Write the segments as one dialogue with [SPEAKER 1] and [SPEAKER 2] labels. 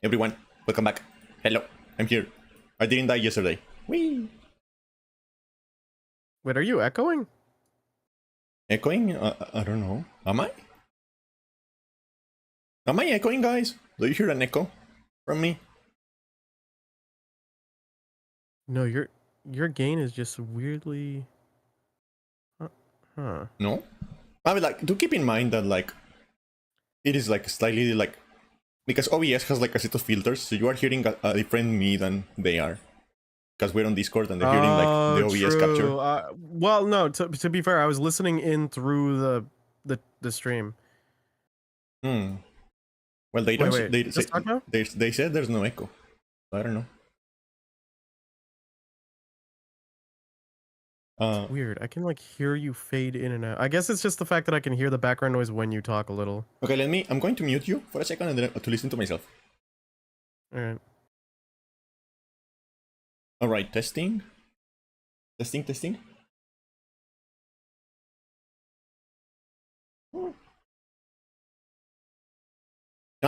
[SPEAKER 1] Everyone, welcome back. Hello, I'm here. I didn't die yesterday. Whee!
[SPEAKER 2] Wait, are you echoing?
[SPEAKER 1] Echoing? I don't know. Am I? Am I echoing, guys? Do you hear an echo from me?
[SPEAKER 2] No, your gain is just weirdly. Huh.
[SPEAKER 1] No? I mean, like, do keep in mind that, like, it is, like, slightly, like, because OBS has, like, a set of filters, so you are hearing a different me than they are. Because we're on Discord and they're hearing, like, the OBS capture.
[SPEAKER 2] Well, no. To be fair, I was listening in through the stream.
[SPEAKER 1] Hmm. Well, they don't.
[SPEAKER 2] Wait. Let's talk now?
[SPEAKER 1] They said there's no echo. I don't know.
[SPEAKER 2] It's weird. I can like hear you fade in and out. I guess it's just the fact that I can hear the background noise when you talk a little.
[SPEAKER 1] Okay, I'm going to mute you for a second and then to listen to myself.
[SPEAKER 2] Alright.
[SPEAKER 1] Alright, testing. Testing. No,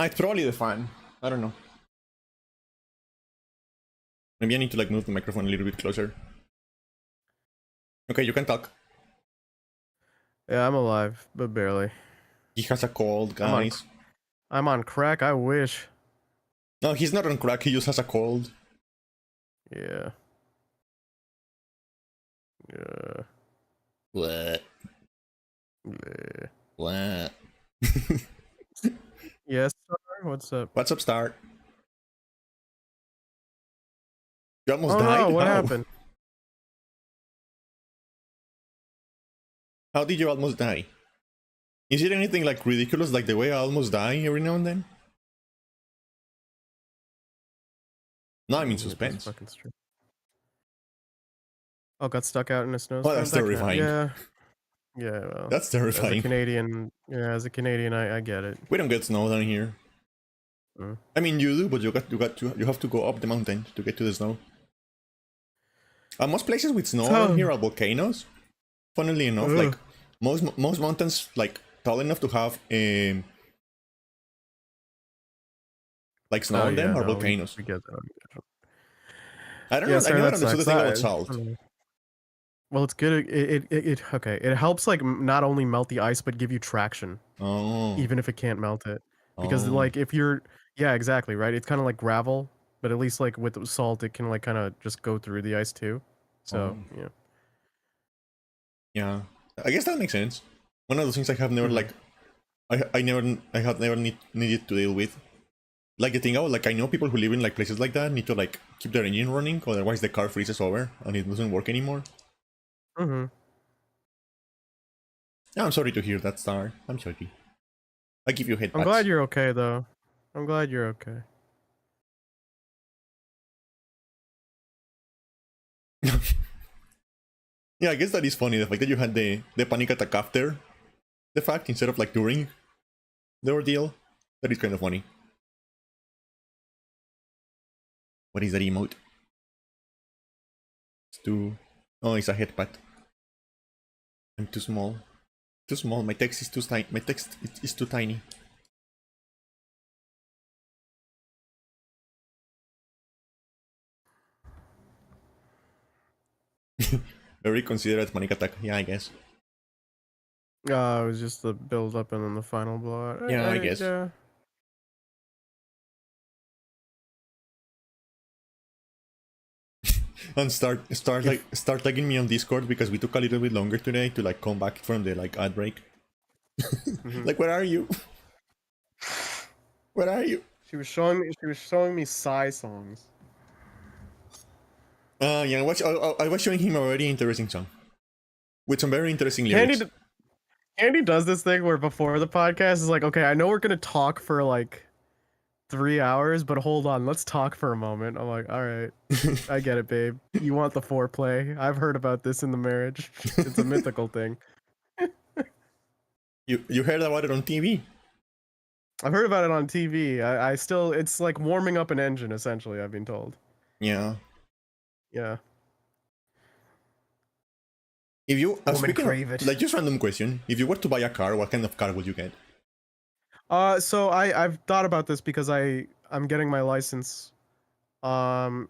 [SPEAKER 1] it's probably the fan. I don't know. Maybe I need to like move the microphone a little bit closer. Okay, you can talk.
[SPEAKER 2] Yeah, I'm alive, but barely.
[SPEAKER 1] He has a cold, guys.
[SPEAKER 2] I'm on crack, I wish.
[SPEAKER 1] No, he's not on crack, he just has a cold.
[SPEAKER 2] Yeah.
[SPEAKER 1] What?
[SPEAKER 2] Yeah.
[SPEAKER 1] What?
[SPEAKER 2] Yes, sir? What's up?
[SPEAKER 1] What's up, Star? You almost
[SPEAKER 2] Oh
[SPEAKER 1] died?
[SPEAKER 2] no, what
[SPEAKER 1] How?
[SPEAKER 2] happened?
[SPEAKER 1] How did you almost die? Is it anything like ridiculous like the way I almost die every now and then? No, I'm in suspense.
[SPEAKER 2] Oh, got stuck out in a snowstorm?
[SPEAKER 1] Oh, that's terrifying.
[SPEAKER 2] Yeah, well,
[SPEAKER 1] that's terrifying.
[SPEAKER 2] As a Canadian, I get it.
[SPEAKER 1] We don't get snow down here. I mean, you do, but you have to go up the mountain to get to the snow. Most places with snow down here are volcanoes. Funnily enough, like most mountains, like tall enough to have like snow on them, are volcanoes.
[SPEAKER 2] We get that.
[SPEAKER 1] I don't know. I never understood the thing about salt.
[SPEAKER 2] Well, it's good. It helps like not only melt the ice but give you traction.
[SPEAKER 1] Oh.
[SPEAKER 2] Even if it can't melt it, because like if you're exactly right. It's kind of like gravel, but at least like with the salt, it can like kind of just go through the ice too. So yeah.
[SPEAKER 1] Yeah, I guess that makes sense. One of those things I have never like, I have never needed to deal with. Like the thing, I know people who live in like places like that need to like keep their engine running, otherwise the car freezes over and it doesn't work anymore. Yeah, I'm sorry to hear that, Star. I'm sorry. I give you headbutts.
[SPEAKER 2] I'm glad you're okay, though. I'm glad you're okay.
[SPEAKER 1] Yeah, I guess that is funny, the fact that you had the panic attack after the fact instead of like during the ordeal. That is kind of funny. What is that emote? It's too... Oh, it's a headbutt. I'm too small. Too small. My text is too tiny. My text is too tiny. Very considerate panic attack. Yeah, I guess.
[SPEAKER 2] It was just the build up and then the final blowout.
[SPEAKER 1] Yeah, I guess.
[SPEAKER 2] Yeah.
[SPEAKER 1] And start tagging me on Discord because we took a little bit longer today to like come back from the like ad break. Like, where are you? Where are you?
[SPEAKER 2] She was showing me Psy songs.
[SPEAKER 1] Yeah, I was showing him a very interesting song with some very interesting lyrics.
[SPEAKER 2] Candy does this thing where before the podcast is like, okay, I know we're gonna talk for like 3 hours, but hold on, let's talk for a moment. I'm like, all right, I get it, babe. You want the foreplay? I've heard about this in the marriage. It's a mythical thing.
[SPEAKER 1] You heard about it on TV?
[SPEAKER 2] I've heard about it on TV. I still, it's like warming up an engine, essentially. I've been told.
[SPEAKER 1] Yeah.
[SPEAKER 2] Yeah.
[SPEAKER 1] If you like, just random question, if you were to buy a car, what kind of car would you get?
[SPEAKER 2] So I've thought about this because I I'm getting my license in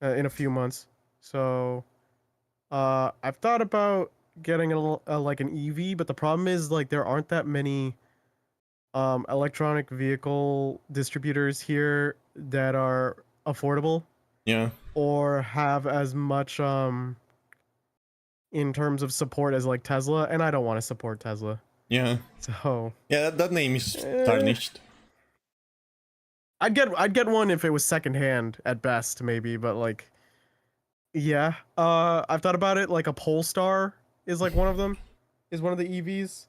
[SPEAKER 2] a few months. So I've thought about getting like an EV, but the problem is like there aren't that many electronic vehicle distributors here that are affordable
[SPEAKER 1] Yeah.
[SPEAKER 2] or have as much in terms of support as like Tesla, and I don't want to support Tesla.
[SPEAKER 1] Yeah.
[SPEAKER 2] So
[SPEAKER 1] Yeah, that name is
[SPEAKER 2] eh,
[SPEAKER 1] tarnished.
[SPEAKER 2] I'd get one if it was secondhand at best, maybe, but like yeah. I've thought about it, like a Polestar is like one of them, is one of the EVs.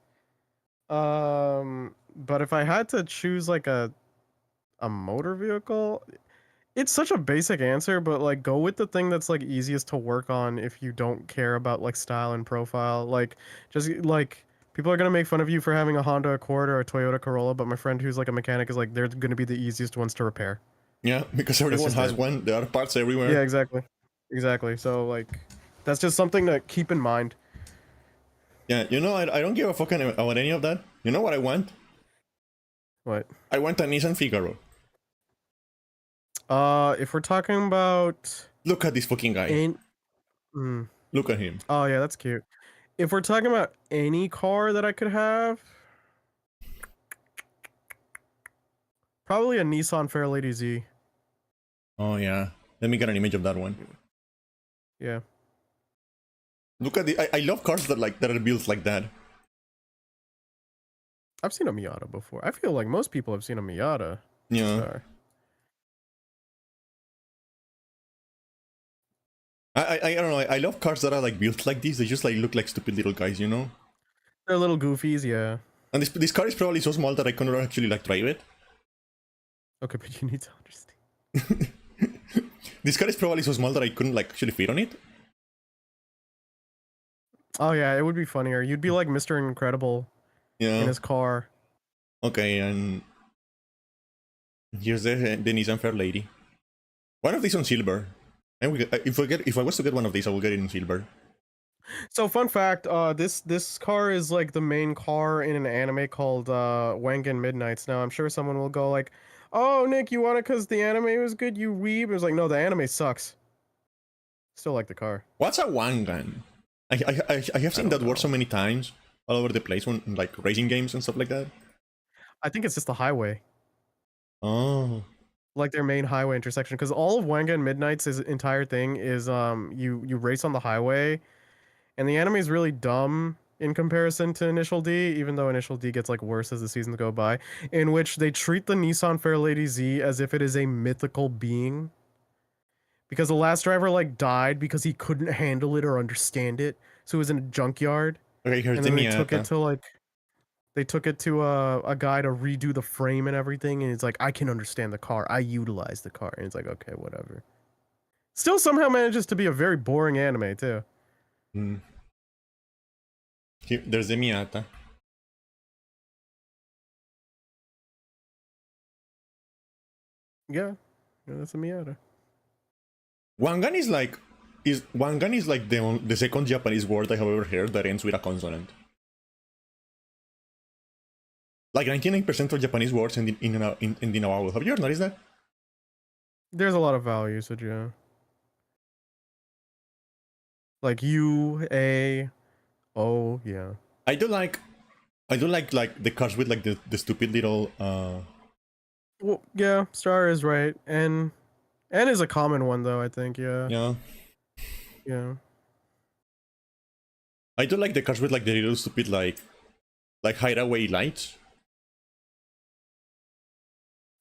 [SPEAKER 2] But if I had to choose like a motor vehicle, it's such a basic answer, but like go with the thing that's like easiest to work on if you don't care about like style and profile. Like just like people are gonna make fun of you for having a Honda Accord or a Toyota Corolla, but my friend who's like a mechanic is like they're gonna be the easiest ones to repair.
[SPEAKER 1] Yeah, because
[SPEAKER 2] That's
[SPEAKER 1] everyone
[SPEAKER 2] just
[SPEAKER 1] has
[SPEAKER 2] it.
[SPEAKER 1] one. There are parts everywhere.
[SPEAKER 2] Yeah, exactly. Exactly. So like that's just something to keep in mind.
[SPEAKER 1] Yeah, I don't give a fuck about any of that. You know what I want?
[SPEAKER 2] What?
[SPEAKER 1] I want a Nissan Figaro.
[SPEAKER 2] If we're talking about
[SPEAKER 1] Look at this fucking guy.
[SPEAKER 2] in mm,
[SPEAKER 1] Look at him.
[SPEAKER 2] oh yeah, that's cute. If we're talking about any car that I could have, probably a Nissan Fairlady Z.
[SPEAKER 1] Oh yeah. Let me get an image of that one.
[SPEAKER 2] Yeah.
[SPEAKER 1] Look at the. I love cars that are built like that.
[SPEAKER 2] I've seen a Miata before. I feel like most people have seen a Miata.
[SPEAKER 1] Yeah.
[SPEAKER 2] Star.
[SPEAKER 1] I don't know. I love cars that are like built like this. They just like look like stupid little guys, you know.
[SPEAKER 2] They're little goofies, yeah.
[SPEAKER 1] And this car is probably so small that I cannot actually like drive it.
[SPEAKER 2] Okay, but you need to understand.
[SPEAKER 1] This car is probably so small that I couldn't like actually fit on it.
[SPEAKER 2] Oh yeah, it would be funnier. You'd be like Mr. Incredible in
[SPEAKER 1] Yeah.
[SPEAKER 2] his car.
[SPEAKER 1] Okay, and here's the Nissan Fairlady. One of these on silver. And if I was to get one of these, I will get it in silver.
[SPEAKER 2] So fun fact, this car is like the main car in an anime called Wangan Midnights. Now I'm sure someone will go like, "Oh, Nick, you want it because the anime was good, you weeb." It was like, no, the anime sucks. Still like the car.
[SPEAKER 1] What's a Wangan? I have
[SPEAKER 2] I
[SPEAKER 1] seen
[SPEAKER 2] don't
[SPEAKER 1] that word so
[SPEAKER 2] know.
[SPEAKER 1] many times all over the place when like racing games and stuff like that.
[SPEAKER 2] I think it's just the highway,
[SPEAKER 1] Oh.
[SPEAKER 2] like their main highway intersection. Because all of Wangan Midnights' entire thing is you race on the highway, and the anime is really dumb in comparison to Initial D, even though Initial D gets like worse as the seasons go by, in which they treat the Nissan Fairlady Z as if it is a mythical being. Because the last driver like died because he couldn't handle it or understand it, so it was in a junkyard,
[SPEAKER 1] Okay, here's
[SPEAKER 2] and
[SPEAKER 1] the
[SPEAKER 2] then
[SPEAKER 1] Miata.
[SPEAKER 2] they took it to a guy to redo the frame and everything, and it's like, I can understand the car, I utilize the car, and it's like, okay, whatever. Still somehow manages to be a very boring anime too.
[SPEAKER 1] Hmm. There's the Miata.
[SPEAKER 2] Yeah, yeah, that's a Miata.
[SPEAKER 1] Wangan is like the second Japanese word I have ever heard that ends with a consonant. Like 99% of Japanese words end in a vowel. Have you ever noticed that?
[SPEAKER 2] There's a lot of vowel usage, yeah. Like U, A, O, yeah.
[SPEAKER 1] I do like like the cars with like the stupid little
[SPEAKER 2] Well, yeah, Star is right. N is a common one though, I think, yeah.
[SPEAKER 1] yeah.
[SPEAKER 2] Yeah.
[SPEAKER 1] I do like the cars with like the little stupid like hideaway lights.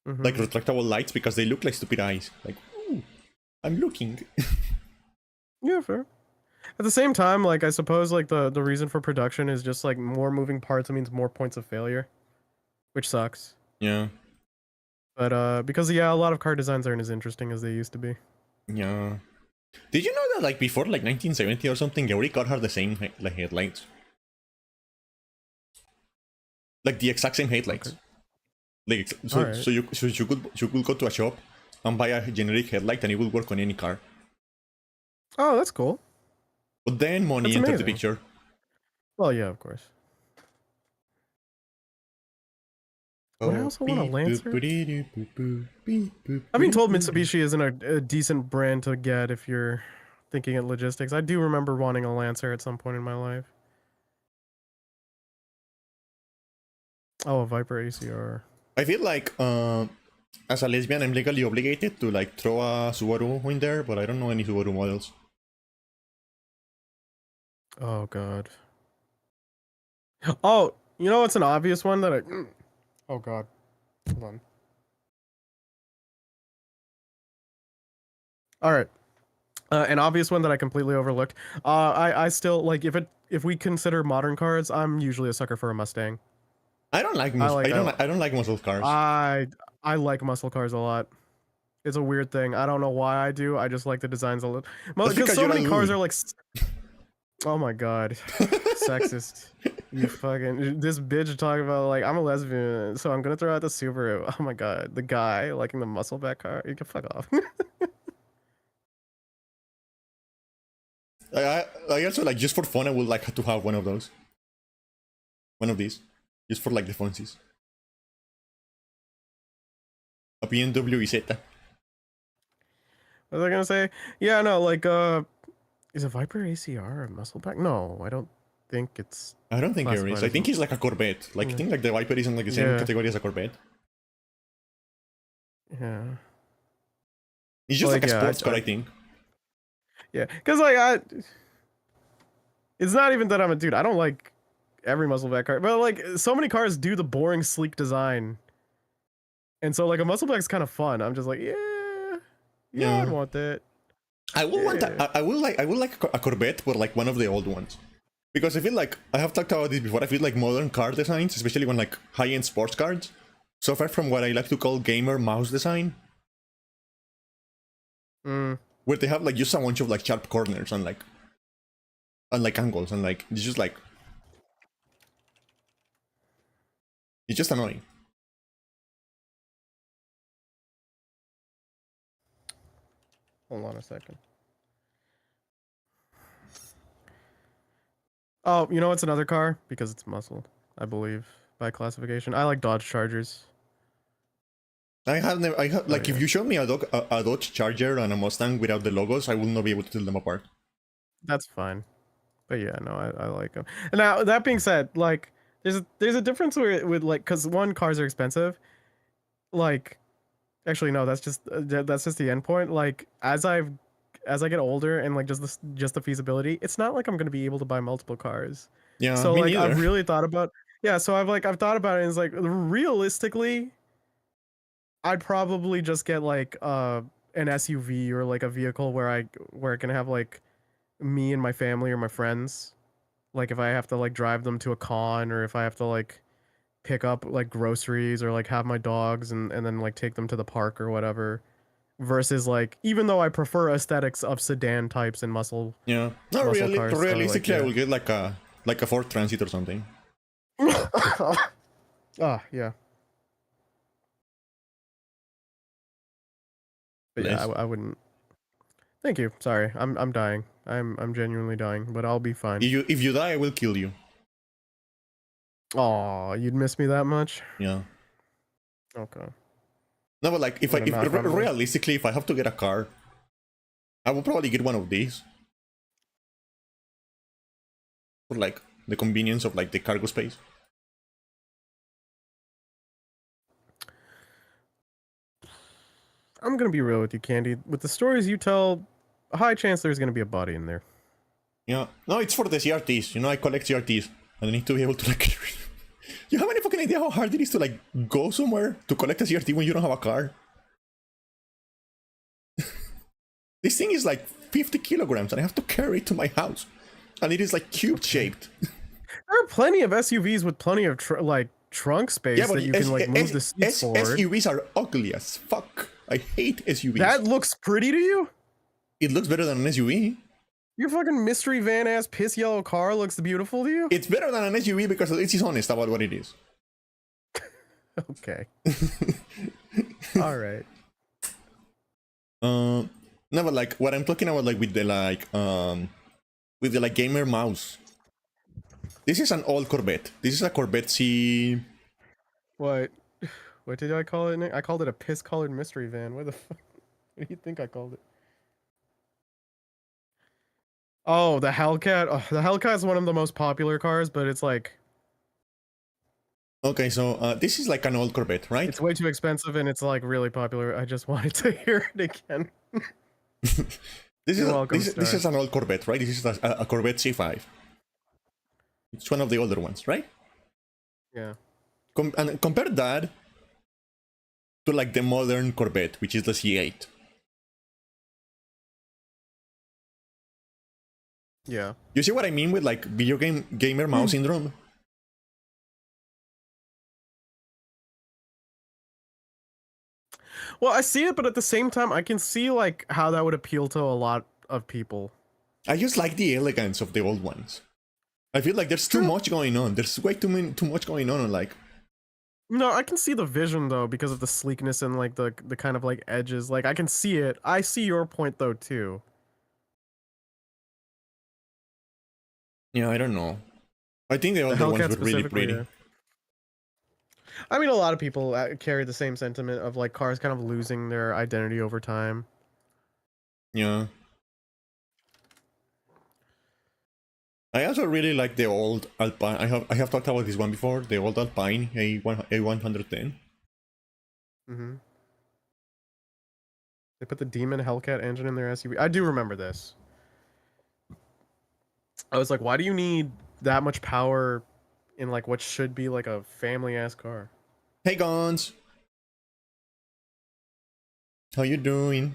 [SPEAKER 1] Like
[SPEAKER 2] Mm-hmm.
[SPEAKER 1] retractable lights because they look like stupid eyes. Like, ooh, I'm looking.
[SPEAKER 2] Yeah, fair. At the same time, like I suppose like the reason for production is just like more moving parts means more points of failure, which sucks.
[SPEAKER 1] Yeah.
[SPEAKER 2] But because yeah, a lot of car designs aren't as interesting as they used to be.
[SPEAKER 1] Yeah. Did you know that like before like 1970 or something, every car had the same like headlights? Like the exact same headlights.
[SPEAKER 2] Okay.
[SPEAKER 1] Like
[SPEAKER 2] All
[SPEAKER 1] so
[SPEAKER 2] right.
[SPEAKER 1] you could go to a shop and buy a generic headlight and it will work on any car.
[SPEAKER 2] Oh, that's cool.
[SPEAKER 1] But then money
[SPEAKER 2] That's
[SPEAKER 1] entered the
[SPEAKER 2] amazing.
[SPEAKER 1] picture.
[SPEAKER 2] Well, yeah, of course. Would I also want a Lancer?
[SPEAKER 1] I've
[SPEAKER 2] I've been told Mitsubishi isn't a decent brand to get if you're thinking at logistics. I do remember wanting a Lancer at some point in my life. Oh, a Viper ACR.
[SPEAKER 1] I feel like as a lesbian, I'm legally obligated to like throw a Subaru in there, but I don't know any Subaru models.
[SPEAKER 2] Oh god. Oh, you know what's an obvious one that I... Oh god. Hold on. Alright. An obvious one that I completely overlooked. I still, like, if we consider modern cars, I'm usually a sucker for a Mustang.
[SPEAKER 1] I don't like I don't like muscle cars.
[SPEAKER 2] I like muscle cars a lot. It's a weird thing. I don't know why I do. I just like the designs a little. Because so many cars are like... Oh my god. Sexist. You fucking... This bitch talking about, like, I'm a lesbian, so I'm gonna throw out the Subaru. Oh my god. The guy liking the muscle back car. You can fuck off.
[SPEAKER 1] I also like, just for fun, I would like to have one of those. One of these. Just for like the funsies. A BMW Z.
[SPEAKER 2] What was I gonna say? Yeah, no, like, is a Viper ACR a muscle pack? No, I don't think it's...
[SPEAKER 1] I don't think it is. I think it's like a Corvette. Like, I think like the Viper isn't like the same category as a Corvette.
[SPEAKER 2] Yeah.
[SPEAKER 1] It's just like a sports car, I think.
[SPEAKER 2] Yeah, because like it's not even that I'm a dude. I don't like every muscle back car, but like so many cars do the boring, sleek design, and so like a muscle back's kind of fun. I'm just like, yeah, I'd want that.
[SPEAKER 1] I will want that. I will like a Corvette, but like one of the old ones, because I feel like I have talked about this before. I feel like modern car designs, especially when like high-end sports cars, suffer from what I like to call gamer mouse design. Where they have like just a bunch of like sharp corners and like angles, and like it's just like, it's just annoying.
[SPEAKER 2] Hold on a second. Oh, you know what's another car? Because it's muscled, I believe, by classification. I like Dodge Chargers.
[SPEAKER 1] I have like, if you show me a Dodge Charger and a Mustang without the logos, I will not be able to tell them apart.
[SPEAKER 2] That's fine. But yeah, no, I like them. And now, that being said, like, there's a difference with like, because one, cars are expensive. Like, actually, no, that's just the end point. Like, as I get older and like just the feasibility, it's not like I'm gonna be able to buy multiple cars.
[SPEAKER 1] Yeah.
[SPEAKER 2] So
[SPEAKER 1] me
[SPEAKER 2] like,
[SPEAKER 1] neither.
[SPEAKER 2] I've really thought about. Yeah, so I've thought about it, and it's like, realistically, I'd probably just get like an SUV or like a vehicle where I can have like me and my family or my friends. Like if I have to like drive them to a con, or if I have to like pick up like groceries, or like have my dogs and then like take them to the park or whatever. Versus like, even though I prefer aesthetics of sedan types and muscle.
[SPEAKER 1] Yeah. Not
[SPEAKER 2] muscle
[SPEAKER 1] really.
[SPEAKER 2] cars,
[SPEAKER 1] Realistically,
[SPEAKER 2] like,
[SPEAKER 1] I will get like a Ford Transit or something.
[SPEAKER 2] Yeah. But yeah, I wouldn't. Thank you. Sorry, I'm dying. I'm genuinely dying, but I'll be fine.
[SPEAKER 1] If you die, I will kill you.
[SPEAKER 2] Aw, you'd miss me that much?
[SPEAKER 1] Yeah.
[SPEAKER 2] Okay.
[SPEAKER 1] No, but like, if realistically, if I have to get a car, I will probably get one of these. For like the convenience of like the cargo space.
[SPEAKER 2] I'm gonna be real with you, Candy. With the stories you tell, a high chance there's gonna be a body in there.
[SPEAKER 1] Yeah. No, it's for the CRTs. You know, I collect CRTs. And I need to be able to like... You have any fucking idea how hard it is to like go somewhere to collect a CRT when you don't have a car? This thing is like 50 kilograms and I have to carry it to my house. And it is like cube shaped.
[SPEAKER 2] There are plenty of SUVs with plenty of trunk space that you can like move the seats forward.
[SPEAKER 1] SUVs are ugly as fuck. I hate SUVs.
[SPEAKER 2] That looks pretty to you?
[SPEAKER 1] It looks better than an SUV.
[SPEAKER 2] Your fucking mystery van ass piss yellow car looks beautiful to you?
[SPEAKER 1] It's better than an SUV because it's honest about what it is.
[SPEAKER 2] Okay. All right.
[SPEAKER 1] No, but like what I'm talking about, like with the like gamer mouse. This is an old Corvette. This is a Corvette C.
[SPEAKER 2] What? What did I call it, Nick? I called it a piss-colored mystery van. What the fuck? What do you think I called it? Oh, the Hellcat. Oh, the Hellcat is one of the most popular cars, but it's like
[SPEAKER 1] Okay, so this is like an old Corvette, right?
[SPEAKER 2] it's way too expensive and it's like really popular. I just wanted to hear it again. You're welcome,
[SPEAKER 1] this
[SPEAKER 2] Star.
[SPEAKER 1] is an old Corvette, right? This is a Corvette C5. It's one of the older ones, right?
[SPEAKER 2] Yeah.
[SPEAKER 1] And compare that to like the modern Corvette, which is the C8.
[SPEAKER 2] Yeah.
[SPEAKER 1] You see what I mean with like video game gamer mouse syndrome?
[SPEAKER 2] Well, I see it, but at the same time, I can see like how that would appeal to a lot of people.
[SPEAKER 1] I just like the elegance of the old ones. I feel like there's too much going on. There's way too much going on. Like,
[SPEAKER 2] No, I can see the vision though because of the sleekness and like the kind of like edges. Like I can see it. I see your point though too.
[SPEAKER 1] yeah, I don't know. I think the
[SPEAKER 2] The
[SPEAKER 1] older ones
[SPEAKER 2] Hellcat
[SPEAKER 1] were really
[SPEAKER 2] specifically.
[SPEAKER 1] pretty.
[SPEAKER 2] Yeah. I mean, a lot of people carry the same sentiment of like cars kind of losing their identity over time.
[SPEAKER 1] Yeah. I also really like the old Alpine. I have talked about this one before. The old Alpine A110.
[SPEAKER 2] Mm-hmm. They put the Demon Hellcat engine in their SUV. I do remember this. I was like, why do you need that much power in like what should be like a family ass car?
[SPEAKER 1] Hey Gons, how you doing?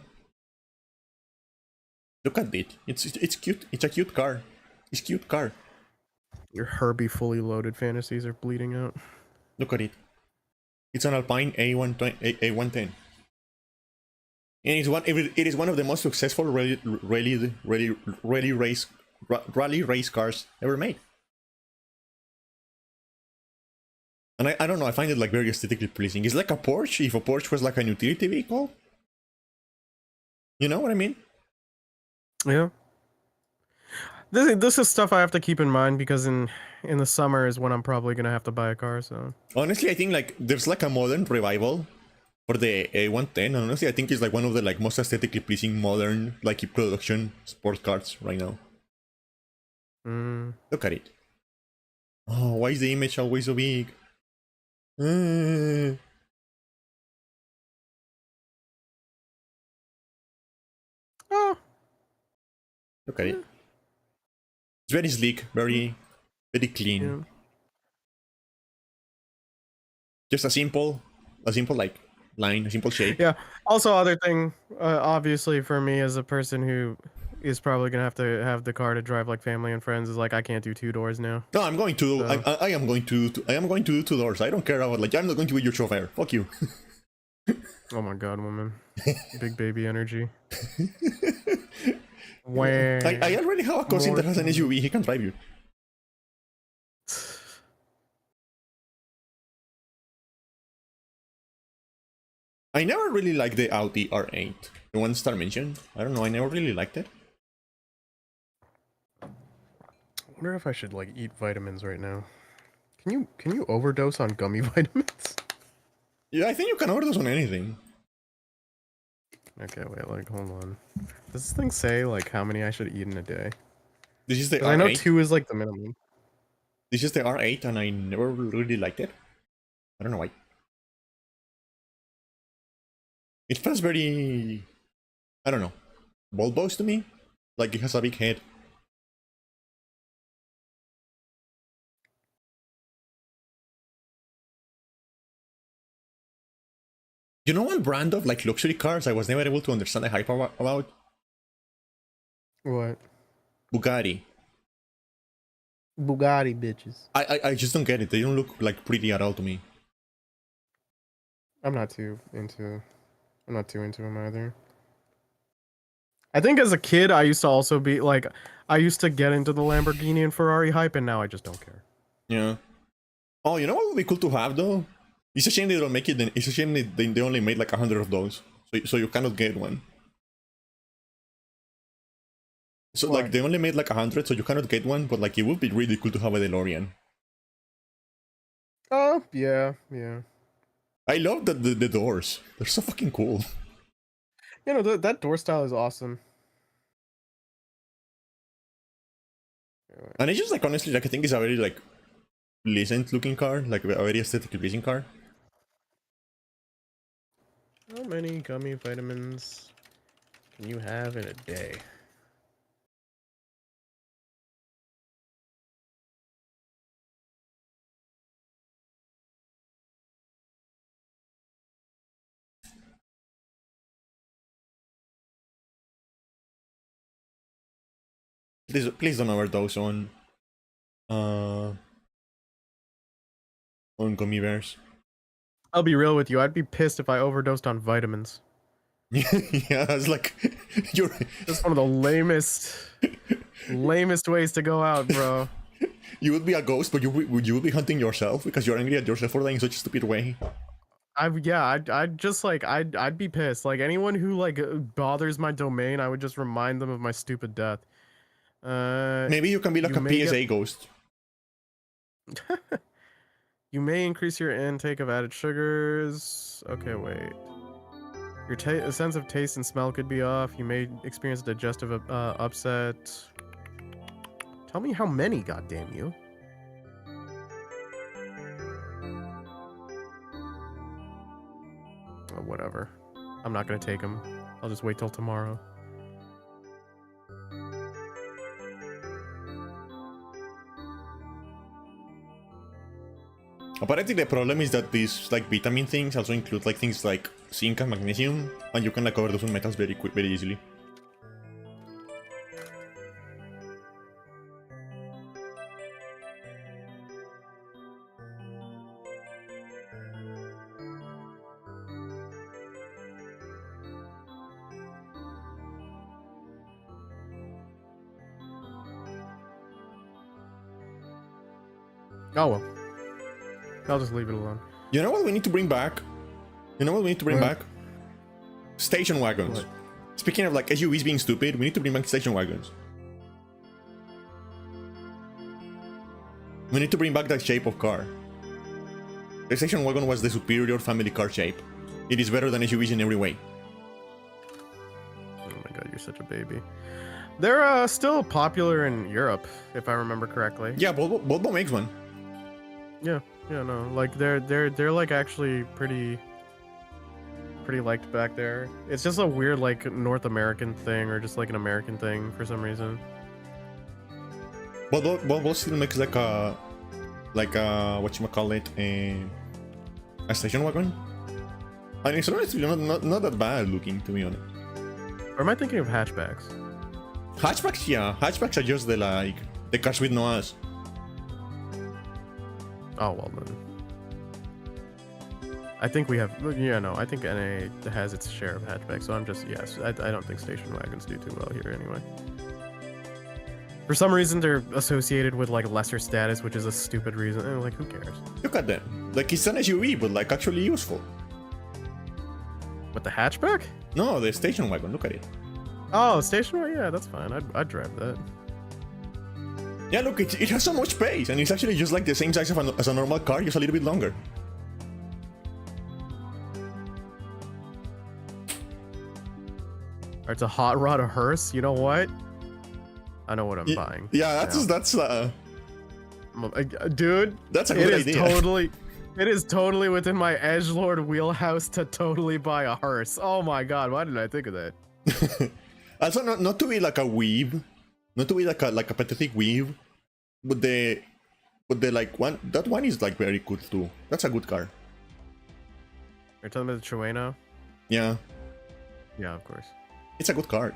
[SPEAKER 1] Look at it. It's cute. It's a cute car. It's a cute car.
[SPEAKER 2] Your Herbie fully loaded fantasies are bleeding out.
[SPEAKER 1] Look at it. It's an Alpine A110. And it is one of the most successful rally race cars ever made. And I don't know, I find it like very aesthetically pleasing. It's like a Porsche if a Porsche was like an utility vehicle. You know what I mean?
[SPEAKER 2] Yeah. This is stuff I have to keep in mind because in the summer is when I'm probably gonna have to buy a car. So
[SPEAKER 1] Honestly, I think like there's like a modern revival for the A110. And honestly, I think it's like one of the like most aesthetically pleasing modern like production sports cars right now. Look at it. Oh, why is the image always so big?
[SPEAKER 2] Oh,
[SPEAKER 1] Look at it. It's very sleek, very clean.
[SPEAKER 2] yeah.
[SPEAKER 1] Just a simple like line, a simple shape.
[SPEAKER 2] Yeah. Also, other thing, obviously for me as a person who is probably gonna have to have the car to drive like family and friends is like I can't do 2 doors now.
[SPEAKER 1] No, I'm going to.
[SPEAKER 2] So.
[SPEAKER 1] I am going to. I am going to do 2 doors. I don't care about like. I'm not going to be your chauffeur. Fuck you.
[SPEAKER 2] Oh my god, woman. Big baby energy.
[SPEAKER 1] I already have a cousin that has an SUV. He can drive you. I never really liked the Audi R8. The one Star mentioned. I don't know. I never really liked it.
[SPEAKER 2] I wonder if I should like eat vitamins right now. Can you overdose on gummy vitamins?
[SPEAKER 1] Yeah, I think you can overdose on anything.
[SPEAKER 2] Okay, wait, like hold on. Does this thing say like how many I should eat in a day?
[SPEAKER 1] This is the R8.
[SPEAKER 2] I know 2 is like the minimum.
[SPEAKER 1] This is the R8, and I never really liked it. I don't know why. It feels very, I don't know, bulbous to me. Like it has a big head. You know one brand of like luxury cars I was never able to understand the hype about?
[SPEAKER 2] What?
[SPEAKER 1] Bugatti.
[SPEAKER 2] Bugatti bitches.
[SPEAKER 1] I just don't get it. They don't look like pretty at all to me.
[SPEAKER 2] I'm not too into them either. I think as a kid I used to also be like I used to get into the Lamborghini and Ferrari hype and now I just don't care.
[SPEAKER 1] Yeah. Oh, you know what would be cool to have though? It's a shame they don't make it. It's a shame they only made like 100 of those, so you cannot get one. So
[SPEAKER 2] Why?
[SPEAKER 1] like they only made like 100, so you cannot get one. But like it would be really cool to have a DeLorean.
[SPEAKER 2] Oh yeah, yeah.
[SPEAKER 1] I love the doors. They're so fucking cool.
[SPEAKER 2] You know, that door style is awesome.
[SPEAKER 1] And it's just like honestly, like I think it's a very like pleasant looking car, like a very aesthetically pleasing car.
[SPEAKER 2] How many gummy vitamins can you have in a day?
[SPEAKER 1] Please don't overdose uh on gummy bears.
[SPEAKER 2] I'll be real with you. I'd be pissed if I overdosed on vitamins.
[SPEAKER 1] Yeah, it's like you're
[SPEAKER 2] That's one of the lamest ways to go out, bro.
[SPEAKER 1] you would be a ghost, but you would be hunting yourself because you're angry at yourself for dying in such a stupid way.
[SPEAKER 2] I'd just like I'd be pissed. Like anyone who like bothers my domain, I would just remind them of my stupid death.
[SPEAKER 1] Maybe you can be like a PSA ghost.
[SPEAKER 2] You may increase your intake of added sugars. Okay, wait. Your sense of taste and smell could be off. You may experience digestive upset. Tell me how many, goddamn you. Oh, whatever. I'm not gonna take them. I'll just wait till tomorrow.
[SPEAKER 1] Apparently the problem is that these like vitamin things also include like things like zinc and magnesium, and you can like cover those with metals very easily.
[SPEAKER 2] Oh well. I'll just leave it alone.
[SPEAKER 1] You know what we need to bring back? You know what we need to bring
[SPEAKER 2] What?
[SPEAKER 1] back? Station wagons.
[SPEAKER 2] What?
[SPEAKER 1] Speaking of like SUVs being stupid, we need to bring back station wagons. We need to bring back that shape of car. The station wagon was the superior family car shape. It is better than SUVs in every way.
[SPEAKER 2] Oh my god, you're such a baby. They're still popular in Europe, if I remember correctly.
[SPEAKER 1] Yeah, Volvo makes one.
[SPEAKER 2] Yeah, no, like they're like actually pretty liked back there. It's just a weird like North American thing or just like an American thing for some reason.
[SPEAKER 1] Volvo still makes like a whatchamacallit, a station wagon. And it's honestly not that bad looking, to be honest.
[SPEAKER 2] Or am I thinking of hatchbacks?
[SPEAKER 1] Hatchbacks, yeah. Hatchbacks are just the cars with no ass.
[SPEAKER 2] Oh well then. I think we have, yeah, no, I think NA has its share of hatchbacks, so I'm just, yes, I don't think station wagons do too well here anyway. For some reason, they're associated with, like, lesser status, which is a stupid reason, and, like, who cares?
[SPEAKER 1] Look at them. Like, it's an SUV, but, like, actually useful.
[SPEAKER 2] With the hatchback?
[SPEAKER 1] No, the station wagon, look at it.
[SPEAKER 2] Oh, station wagon? Yeah, that's fine. I'd drive that.
[SPEAKER 1] Yeah, look, it has so much space, and it's actually just, like, the same size as a normal car, just a little bit longer.
[SPEAKER 2] Or it's a hot rod, a hearse. You know what? I know what I'm buying.
[SPEAKER 1] Yeah,
[SPEAKER 2] dude.
[SPEAKER 1] That's a good idea.
[SPEAKER 2] It is totally within my edgelord wheelhouse to totally buy a hearse. Oh my god, why didn't I think of that?
[SPEAKER 1] Also, not to be like a weave, not to be like a pathetic weave, but the like that one is like very good too. That's a good car.
[SPEAKER 2] You're talking about the Trueno?
[SPEAKER 1] Yeah.
[SPEAKER 2] Yeah, of course.
[SPEAKER 1] It's a good car.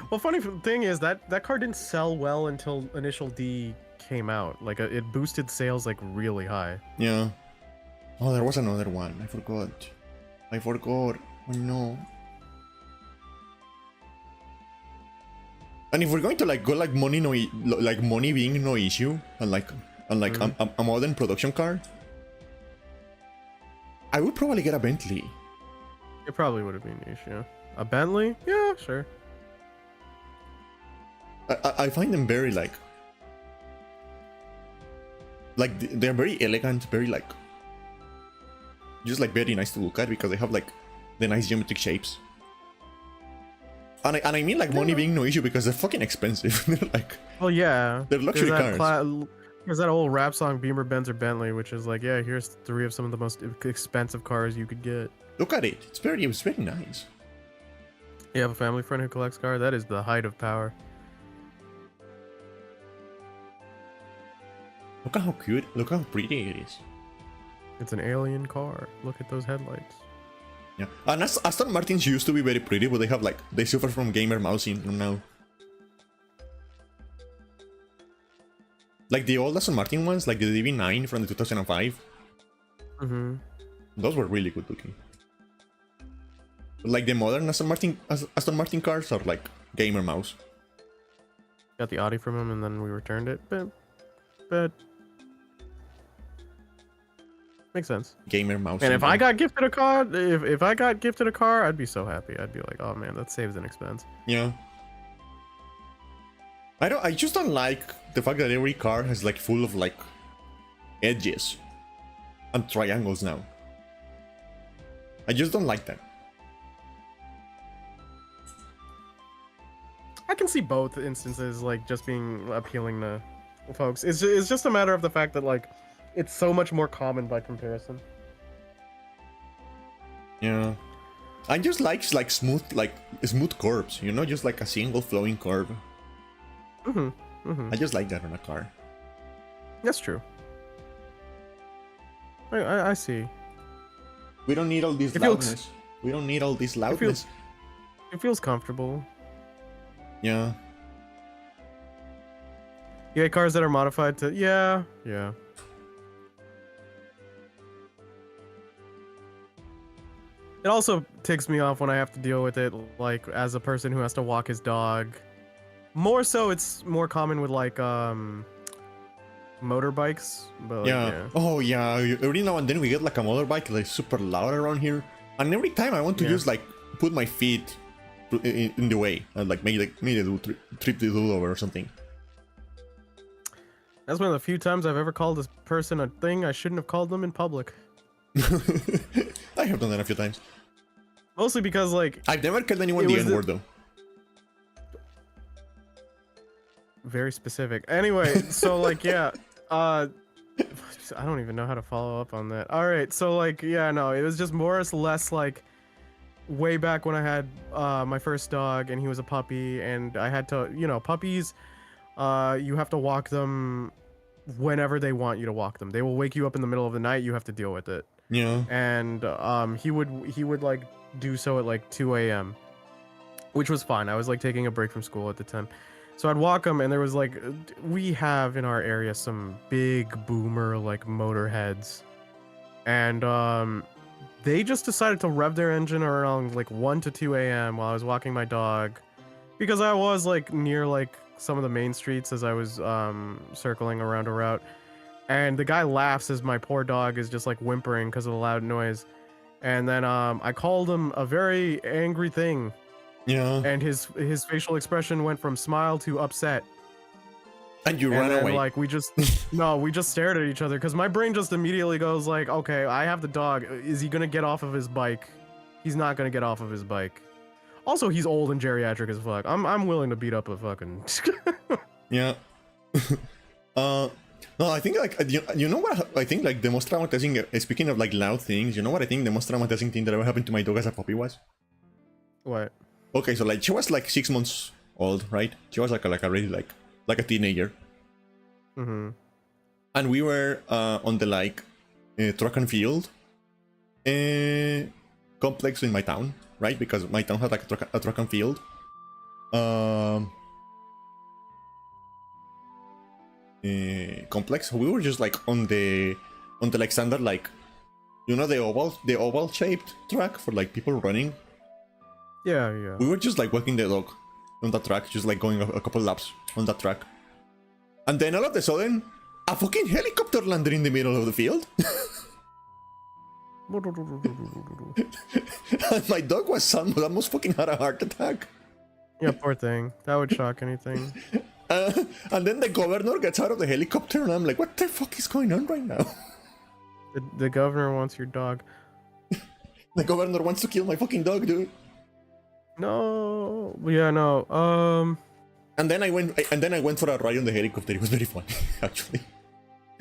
[SPEAKER 2] Well, funny thing is that car didn't sell well until Initial D came out. Like, it boosted sales like really high.
[SPEAKER 1] Yeah. Oh, there was another one. I forgot. Oh no. And if we're going to like go like money being no issue, and like a modern production car, I would probably get a Bentley.
[SPEAKER 2] It probably would have been niche, yeah. A Bentley? Yeah, sure.
[SPEAKER 1] I find them very like they're very elegant, very like just like very nice to look at because they have like the nice geometric shapes. And I mean like money being no issue because they're fucking expensive. They're like,
[SPEAKER 2] well, yeah,
[SPEAKER 1] they're luxury cars.
[SPEAKER 2] There's that old rap song, Beamer, Benz, or Bentley, which is like, yeah, here's 3 of some of the most expensive cars you could get.
[SPEAKER 1] Look at it. It's very nice.
[SPEAKER 2] You have a family friend who collects cars? That is the height of power.
[SPEAKER 1] Look at how cute. Look how pretty it is.
[SPEAKER 2] It's an alien car. Look at those headlights.
[SPEAKER 1] Yeah, and Aston Martins used to be very pretty, but they have like they suffer from gamer mouse syndrome now. Like the old Aston Martin ones, like the DB9 from the 2005.
[SPEAKER 2] Mm-hmm.
[SPEAKER 1] Those were really good looking. But like the modern Aston Martin cars are like gamer mouse.
[SPEAKER 2] Got the Audi from him, and then we returned it. But makes sense.
[SPEAKER 1] Gamer mouse.
[SPEAKER 2] And if I got gifted a car, if I got gifted a car, I'd be so happy. I'd be like, oh man, that saves an expense.
[SPEAKER 1] Yeah. I just don't like the fact that every car has like full of like edges and triangles now. I just don't like that.
[SPEAKER 2] I can see both instances like just being appealing to folks. It's just a matter of the fact that like it's so much more common by comparison.
[SPEAKER 1] Yeah. I just like smooth curves, you know, just like a single flowing curve. I just like that on a car.
[SPEAKER 2] That's true. I see.
[SPEAKER 1] We don't need all this loudness. We don't need all this loudness.
[SPEAKER 2] It feels comfortable.
[SPEAKER 1] Yeah.
[SPEAKER 2] Yeah, cars that are modified to yeah. It also ticks me off when I have to deal with it, like as a person who has to walk his dog. More so, it's more common with like motorbikes. But like,
[SPEAKER 1] yeah. Oh yeah. Every now and then we get like a motorbike like super loud around here, and every time I want to just like put my feet in the way and like maybe trip the dude over or something.
[SPEAKER 2] That's one of the few times I've ever called this person a thing I shouldn't have called them in public.
[SPEAKER 1] I have done that a few times.
[SPEAKER 2] Mostly because like
[SPEAKER 1] I've never called anyone the N-word though.
[SPEAKER 2] Very specific. Anyway, so like yeah, I don't even know how to follow up on that. All right, so like yeah, no, it was just more or less like way back when I had my first dog and he was a puppy and I had to, you know, puppies, you have to walk them whenever they want you to walk them. They will wake you up in the middle of the night. You have to deal with it.
[SPEAKER 1] Yeah.
[SPEAKER 2] And he would like do so at like 2 a.m., which was fine. I was like taking a break from school at the time. So I'd walk them, and there was like, we have in our area some big boomer like motorheads, and they just decided to rev their engine around like 1 to 2 a.m. while I was walking my dog, because I was like near like some of the main streets as I was circling around a route, and the guy laughs as my poor dog is just like whimpering because of the loud noise, and then I called him a very angry thing.
[SPEAKER 1] Yeah.
[SPEAKER 2] And his facial expression went from smile to upset.
[SPEAKER 1] And you ran away.
[SPEAKER 2] Like we just we just stared at each other because my brain just immediately goes like, okay, I have the dog. Is he gonna get off of his bike? He's not gonna get off of his bike. Also, he's old and geriatric as fuck. I'm willing to beat up a fucking.
[SPEAKER 1] Yeah. No, I think like you know what I think like the most traumatizing. Speaking of like loud things, you know what I think the most traumatizing thing that ever happened to my dog as a puppy was?
[SPEAKER 2] What?
[SPEAKER 1] Okay, so like she was like 6 months old, right? She was like already like a teenager.
[SPEAKER 2] Mm-hmm.
[SPEAKER 1] And we were on the like track and field complex in my town, right? Because my town had like a track and field. Complex. We were just like on the like standard like, you know, the oval shaped track for like people running.
[SPEAKER 2] Yeah.
[SPEAKER 1] We were just like walking the dog on that track, just like going a couple laps on that track. And then all of a sudden, a fucking helicopter landed in the middle of the field. And my dog was almost fucking had a heart attack.
[SPEAKER 2] Yeah, poor thing. That would shock anything.
[SPEAKER 1] And then the governor gets out of the helicopter and I'm like, what the fuck is going on right now?
[SPEAKER 2] The governor wants your dog.
[SPEAKER 1] The governor wants to kill my fucking dog, dude.
[SPEAKER 2] No. Yeah, no.
[SPEAKER 1] And then I went for a ride on the helicopter. It was very fun, actually.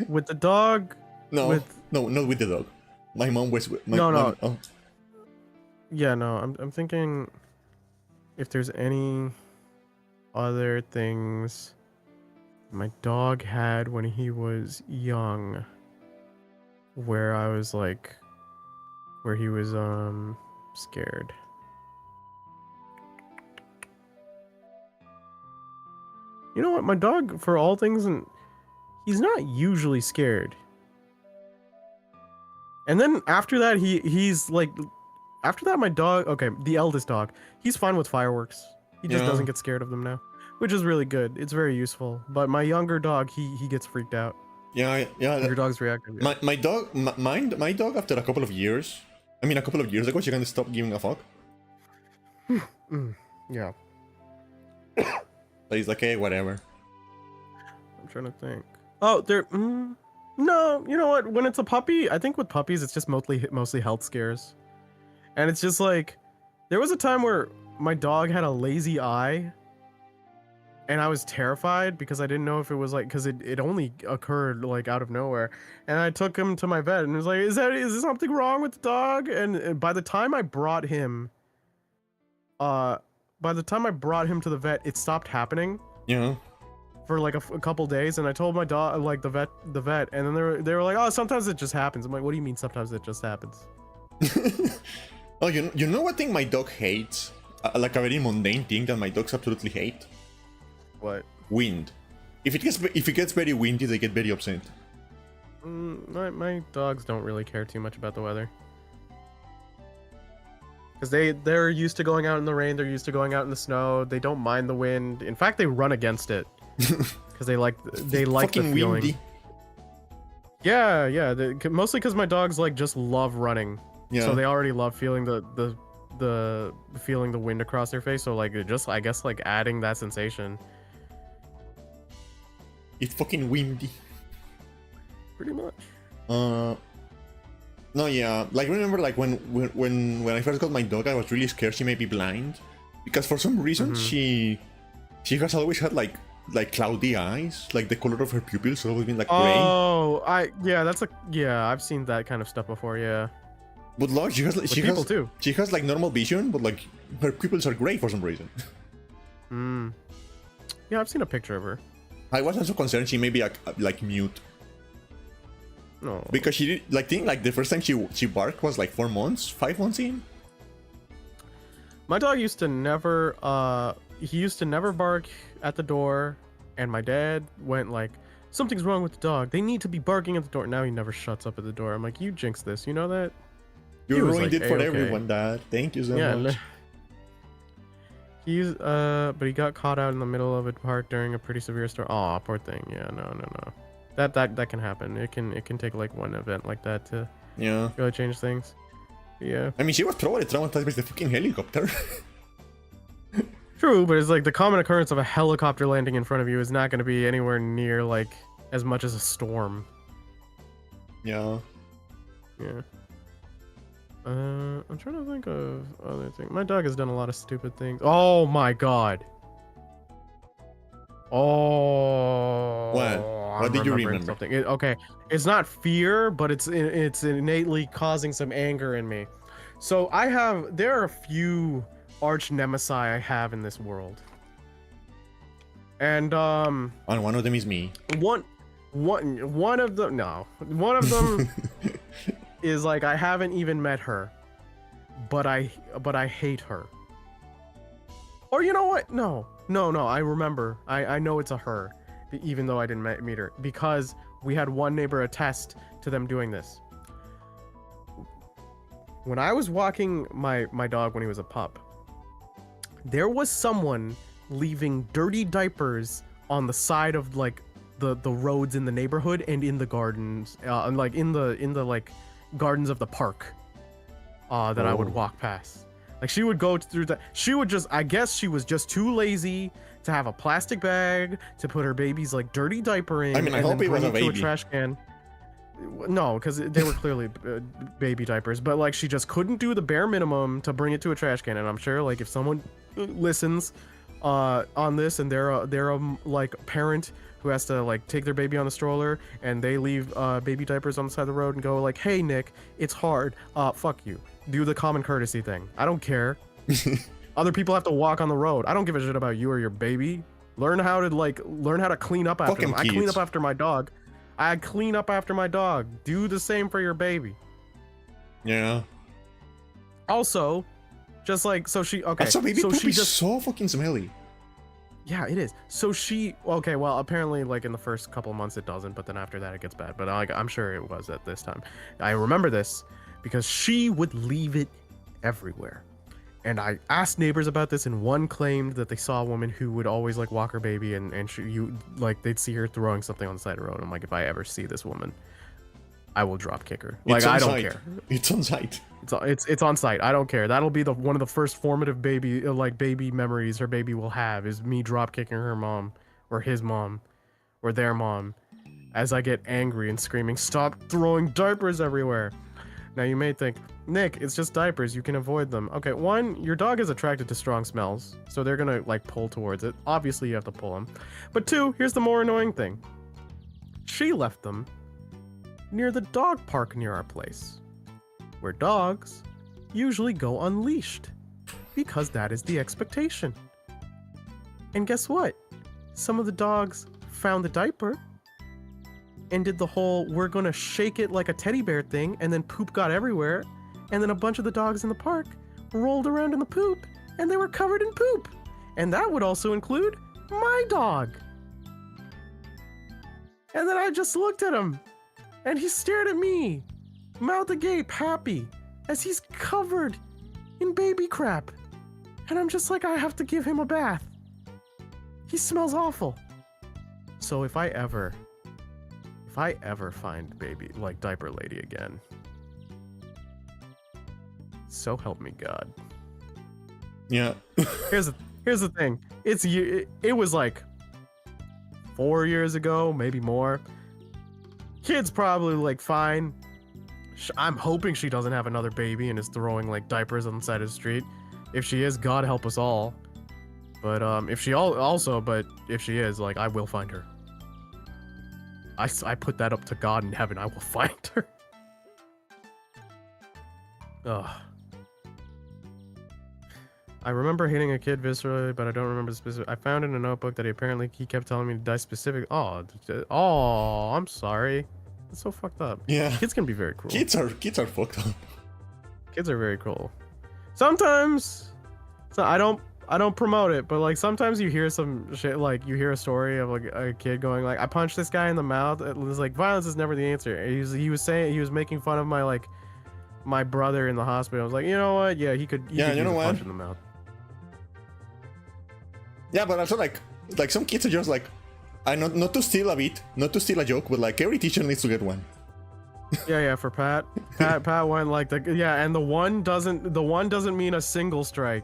[SPEAKER 2] With the dog.
[SPEAKER 1] No, no, not with the dog. My mom was with my
[SPEAKER 2] No.
[SPEAKER 1] mom, oh.
[SPEAKER 2] Yeah, no. I'm thinking if there's any other things my dog had when he was young, where I was like, where he was scared. You know what? My dog, for all things, and he's not usually scared. And then after that, he's like, after that, my dog, okay, the eldest dog, he's fine with fireworks. He just doesn't get scared of them now, which is really good. It's very useful. But my younger dog, he gets freaked out.
[SPEAKER 1] Yeah.
[SPEAKER 2] Your dog's reactive. Yeah.
[SPEAKER 1] My dog, my dog, after a couple of years, I mean, a couple of years ago, she kind of stopped giving a fuck.
[SPEAKER 2] Yeah.
[SPEAKER 1] But he's like, hey, whatever.
[SPEAKER 2] I'm trying to think. Oh, there. No, you know what? When it's a puppy, I think with puppies, it's just mostly health scares. And it's just like, there was a time where my dog had a lazy eye, and I was terrified because I didn't know if it was like, because it only occurred like out of nowhere. And I took him to my vet, and it was like, is there something wrong with the dog? And by the time I brought him, to the vet, it stopped happening.
[SPEAKER 1] Yeah.
[SPEAKER 2] For like a couple days, and I told my dog, like the vet, and then they were like, oh, sometimes it just happens. I'm like, what do you mean sometimes it just happens?
[SPEAKER 1] Oh, you know what thing my dog hates? Like a very mundane thing that my dogs absolutely hate?
[SPEAKER 2] What?
[SPEAKER 1] Wind. If it gets very windy, they get very upset.
[SPEAKER 2] My dogs don't really care too much about the weather. Because they're used to going out in the rain, they're used to going out in the snow, they don't mind the wind. In fact, they run against it. Because they like the feeling. Windy. Yeah, mostly because my dogs like just love running. Yeah. So they already love feeling the feeling the wind across their face. So like just, I guess, like adding that sensation.
[SPEAKER 1] It's fucking windy.
[SPEAKER 2] Pretty much.
[SPEAKER 1] No, yeah. Like, remember, like when I first got my dog, I was really scared she may be blind, because for some reason she has always had like cloudy eyes, like the color of her pupils has always been like gray.
[SPEAKER 2] Oh, I've seen that kind of stuff before. Yeah.
[SPEAKER 1] But like she has like normal vision, but like her pupils are gray for some reason.
[SPEAKER 2] Yeah, I've seen a picture of her.
[SPEAKER 1] I was also concerned she may be like mute.
[SPEAKER 2] No.
[SPEAKER 1] Because she did, like, think like the first time she barked was like 5 months in.
[SPEAKER 2] My dog used to never bark at the door, and my dad went like, something's wrong with the dog. They need to be barking at the door. Now he never shuts up at the door. I'm like, you jinxed this. You know that?
[SPEAKER 1] You ruined it for everyone, Dad. Thank you so much.
[SPEAKER 2] But he got caught out in the middle of a park during a pretty severe storm. Aw, poor thing. Yeah, no. That can happen. It can take like one event like that to really change things. Yeah.
[SPEAKER 1] I mean, she was probably traumatized by the fucking helicopter.
[SPEAKER 2] True, but it's like the common occurrence of a helicopter landing in front of you is not going to be anywhere near like as much as a storm.
[SPEAKER 1] Yeah.
[SPEAKER 2] Yeah. I'm trying to think of other things. My dog has done a lot of stupid things. Oh my god. Oh.
[SPEAKER 1] What did you remember?
[SPEAKER 2] Something. Okay, it's not fear, but it's innately causing some anger in me. So there are a few arch nemesis I have in this world, and
[SPEAKER 1] one of them is me.
[SPEAKER 2] One of them is like, I haven't even met her, but I hate her. Or you know what? No, I remember. I know it's a her, even though I didn't meet her, because we had one neighbor attest to them doing this. When I was walking my dog when he was a pup, there was someone leaving dirty diapers on the side of like the roads in the neighborhood and in the gardens, like in the like gardens of the park that I would walk past. Like, she would go through that. She would just, I guess she was just too lazy to have a plastic bag to put her baby's like dirty diaper in.
[SPEAKER 1] I mean, I hope it was a baby.
[SPEAKER 2] A trash can. No, because they were clearly baby diapers, but like she just couldn't do the bare minimum to bring it to a trash can. And I'm sure like if someone listens on this and they're a like parent who has to like take their baby on the stroller and they leave baby diapers on the side of the road and go like, hey Nick, it's hard, fuck you, do the common courtesy thing. I don't care. Other people have to walk on the road. I don't give a shit about you or your baby. Learn how to clean up after them. I clean up after my dog. I clean up after my dog. Do the same for your baby.
[SPEAKER 1] Yeah.
[SPEAKER 2] Also, just like so she okay.
[SPEAKER 1] Also, baby
[SPEAKER 2] so
[SPEAKER 1] poop
[SPEAKER 2] she
[SPEAKER 1] is
[SPEAKER 2] just
[SPEAKER 1] so fucking smelly.
[SPEAKER 2] yeah, it is. So she okay. Well, apparently, like in the first couple of months, it doesn't, but then after that, it gets bad. But like, I'm sure it was at this time. I remember this because she would leave it everywhere. And I asked neighbors about this, and one claimed that they saw a woman who would always like walk her baby, and they'd see her throwing something on the side of the road. I'm like, if I ever see this woman, I will drop kick her. Like I don't care.
[SPEAKER 1] It's on site.
[SPEAKER 2] It's on site. I don't care. That'll be one of the first formative baby memories her baby will have is me drop kicking her mom or his mom or their mom as I get angry and screaming, "Stop throwing diapers everywhere!" Now you may think, Nick, it's just diapers, you can avoid them. Okay, one, your dog is attracted to strong smells, so they're gonna like pull towards it. Obviously you have to pull them. But two, here's the more annoying thing. She left them near the dog park near our place, where dogs usually go unleashed, because that is the expectation. And guess what? Some of the dogs found the diaper and did the whole we're gonna shake it like a teddy bear thing, and then poop got everywhere, and then a bunch of the dogs in the park rolled around in the poop and they were covered in poop. And that would also include my dog. And then I just looked at him and he stared at me, mouth agape, happy, as he's covered in baby crap. And I'm just like, I have to give him a bath. He smells awful. So if I ever find baby, like diaper lady again, so help me God.
[SPEAKER 1] Yeah.
[SPEAKER 2] Here's the thing. It was like 4 years ago, maybe more. Kid's probably like fine. I'm hoping she doesn't have another baby and is throwing like diapers on the side of the street. If she is, God help us all. But if she is, like, I will find her. I put that up to God in heaven. I will find her. Ugh. I remember hitting a kid viscerally, but I don't remember the specific. I found in a notebook that he kept telling me to die specific. Oh, I'm sorry. That's so fucked up.
[SPEAKER 1] Yeah.
[SPEAKER 2] Kids can be very cruel.
[SPEAKER 1] Kids are fucked up.
[SPEAKER 2] Kids are very cruel. Sometimes, so I don't promote it, but like sometimes you hear some shit, like you hear a story of like a kid going like, I punched this guy in the mouth. It was like, violence is never the answer. He was making fun of my brother in the hospital. I was like, you know what? Yeah, he could use a punch in the mouth.
[SPEAKER 1] Yeah, but also like some kids are just like, I not to steal a bit, not to steal a joke, but like every teacher needs to get one.
[SPEAKER 2] Yeah, for Pat went like and the one doesn't mean a single strike.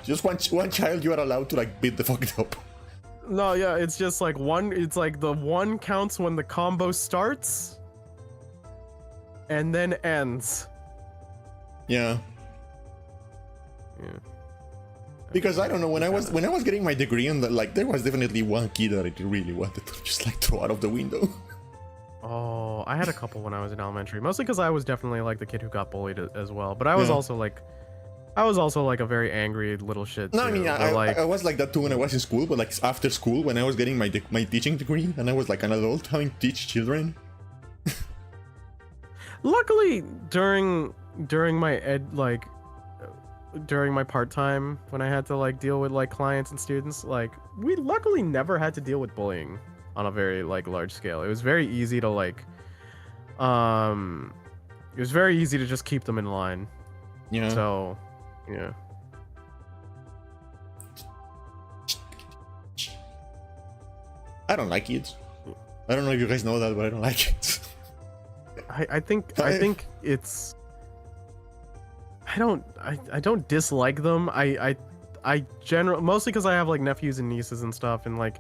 [SPEAKER 1] Just one child you are allowed to like beat the fuck up.
[SPEAKER 2] No, yeah, it's just like one. It's like the one counts when the combo starts, and then ends.
[SPEAKER 1] Yeah.
[SPEAKER 2] Yeah.
[SPEAKER 1] Because I don't know, when I was getting my degree, and like there was definitely one kid that I really wanted to just like throw out of the window.
[SPEAKER 2] Oh, I had a couple when I was in elementary, mostly because I was definitely like the kid who got bullied as well. But I was also like a very angry little shit.
[SPEAKER 1] No,
[SPEAKER 2] too.
[SPEAKER 1] I mean, I was like that too when I was in school, but like after school, when I was getting my teaching degree, and I was like an adult having to teach children.
[SPEAKER 2] Luckily, during my during my part-time, when I had to like deal with like clients and students, like we luckily never had to deal with bullying on a very like large scale. It was very easy to like it was very easy to just keep them in line.
[SPEAKER 1] Yeah.
[SPEAKER 2] So yeah.
[SPEAKER 1] I don't like kids. I don't know if you guys know that, but I don't like kids.
[SPEAKER 2] I think it's I don't dislike them. I generally, mostly because I have like nephews and nieces and stuff, and like,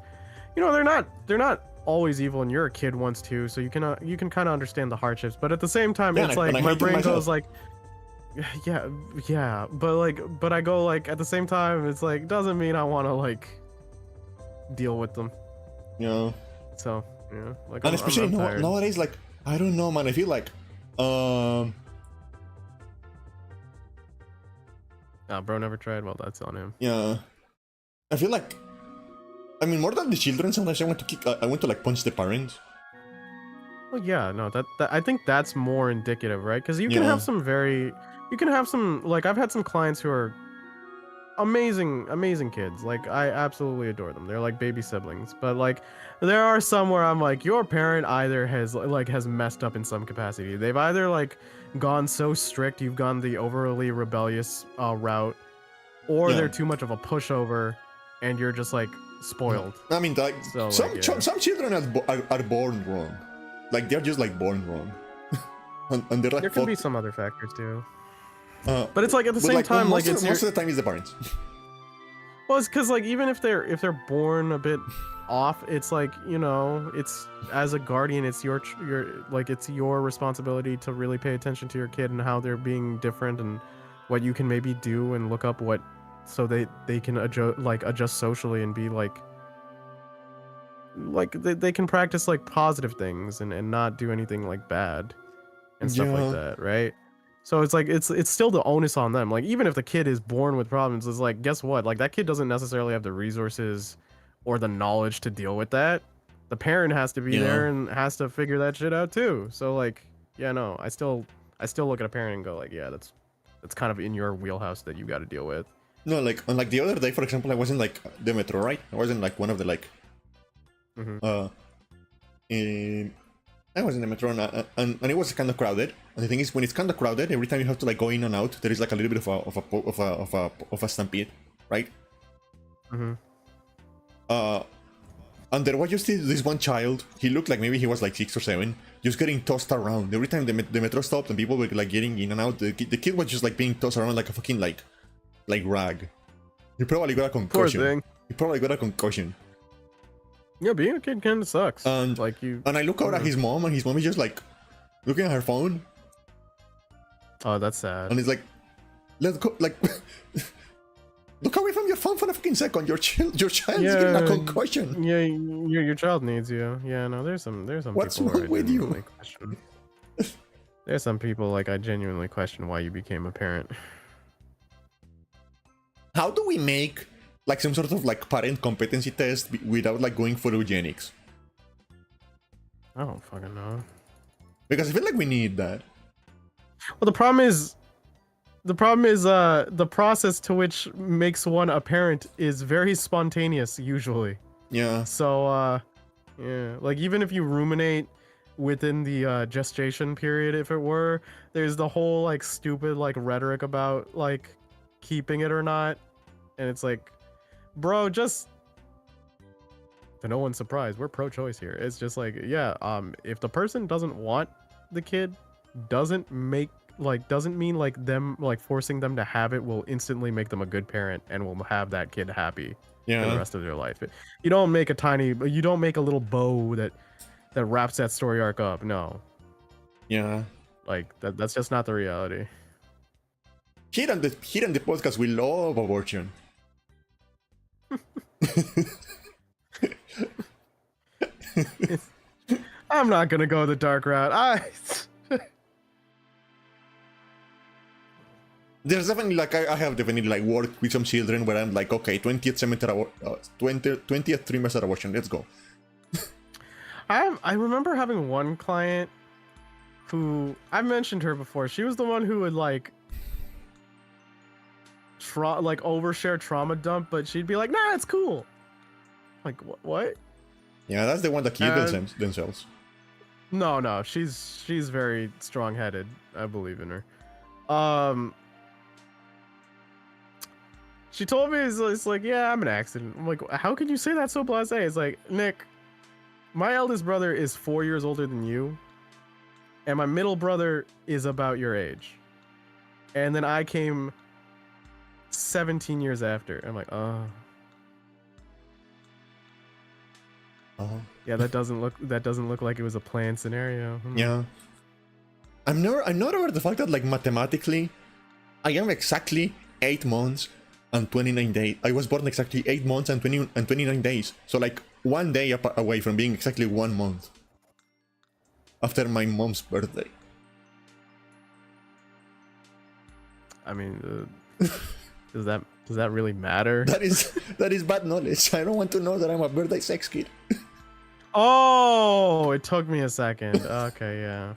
[SPEAKER 2] you know, they're not always evil, and you're a kid once too, so you can kind of understand the hardships. But at the same time,
[SPEAKER 1] Yeah,
[SPEAKER 2] it's
[SPEAKER 1] and
[SPEAKER 2] like
[SPEAKER 1] I
[SPEAKER 2] my
[SPEAKER 1] hate it
[SPEAKER 2] brain
[SPEAKER 1] myself.
[SPEAKER 2] goes like, yeah, yeah, but I go like at the same time, it's like doesn't mean I want to like deal with them.
[SPEAKER 1] Yeah.
[SPEAKER 2] So yeah, like
[SPEAKER 1] And especially
[SPEAKER 2] I'm tired.
[SPEAKER 1] nowadays, like, I don't know, man. I feel like,
[SPEAKER 2] Nah, bro never tried. Well, that's on him.
[SPEAKER 1] yeah. I feel like, I mean, more than the children, sometimes I want to like punch the parents.
[SPEAKER 2] Well, yeah, no, that I think that's more indicative, right? Because you can
[SPEAKER 1] Yeah.
[SPEAKER 2] have some like I've had some clients who are amazing kids. Like I absolutely adore them. They're like baby siblings. But like there are some where I'm like, your parent either has messed up in some capacity. They've either like gone so strict, you've gone the overly rebellious route, or
[SPEAKER 1] Yeah.
[SPEAKER 2] they're too much of a pushover, and you're just like spoiled.
[SPEAKER 1] I mean, like,
[SPEAKER 2] So like yeah.
[SPEAKER 1] some children are born wrong. Like, they're just like born wrong. And they're like,
[SPEAKER 2] There could be some other factors too.
[SPEAKER 1] Uh,
[SPEAKER 2] But it's like at the same
[SPEAKER 1] like,
[SPEAKER 2] time, like
[SPEAKER 1] most
[SPEAKER 2] it's your,
[SPEAKER 1] of the time it's the parents.
[SPEAKER 2] well, it's because like even if they're born a bit off, it's like, you know, it's as a guardian, it's your like it's your responsibility to really pay attention to your kid and how they're being different and what you can maybe do and look up what so they can adjust socially and be like they can practice like positive things and not do anything like bad and stuff like
[SPEAKER 1] Yeah.
[SPEAKER 2] that, right? So it's like it's still the onus on them. Like even if the kid is born with problems, it's like guess what? Like that kid doesn't necessarily have the resources or the knowledge to deal with that. The parent has to be
[SPEAKER 1] Yeah.
[SPEAKER 2] there and has to figure that shit out too. So like, yeah, no, I still look at a parent and go like, yeah, that's kind of in your wheelhouse that you got to deal with.
[SPEAKER 1] No, like, on like the other day, for example, I wasn't like the metro, right? I wasn't like one of the like,
[SPEAKER 2] Mm-hmm.
[SPEAKER 1] I was in the metro and it was kind of crowded. And the thing is, when it's kind of crowded, every time you have to like go in and out, there is like a little bit of a stampede, right?
[SPEAKER 2] Mm-hmm.
[SPEAKER 1] And there was just this one child. He looked like maybe he was like 6 or 7, just getting tossed around every time the metro stopped and people were like getting in and out. The kid was just like being tossed around like a fucking like rag. He probably got a concussion.
[SPEAKER 2] Poor thing.
[SPEAKER 1] He probably got a concussion.
[SPEAKER 2] Yeah, being a kid kind of sucks.
[SPEAKER 1] And
[SPEAKER 2] like you.
[SPEAKER 1] And I look out at his mom, and his mom is just like looking at her phone,
[SPEAKER 2] Oh, that's sad.
[SPEAKER 1] and it's like, let's go, like, look away from your phone for a fucking second. Your child's getting a concussion.
[SPEAKER 2] Yeah, your child needs you. Yeah, no, there's some
[SPEAKER 1] What's
[SPEAKER 2] people where
[SPEAKER 1] wrong
[SPEAKER 2] I
[SPEAKER 1] with you?
[SPEAKER 2] genuinely question. There's some people like I genuinely question why you became a parent.
[SPEAKER 1] How do we make like some sort of like parent competency test without like going for eugenics?
[SPEAKER 2] I don't fucking know.
[SPEAKER 1] Because I feel like we need that.
[SPEAKER 2] Well, the problem is the process to which makes one a parent is very spontaneous usually.
[SPEAKER 1] Yeah.
[SPEAKER 2] So yeah, like even if you ruminate within the gestation period, if it were, there's the whole like stupid like rhetoric about like keeping it or not, and it's like, bro, just to no one's surprise, we're pro-choice here. It's just like, yeah, if the person doesn't want the kid, doesn't mean like them like forcing them to have it will instantly make them a good parent and will have that kid happy for the rest of their life. You don't make a little bow that wraps that story arc up. No.
[SPEAKER 1] Yeah.
[SPEAKER 2] Like that's just not the reality.
[SPEAKER 1] Here on the podcast, we love abortion.
[SPEAKER 2] I'm not gonna go the dark route.
[SPEAKER 1] There's definitely like I have definitely like worked with some children where I'm like, okay, 20th trimester abortion, let's go.
[SPEAKER 2] I remember having one client who I've mentioned her before. She was the one who would like overshare trauma dump, but she'd be like, nah, it's cool. Like what?
[SPEAKER 1] Yeah, that's the one that killed themselves.
[SPEAKER 2] No, she's very strong-headed. I believe in her. She told me it's like, yeah, I'm an accident. I'm like, how can you say that so blasé? It's like, Nick, my eldest brother is 4 years older than you, and my middle brother is about your age, and then I came 17 years after. I'm like, oh.
[SPEAKER 1] Oh.
[SPEAKER 2] Yeah, that doesn't look like it was a planned scenario.
[SPEAKER 1] Yeah. I'm not aware of the fact that like mathematically, I am exactly 8 months and 29 days. I was born exactly 8 months and 29 days. So like 1 day away from being exactly 1 month after my mom's birthday.
[SPEAKER 2] I mean, does that really matter?
[SPEAKER 1] That is bad knowledge. I don't want to know that I'm a birthday sex kid.
[SPEAKER 2] Oh, it took me a second. Okay, yeah.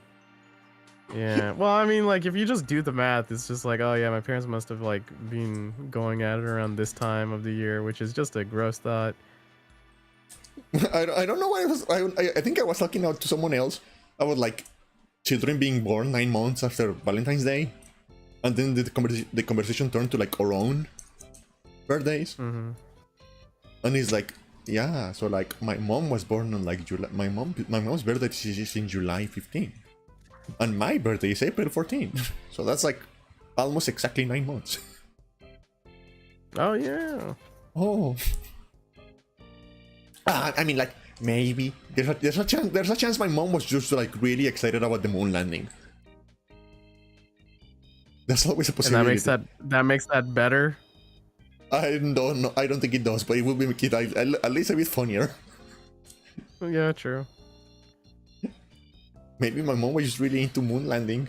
[SPEAKER 2] Yeah. Well, I mean, like, if you just do the math, it's just like, oh yeah, my parents must have like been going at it around this time of the year, which is just a gross thought.
[SPEAKER 1] I don't know why I think I was talking out to someone else about like children being born 9 months after Valentine's Day, and then the conversation turned to like our own birthdays.
[SPEAKER 2] Mm-hmm.
[SPEAKER 1] And he's like, yeah, so like my mom was born on like July. My mom's birthday is in July 15, and my birthday is April 14. So that's like almost exactly 9 months.
[SPEAKER 2] Oh yeah.
[SPEAKER 1] Oh. I mean, like maybe there's a chance my mom was just like really excited about the moon landing. That's always a possibility.
[SPEAKER 2] And that makes that better.
[SPEAKER 1] I don't know. I don't think it does, but it will make it at least a bit funnier.
[SPEAKER 2] Yeah, true.
[SPEAKER 1] Maybe my mom was just really into moon landing.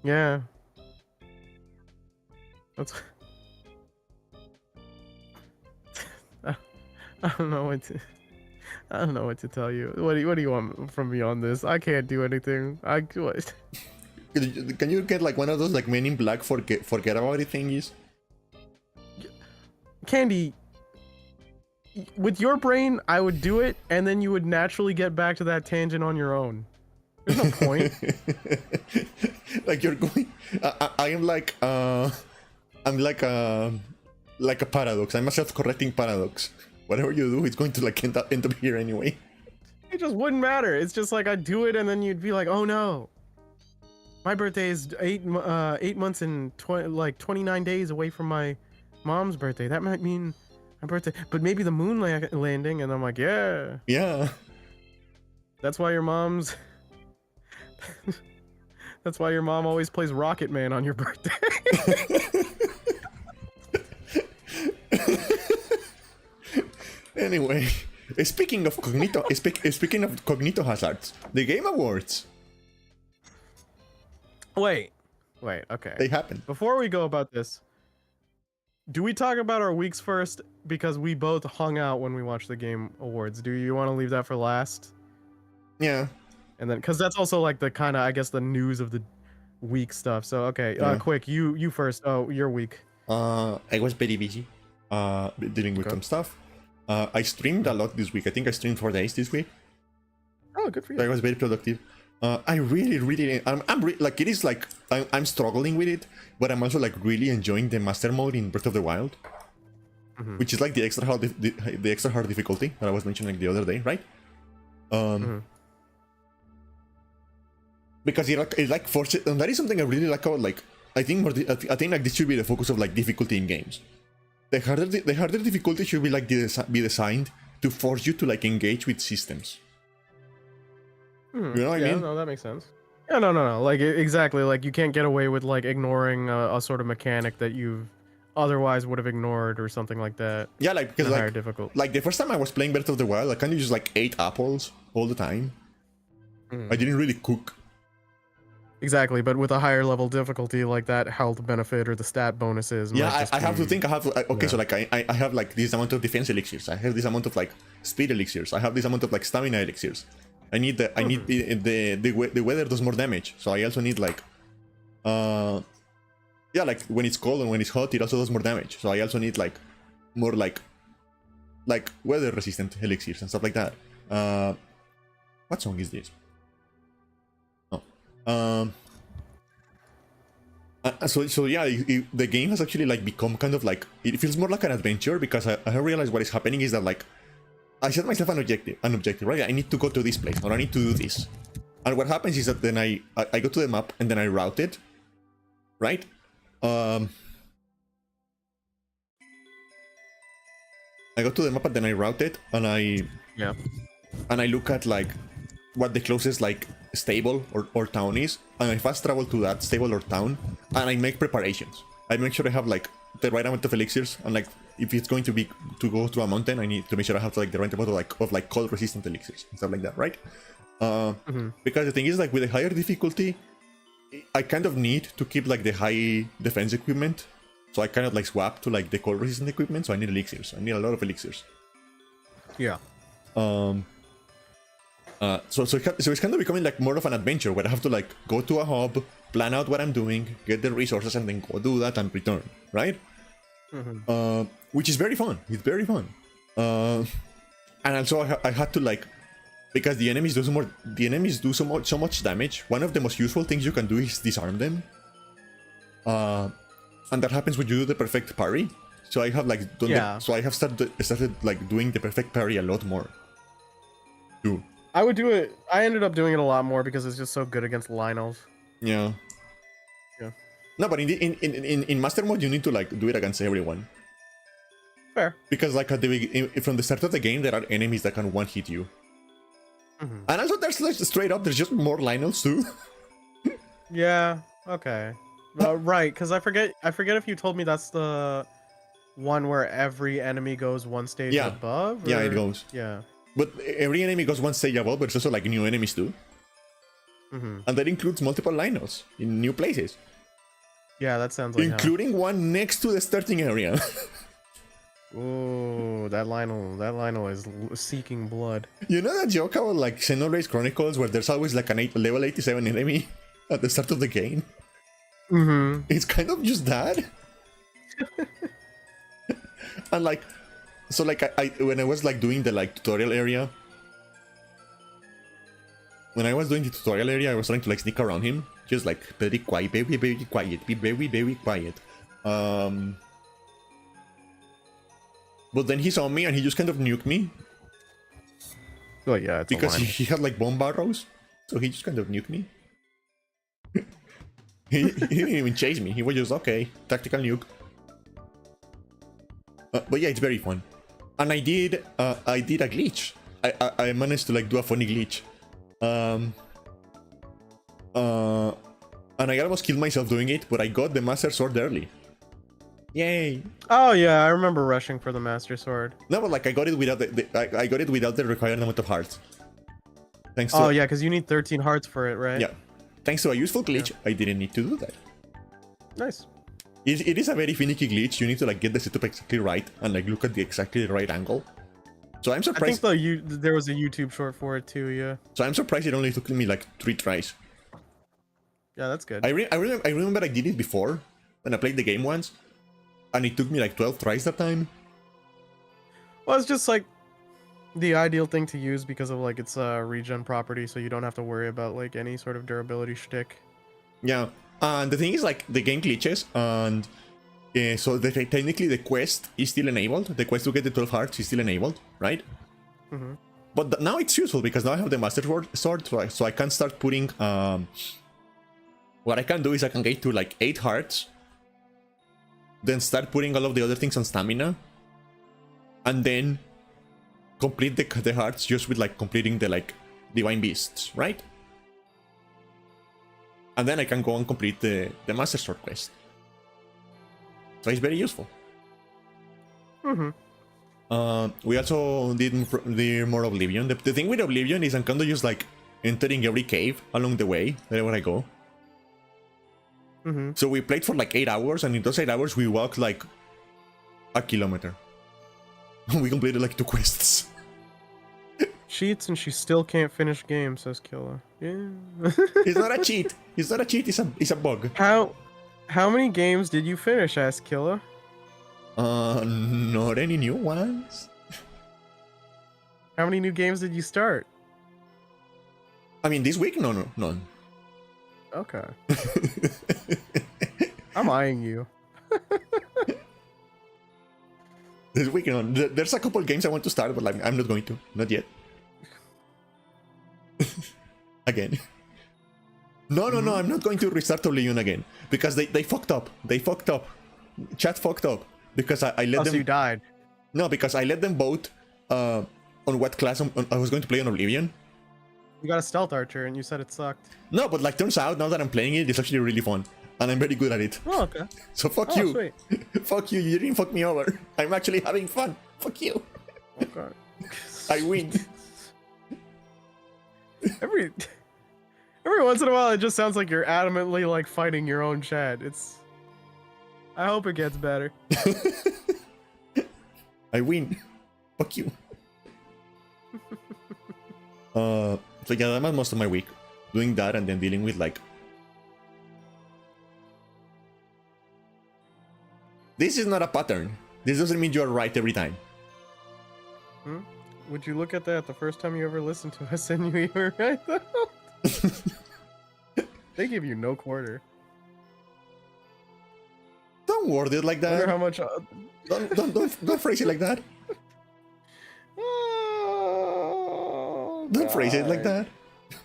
[SPEAKER 2] Yeah. That's. I don't know what to tell you. What do you want from me on this? I can't do anything. What?
[SPEAKER 1] Can you get like one of those like Men in Black forget about it thingies?
[SPEAKER 2] Candy, with your brain, I would do it, and then you would naturally get back to that tangent on your own. There's no point.
[SPEAKER 1] Like you're going. I am like I'm like a paradox. I'm a self-correcting paradox. Whatever you do, it's going to like end up here anyway.
[SPEAKER 2] It just wouldn't matter. It's just like I'd do it, and then you'd be like, "Oh no, my birthday is 8 months and 29 days away from my mom's birthday. That might mean my birthday, but maybe the moon landing." And I'm like, "Yeah,
[SPEAKER 1] yeah."
[SPEAKER 2] That's why your mom's. That's why your mom always plays Rocket Man on your birthday.
[SPEAKER 1] Anyway, speaking of cognito hazards, the Game Awards.
[SPEAKER 2] Wait, okay.
[SPEAKER 1] They happen.
[SPEAKER 2] Before we go about this, do we talk about our weeks first? Because we both hung out when we watched the Game Awards. Do you want to leave that for last?
[SPEAKER 1] Yeah.
[SPEAKER 2] And then, because that's also like the kind of, I guess, the news of the week stuff. So, okay,
[SPEAKER 1] Yeah.
[SPEAKER 2] quick, you first. Oh, your week.
[SPEAKER 1] I was very busy, dealing with some stuff. I streamed a lot this week. I think I streamed 4 days this week.
[SPEAKER 2] Oh, good for you.
[SPEAKER 1] I was very productive. I really, like it is like I'm struggling with it, but I'm also like really enjoying the master mode in Breath of the Wild, which is like the extra hard, the extra hard difficulty that I was mentioning the other day, right? Because it like forces, and that is something I really like about like I think like this should be the focus of like difficulty in games. The harder difficulty should be like be designed to force you to like engage with systems. You know what I mean?
[SPEAKER 2] No, that makes sense. Yeah, no. Like exactly, like you can't get away with like ignoring a sort of mechanic that you otherwise would have ignored or something like that.
[SPEAKER 1] Yeah, like because
[SPEAKER 2] higher difficult.
[SPEAKER 1] Like the first time I was playing Breath of the Wild, I kind of just like ate apples all the time. I didn't really cook.
[SPEAKER 2] Exactly, but with a higher level difficulty, like that health benefit or the stat bonuses.
[SPEAKER 1] Yeah, I have to think. Okay, so like I have like this amount of defense elixirs. I have this amount of like speed elixirs. I have this amount of like stamina elixirs. I need the weather does more damage, so I also need like yeah, like when it's cold and when it's hot, it also does more damage. So I also need like more like weather resistant elixirs and stuff like that. What song is this? So yeah, the game has actually like become kind of like, it feels more like an adventure, because I have realized what is happening is that like I set myself an objective, right? I need to go to this place, or I need to do this, and what happens is that then I go to the map and then I route it, right?
[SPEAKER 2] Yeah.
[SPEAKER 1] I go to the map and then I route it, and I look at like what the closest like stable or town is, and I fast travel to that stable or town, and I make preparations. I make sure I have like the right amount of elixirs, and like if it's going to be to go through a mountain, I need to make sure I have like the right amount of like cold resistant elixirs and stuff like that, right? Because the thing is, like with a higher difficulty, I kind of need to keep like the high defense equipment, so I kind of like swap to like the cold resistant equipment. So I need elixirs. I need a lot of elixirs.
[SPEAKER 2] Yeah.
[SPEAKER 1] So it's kind of becoming like more of an adventure where I have to like go to a hub, plan out what I'm doing, get the resources, and then go do that and return, right? Which is very fun. It's very fun. And also I had to like, because the enemies do so much damage. One of the most useful things you can do is disarm them. And that happens when you do the perfect parry. So I have like done so I have started like doing the perfect parry a lot more. Too.
[SPEAKER 2] I would do it. I ended up doing it a lot more because it's just so good against Lionels.
[SPEAKER 1] Yeah.
[SPEAKER 2] Yeah.
[SPEAKER 1] No, but in master mode you need to like do it against everyone.
[SPEAKER 2] Fair.
[SPEAKER 1] Because like from the start of the game there are enemies that can one hit you. And also there's like, straight up there's just more Lionels too.
[SPEAKER 2] Yeah. Okay. Right, because I forget if you told me that's the one where every enemy goes one stage above. Or...
[SPEAKER 1] Yeah, it goes.
[SPEAKER 2] Yeah.
[SPEAKER 1] But every enemy goes one stage above, but it's also like new enemies too. And that includes multiple Lionels in new places.
[SPEAKER 2] Yeah, that sounds like
[SPEAKER 1] including one next to the starting area.
[SPEAKER 2] Ooh, that Lionel is seeking blood.
[SPEAKER 1] You know that joke about like Xenoblade Chronicles where there's always like a level 87 enemy at the start of the game? It's kind of just that. And like, so like I when I was like doing the like tutorial area, I was trying to like sneak around him, just like very quiet, very quiet, be very quiet. But then he saw me and he just kind of nuked me.
[SPEAKER 2] Oh yeah, it's
[SPEAKER 1] because he had like bomb barrels, so he just kind of nuked me. he didn't even chase me. He was just okay, tactical nuke. But yeah, it's very fun. And I did a glitch. I managed to like do a funny glitch. And I almost killed myself doing it, but I got the Master Sword early. Yay!
[SPEAKER 2] Oh yeah, I remember rushing for the Master Sword.
[SPEAKER 1] No, but like I got it without I got it without the required amount of hearts. Thanks to
[SPEAKER 2] oh yeah, because you need 13 hearts for it, right?
[SPEAKER 1] Yeah. Thanks to a useful glitch, I didn't need to do that.
[SPEAKER 2] Nice.
[SPEAKER 1] It is a very finicky glitch. You need to like get the setup exactly right and like look at the exactly right angle. So I'm surprised.
[SPEAKER 2] I think there was a YouTube short for it too. Yeah.
[SPEAKER 1] So I'm surprised it only took me like 3 tries.
[SPEAKER 2] Yeah, that's good.
[SPEAKER 1] I remember I did it before when I played the game once, and it took me like 12 tries that time.
[SPEAKER 2] Well, it's just like the ideal thing to use because of like its regen property, so you don't have to worry about like any sort of durability shtick.
[SPEAKER 1] Yeah, and the thing is like the game glitches, and so technically the quest is still enabled. The quest to get the 12 hearts is still enabled, right? But now it's useful because now I have the Master Sword, so I can start putting. What I can do is I can get to like 8 hearts, then start putting all of the other things on stamina, and then complete the hearts just with like completing the like divine beasts, right? And then I can go and complete the Master Sword quest. So it's very useful. We also did more Oblivion. The thing with Oblivion is I'm kind of just like entering every cave along the way wherever I go. So we played for like 8 hours, and in those 8 hours we walked like a kilometer. We completed like 2 quests.
[SPEAKER 2] Cheats and she still can't finish game, says Killa. Yeah.
[SPEAKER 1] It's not a cheat. It's not a cheat. It's a bug.
[SPEAKER 2] How many games did you finish, asked Killa?
[SPEAKER 1] Not any new ones.
[SPEAKER 2] How many new games did you start?
[SPEAKER 1] I mean, this week, none.
[SPEAKER 2] Okay. I'm eyeing you.
[SPEAKER 1] This week, none. There's a couple games I want to start, but like, I'm not going to. Not yet. Again. No, I'm not going to restart Oblivion again. Because they fucked up. Chat fucked up. Because I let them...
[SPEAKER 2] So you died.
[SPEAKER 1] No, because I let them vote on what class I was going to play on Oblivion.
[SPEAKER 2] You got a stealth archer, and you said it sucked.
[SPEAKER 1] No, but like turns out now that I'm playing it, it's actually really fun, and I'm very good at it.
[SPEAKER 2] Oh, okay.
[SPEAKER 1] So fuck you.
[SPEAKER 2] Sweet.
[SPEAKER 1] Fuck you. You didn't fuck me over. I'm actually having fun. Fuck you.
[SPEAKER 2] Okay.
[SPEAKER 1] I win.
[SPEAKER 2] Every once in a while, it just sounds like you're adamantly like fighting your own chat. I hope it gets better.
[SPEAKER 1] I win. Fuck you. So yeah, that was most of my week. Doing that and then dealing with like... This is not a pattern. This doesn't mean you're right every time.
[SPEAKER 2] Would you look at that the first time you ever listened to us and you were right though? They give you no quarter.
[SPEAKER 1] Don't word it like
[SPEAKER 2] I wonder
[SPEAKER 1] that.
[SPEAKER 2] how much...
[SPEAKER 1] Don't phrase it like that.
[SPEAKER 2] Oh,
[SPEAKER 1] Don't phrase it like
[SPEAKER 2] God.
[SPEAKER 1] that.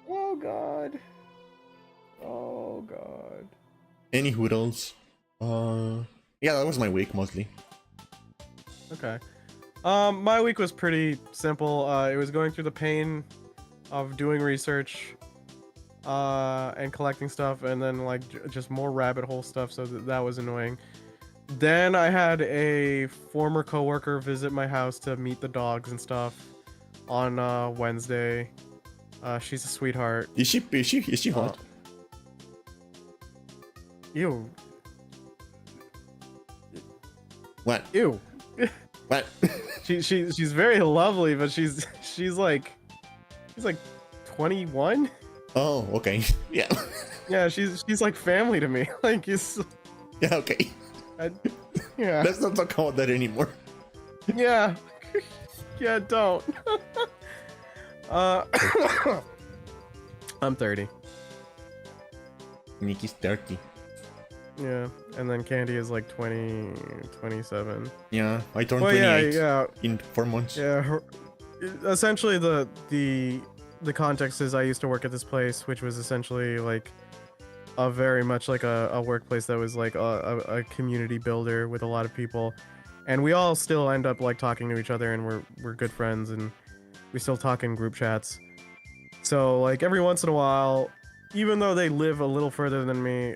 [SPEAKER 2] Oh god. Oh god.
[SPEAKER 1] Any hoodles? Yeah, that was my week mostly.
[SPEAKER 2] Okay. My week was pretty simple. It was going through the pain of doing research and collecting stuff, and then like just more rabbit hole stuff, so that was annoying. Then I had a former coworker visit my house to meet the dogs and stuff on Wednesday. She's a sweetheart.
[SPEAKER 1] Is she hot?
[SPEAKER 2] Ew.
[SPEAKER 1] What?
[SPEAKER 2] Ew.
[SPEAKER 1] What?
[SPEAKER 2] She's very lovely, but she's like 21.
[SPEAKER 1] Oh, okay. Yeah.
[SPEAKER 2] Yeah, she's like family to me. Like it's
[SPEAKER 1] Yeah, okay.
[SPEAKER 2] yeah.
[SPEAKER 1] Let's not talk about that anymore.
[SPEAKER 2] Yeah. Yeah, don't. I'm 30.
[SPEAKER 1] Nikki's 30.
[SPEAKER 2] Yeah, and then Candy is like 27.
[SPEAKER 1] Yeah, I turned
[SPEAKER 2] Well,
[SPEAKER 1] 28
[SPEAKER 2] yeah.
[SPEAKER 1] in 4 months.
[SPEAKER 2] Yeah, essentially the context is I used to work at this place, which was essentially like a very much like a workplace that was like a community builder with a lot of people, and we all still end up like talking to each other, and we're good friends, and we still talk in group chats. So like every once in a while, even though they live a little further than me,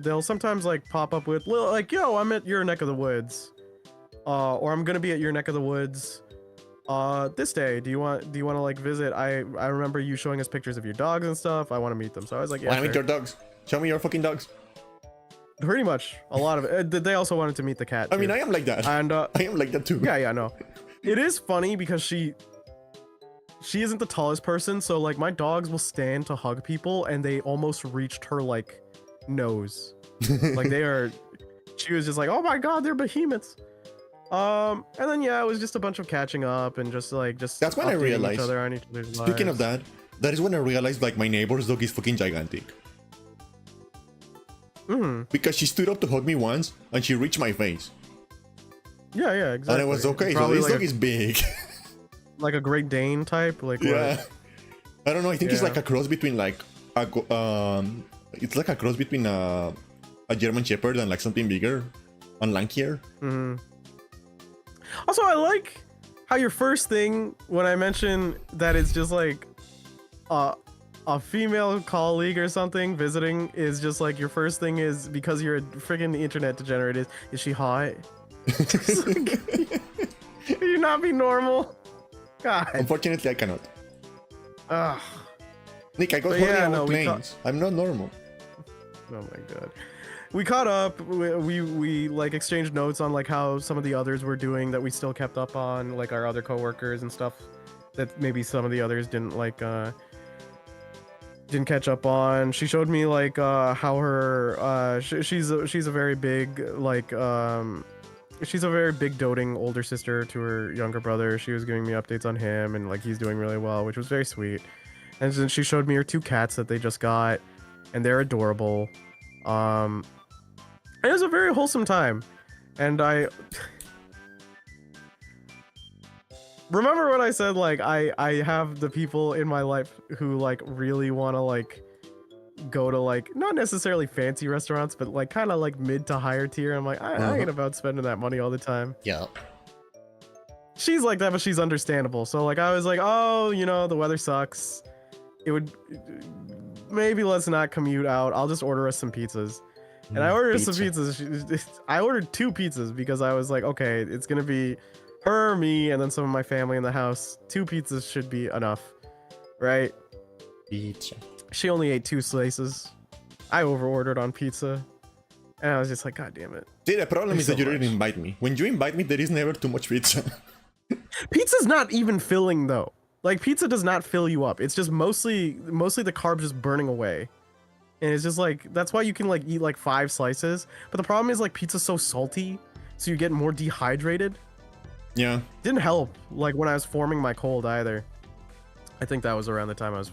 [SPEAKER 2] they'll sometimes like pop up with little like, yo, I'm at your neck of the woods, or I'm gonna be at your neck of the woods this day. Do you want to like visit? I remember you showing us pictures of your dogs and stuff. I want to meet them. So I was like, yeah,
[SPEAKER 1] Wanna meet
[SPEAKER 2] sure.
[SPEAKER 1] your dogs? Show me your fucking dogs.
[SPEAKER 2] Pretty much a lot of it. They also wanted to meet the cat
[SPEAKER 1] I mean,
[SPEAKER 2] too.
[SPEAKER 1] I am like that.
[SPEAKER 2] And
[SPEAKER 1] I am like that too.
[SPEAKER 2] yeah, no. It is funny because she isn't the tallest person, so like my dogs will stand to hug people and they almost reached her like nose. Like she was just like, oh my god, they're behemoths. And then yeah, it was just a bunch of catching up and just
[SPEAKER 1] That's when I
[SPEAKER 2] updating
[SPEAKER 1] realized,
[SPEAKER 2] each other on each other's
[SPEAKER 1] Speaking of
[SPEAKER 2] lives.
[SPEAKER 1] that is when I realized like my neighbor's dog is fucking gigantic. Because she stood up to hug me once and she reached my face.
[SPEAKER 2] Yeah, exactly.
[SPEAKER 1] And I was okay, so
[SPEAKER 2] Probably
[SPEAKER 1] this
[SPEAKER 2] like
[SPEAKER 1] dog is big.
[SPEAKER 2] like a Great Dane type, like
[SPEAKER 1] Yeah.
[SPEAKER 2] what?
[SPEAKER 1] I don't know, I think it's
[SPEAKER 2] Yeah.
[SPEAKER 1] like a cross between like it's like a cross between a German Shepherd and like something bigger and lankier.
[SPEAKER 2] Also, I like how your first thing when I mention that it's just like a female colleague or something visiting is just like your first thing is because you're a freaking internet degenerate is she hot? Just like, can you not be normal? God.
[SPEAKER 1] Unfortunately, I cannot.
[SPEAKER 2] Ugh.
[SPEAKER 1] Nick, I got
[SPEAKER 2] But
[SPEAKER 1] holding
[SPEAKER 2] yeah,
[SPEAKER 1] on
[SPEAKER 2] no, we
[SPEAKER 1] planes. I'm not normal.
[SPEAKER 2] Oh my god. We caught up. We like exchanged notes on like how some of the others were doing that we still kept up on, like our other coworkers and stuff that maybe some of the others didn't like didn't catch up on. She showed me like how her she's a very big like she's a very big doting older sister to her younger brother. She was giving me updates on him and like he's doing really well, which was very sweet. And then she showed me her 2 cats that they just got, and they're adorable. It was a very wholesome time, and I remember when I said like I have the people in my life who like really want to like go to like not necessarily fancy restaurants, but like kind of like mid to higher tier. I'm like I ain't about spending that money all the time.
[SPEAKER 1] Yeah.
[SPEAKER 2] she's like that, but she's understandable. So like I was like, oh, you know, the weather sucks. It would maybe let's not commute out. I'll just order us some pizzas. And I ordered some pizzas. I ordered 2 pizzas because I was like, okay, it's gonna be her, me, and then some of my family in the house. 2 pizzas should be enough, right?
[SPEAKER 1] Pizza.
[SPEAKER 2] She only ate 2 slices. I over-ordered on pizza. And I was just like, God damn it.
[SPEAKER 1] See, the problem is
[SPEAKER 2] so
[SPEAKER 1] that you didn't
[SPEAKER 2] much.
[SPEAKER 1] invite me. When you invite me, there is never too much pizza.
[SPEAKER 2] Pizza's not even filling though. Like pizza does not fill you up. It's just mostly the carbs just burning away. And it's just like, that's why you can like eat like 5 slices. But the problem is like pizza's so salty, so you get more dehydrated.
[SPEAKER 1] Yeah.
[SPEAKER 2] Didn't help like when I was forming my cold either. I think that was around the time I was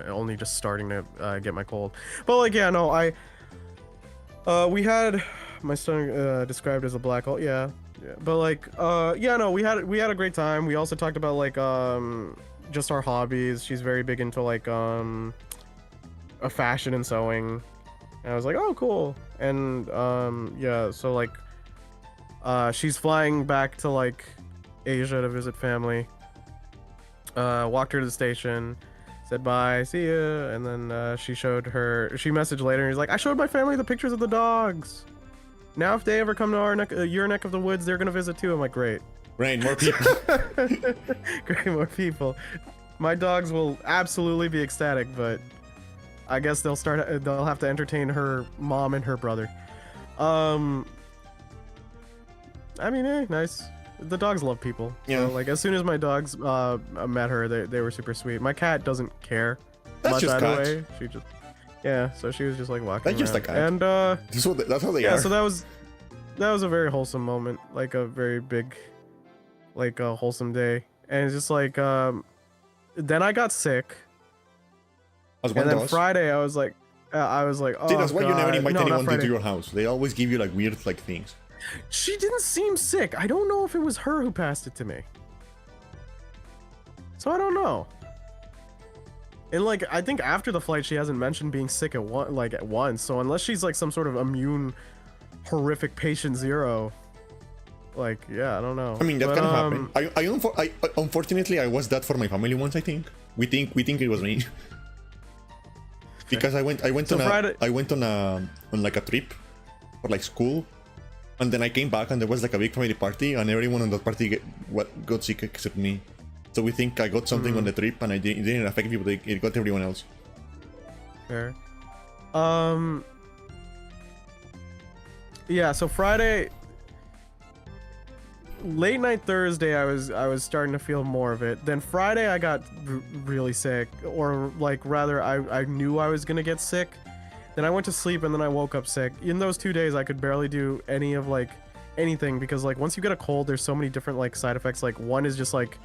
[SPEAKER 2] only just starting to get my cold. But like, yeah, no, we had my son described as a black hole. Yeah. But like, yeah, no, we had a great time. We also talked about like just our hobbies. She's very big into like a fashion and sewing. And I was like, oh, cool. And yeah, so like she's flying back to like Asia to visit family. Walked her to the station, said bye, see ya, and then she messaged later and he's like, I showed my family the pictures of the dogs. Now if they ever come to your neck of the woods, they're gonna visit too. I'm like, great.
[SPEAKER 1] Right, more people.
[SPEAKER 2] Great, more people. My dogs will absolutely be ecstatic, but I guess they'll have to entertain her mom and her brother. I mean, nice. The dogs love people.
[SPEAKER 1] Yeah.
[SPEAKER 2] So, like as soon as my dogs met her, they were super sweet. My cat doesn't care
[SPEAKER 1] That's
[SPEAKER 2] much
[SPEAKER 1] just
[SPEAKER 2] either
[SPEAKER 1] cats.
[SPEAKER 2] way. She just so she was just like walking
[SPEAKER 1] That's just a
[SPEAKER 2] around.
[SPEAKER 1] cat.
[SPEAKER 2] And
[SPEAKER 1] That's how they
[SPEAKER 2] yeah,
[SPEAKER 1] are.
[SPEAKER 2] so that was a very wholesome moment, like a very big, like a wholesome day. And it's just like then I got sick.
[SPEAKER 1] As
[SPEAKER 2] And
[SPEAKER 1] one
[SPEAKER 2] then
[SPEAKER 1] does.
[SPEAKER 2] Friday I was like, oh,
[SPEAKER 1] See, that's why you never
[SPEAKER 2] God.
[SPEAKER 1] invite
[SPEAKER 2] No, not
[SPEAKER 1] anyone
[SPEAKER 2] Friday.
[SPEAKER 1] into your house. They always give you like weird like things.
[SPEAKER 2] She didn't seem sick. I don't know if it was her who passed it to me. So I don't know. And like I think after the flight she hasn't mentioned being sick at once. So unless she's like some sort of immune horrific patient zero, like yeah, I don't know.
[SPEAKER 1] I mean that can happen. I unfortunately I was that for my family once. I think we think it was me. Because I went
[SPEAKER 2] So
[SPEAKER 1] on like a trip for like school, and then I came back and there was like a big family party and everyone on that party got sick except me. So we think I got something on the trip and it didn't affect me, but it got everyone else.
[SPEAKER 2] Fair. Yeah, so Friday, late night Thursday, I was starting to feel more of it. Then Friday, I got really sick, or like rather, I knew I was gonna get sick. Then I went to sleep and then I woke up sick. In those 2 days, I could barely do any of like anything because like once you get a cold, there's so many different like side effects. Like one is just like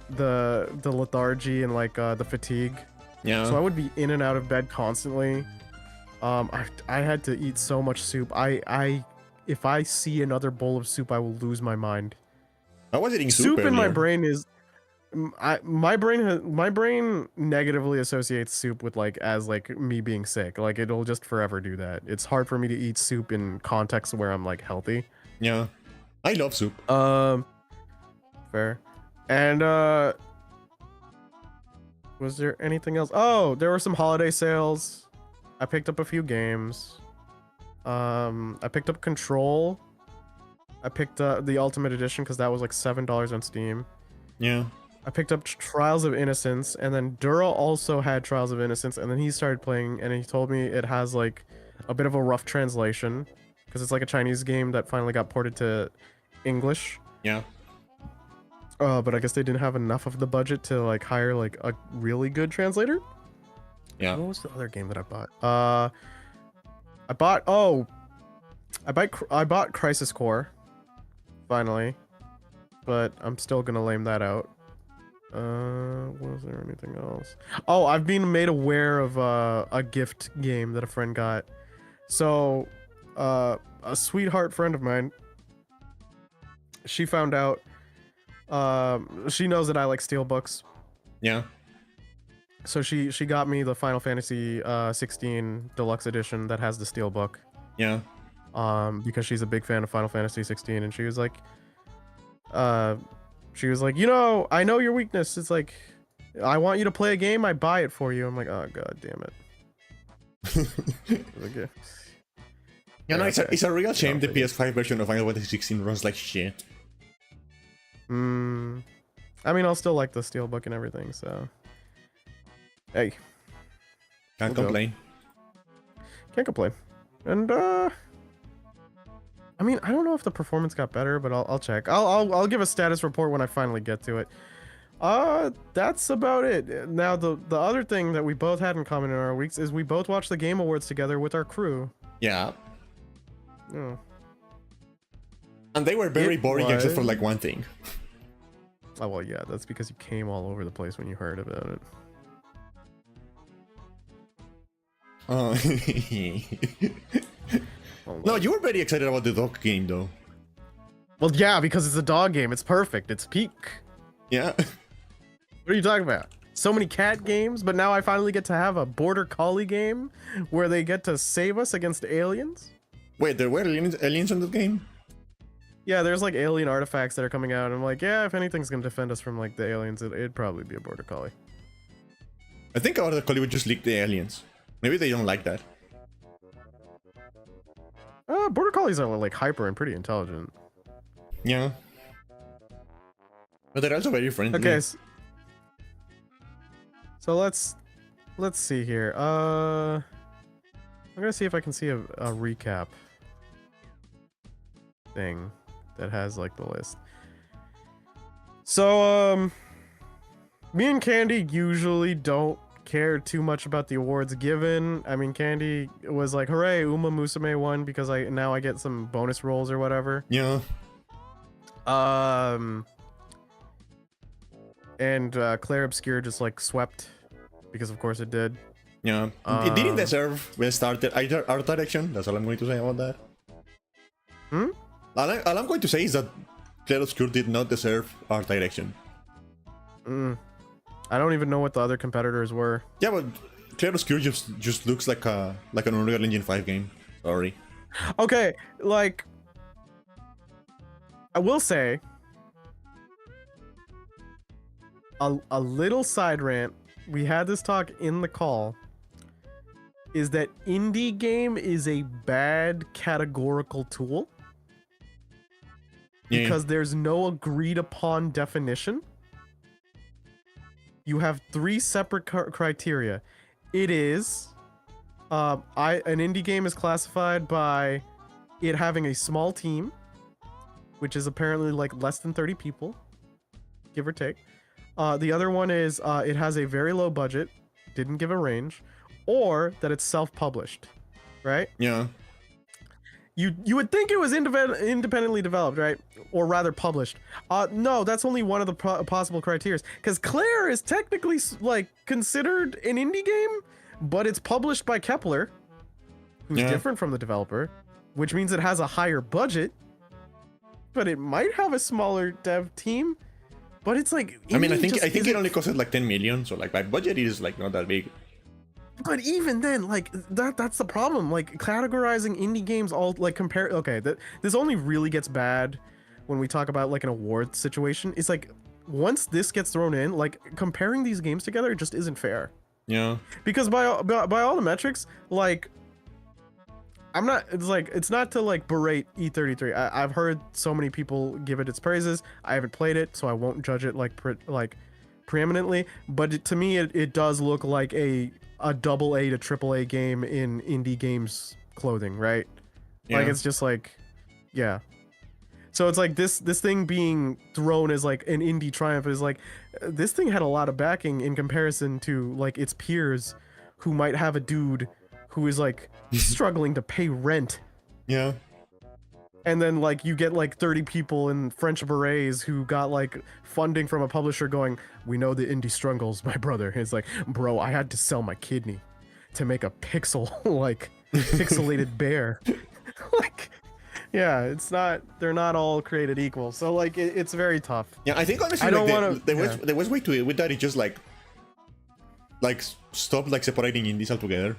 [SPEAKER 2] the lethargy and like the fatigue.
[SPEAKER 1] Yeah.
[SPEAKER 2] So I would be in and out of bed constantly. I had to eat so much soup. If I see another bowl of soup, I will lose my mind.
[SPEAKER 1] I was eating
[SPEAKER 2] Soup in my
[SPEAKER 1] earlier.
[SPEAKER 2] brain is my brain negatively associates soup with like as like me being sick. Like it'll just forever do that. It's hard for me to eat soup in context where I'm like healthy.
[SPEAKER 1] Yeah. I love soup.
[SPEAKER 2] Fair. And was there anything else? Oh, there were some holiday sales. I picked up a few games. I picked up Control. I picked up the Ultimate Edition because that was like $7 on Steam.
[SPEAKER 1] Yeah.
[SPEAKER 2] I picked up Trials of Innocence, and then Dura also had Trials of Innocence, and then he started playing, and he told me it has like a bit of a rough translation because it's like a Chinese game that finally got ported to English.
[SPEAKER 1] Yeah.
[SPEAKER 2] But I guess they didn't have enough of the budget to like hire like a really good translator.
[SPEAKER 1] Yeah.
[SPEAKER 2] What was the other game that I bought? I bought Crisis Core finally, but I'm still gonna lame that out. Was there anything else? Oh, I've been made aware of a gift game that a friend got. So, a sweetheart friend of mine, she found out. She knows that I like steelbooks.
[SPEAKER 1] Yeah.
[SPEAKER 2] So she got me the Final Fantasy 16 Deluxe Edition that has the steelbook.
[SPEAKER 1] Yeah.
[SPEAKER 2] Because she's a big fan of Final Fantasy 16, and she was like, She was like, you know, I know your weakness. It's like, I want you to play a game. I buy it for you. I'm like, oh god damn it. Okay.
[SPEAKER 1] Yeah, no,
[SPEAKER 2] okay.
[SPEAKER 1] it's a real shame the PS5 version of Final Fantasy 16 runs like shit.
[SPEAKER 2] I mean, I'll still like the steelbook and everything, so. Hey.
[SPEAKER 1] Can't complain.
[SPEAKER 2] Can't complain. And I mean, I don't know if the performance got better, but I'll check. I'll give a status report when I finally get to it. That's about it. Now the other thing that we both had in common in our weeks is we both watched the Game Awards together with our crew.
[SPEAKER 1] Yeah.
[SPEAKER 2] Oh.
[SPEAKER 1] And they were very boring except for like one thing.
[SPEAKER 2] Oh well, yeah, that's because you came all over the place when you heard about it.
[SPEAKER 1] Oh. No, you were very excited about the dog game though.
[SPEAKER 2] Well, yeah, because it's a dog game. It's perfect. It's peak.
[SPEAKER 1] Yeah.
[SPEAKER 2] What are you talking about? So many cat games, but now I finally get to have a border collie game where they get to save us against aliens.
[SPEAKER 1] Wait, there were aliens in the game?
[SPEAKER 2] Yeah, there's like alien artifacts that are coming out. And I'm like, yeah, if anything's gonna defend us from like the aliens, it'd probably be a border collie.
[SPEAKER 1] I think our border collie would just lick the aliens. Maybe they don't like that.
[SPEAKER 2] Border collies are like hyper and pretty intelligent.
[SPEAKER 1] Yeah. But they're also very friendly.
[SPEAKER 2] Okay. So let's see here. I'm gonna see if I can see a recap thing that has like the list. So me and Candy usually don't care too much about the awards given. I mean, Candy was like, hooray, Uma Musume won because now I get some bonus rolls or whatever.
[SPEAKER 1] Yeah.
[SPEAKER 2] And Claire Obscure just like swept because of course it did.
[SPEAKER 1] Yeah. It didn't deserve the started either art direction. That's all I'm going to say about that. All I'm going to say is that Claire Obscure did not deserve art direction.
[SPEAKER 2] I don't even know what the other competitors were.
[SPEAKER 1] Yeah, but Claire Obscure just looks like an Unreal Engine 5 game. Sorry.
[SPEAKER 2] Okay, like I will say a little side rant. We had this talk in the call. Is that indie game is a bad categorical tool because there's no agreed upon definition. You have 3 separate criteria. It is an indie game is classified by it having a small team, which is apparently like less than 30 people, give or take. The other one is it has a very low budget, didn't give a range, or that it's self-published, right?
[SPEAKER 1] Yeah.
[SPEAKER 2] You would think it was independently developed, right? Or rather published. No, that's only one of the possible criteria. Because Claire is technically like considered an indie game, but it's published by Kepler, who's different from the developer, which means it has a higher budget, but it might have a smaller dev team. But it's like,
[SPEAKER 1] I mean, I think it only costed like 10 million, so like by budget it is like not that big.
[SPEAKER 2] But even then, like that's the problem. Like categorizing indie games all like compare. Okay, this only really gets bad when we talk about like an award situation. It's like once this gets thrown in, like comparing these games together just isn't fair.
[SPEAKER 1] Yeah.
[SPEAKER 2] Because by all the metrics, like I'm not. It's not to like berate E33. I've heard so many people give it its praises. I haven't played it, so I won't judge it like preeminently. But to me, it does look like a double A to triple A game in indie games clothing, right? Yeah. Like it's just like, yeah. So it's like this thing being thrown as like an indie triumph is like, this thing had a lot of backing in comparison to like its peers, who might have a dude who is like struggling to pay rent.
[SPEAKER 1] Yeah.
[SPEAKER 2] And then like you get like 30 people in French berets who got like funding from a publisher going, we know the indie struggles, my brother. It's like, bro, I had to sell my kidney to make a pixelated bear. Like, yeah, they're not all created equal. So like it's very tough.
[SPEAKER 1] Yeah, I think honestly the worst way to deal with that is just like stop like separating indies altogether.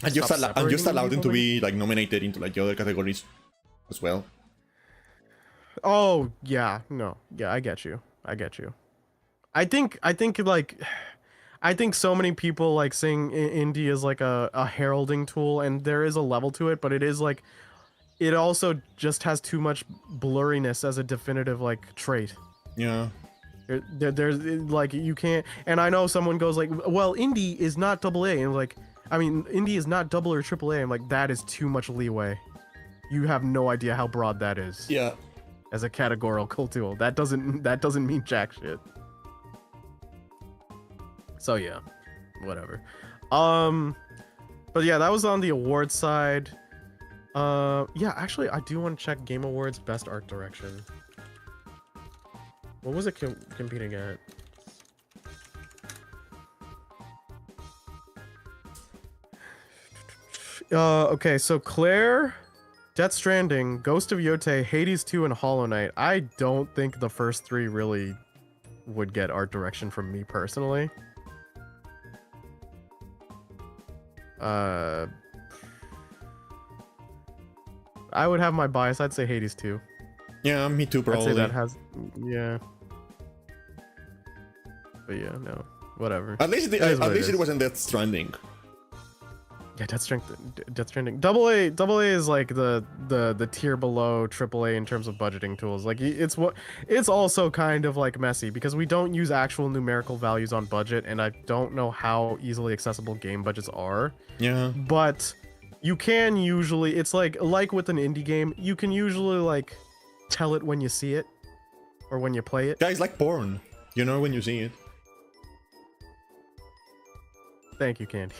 [SPEAKER 1] And just allow them to be like nominated into like the other categories as well.
[SPEAKER 2] Oh yeah, no, yeah, I get you. I get you. I think like I think so many people like saying indie is like a heralding tool, and there is a level to it, but it is like it also just has too much blurriness as a definitive like trait.
[SPEAKER 1] Yeah.
[SPEAKER 2] There's like you can't, and I know someone goes like, well, indie is not double A, and like, I mean, indie is not double or triple A. I'm like, that is too much leeway. You have no idea how broad that is.
[SPEAKER 1] Yeah.
[SPEAKER 2] As a categorical tool, that doesn't mean jack shit. So yeah, whatever. But yeah, that was on the award side. Yeah, actually, I do want to check Game Awards Best Art Direction. What was it competing at? Okay, so Claire, Death Stranding, Ghost of Yote, Hades 2, and Hollow Knight. I don't think the first three really would get art direction from me personally. I would have my bias. I'd say Hades 2.
[SPEAKER 1] Yeah, me too, probably.
[SPEAKER 2] I'd say that has, yeah. But yeah, no, whatever.
[SPEAKER 1] At least it wasn't Death Stranding.
[SPEAKER 2] Yeah, Death Stranding. Double A is like the tier below triple A in terms of budgeting tools. Like it's also kind of like messy because we don't use actual numerical values on budget, and I don't know how easily accessible game budgets are.
[SPEAKER 1] Yeah.
[SPEAKER 2] But you can usually, it's like with an indie game, you can usually like tell it when you see it or when you play it.
[SPEAKER 1] Guys, like porn. You know when you see it.
[SPEAKER 2] Thank you, Candy.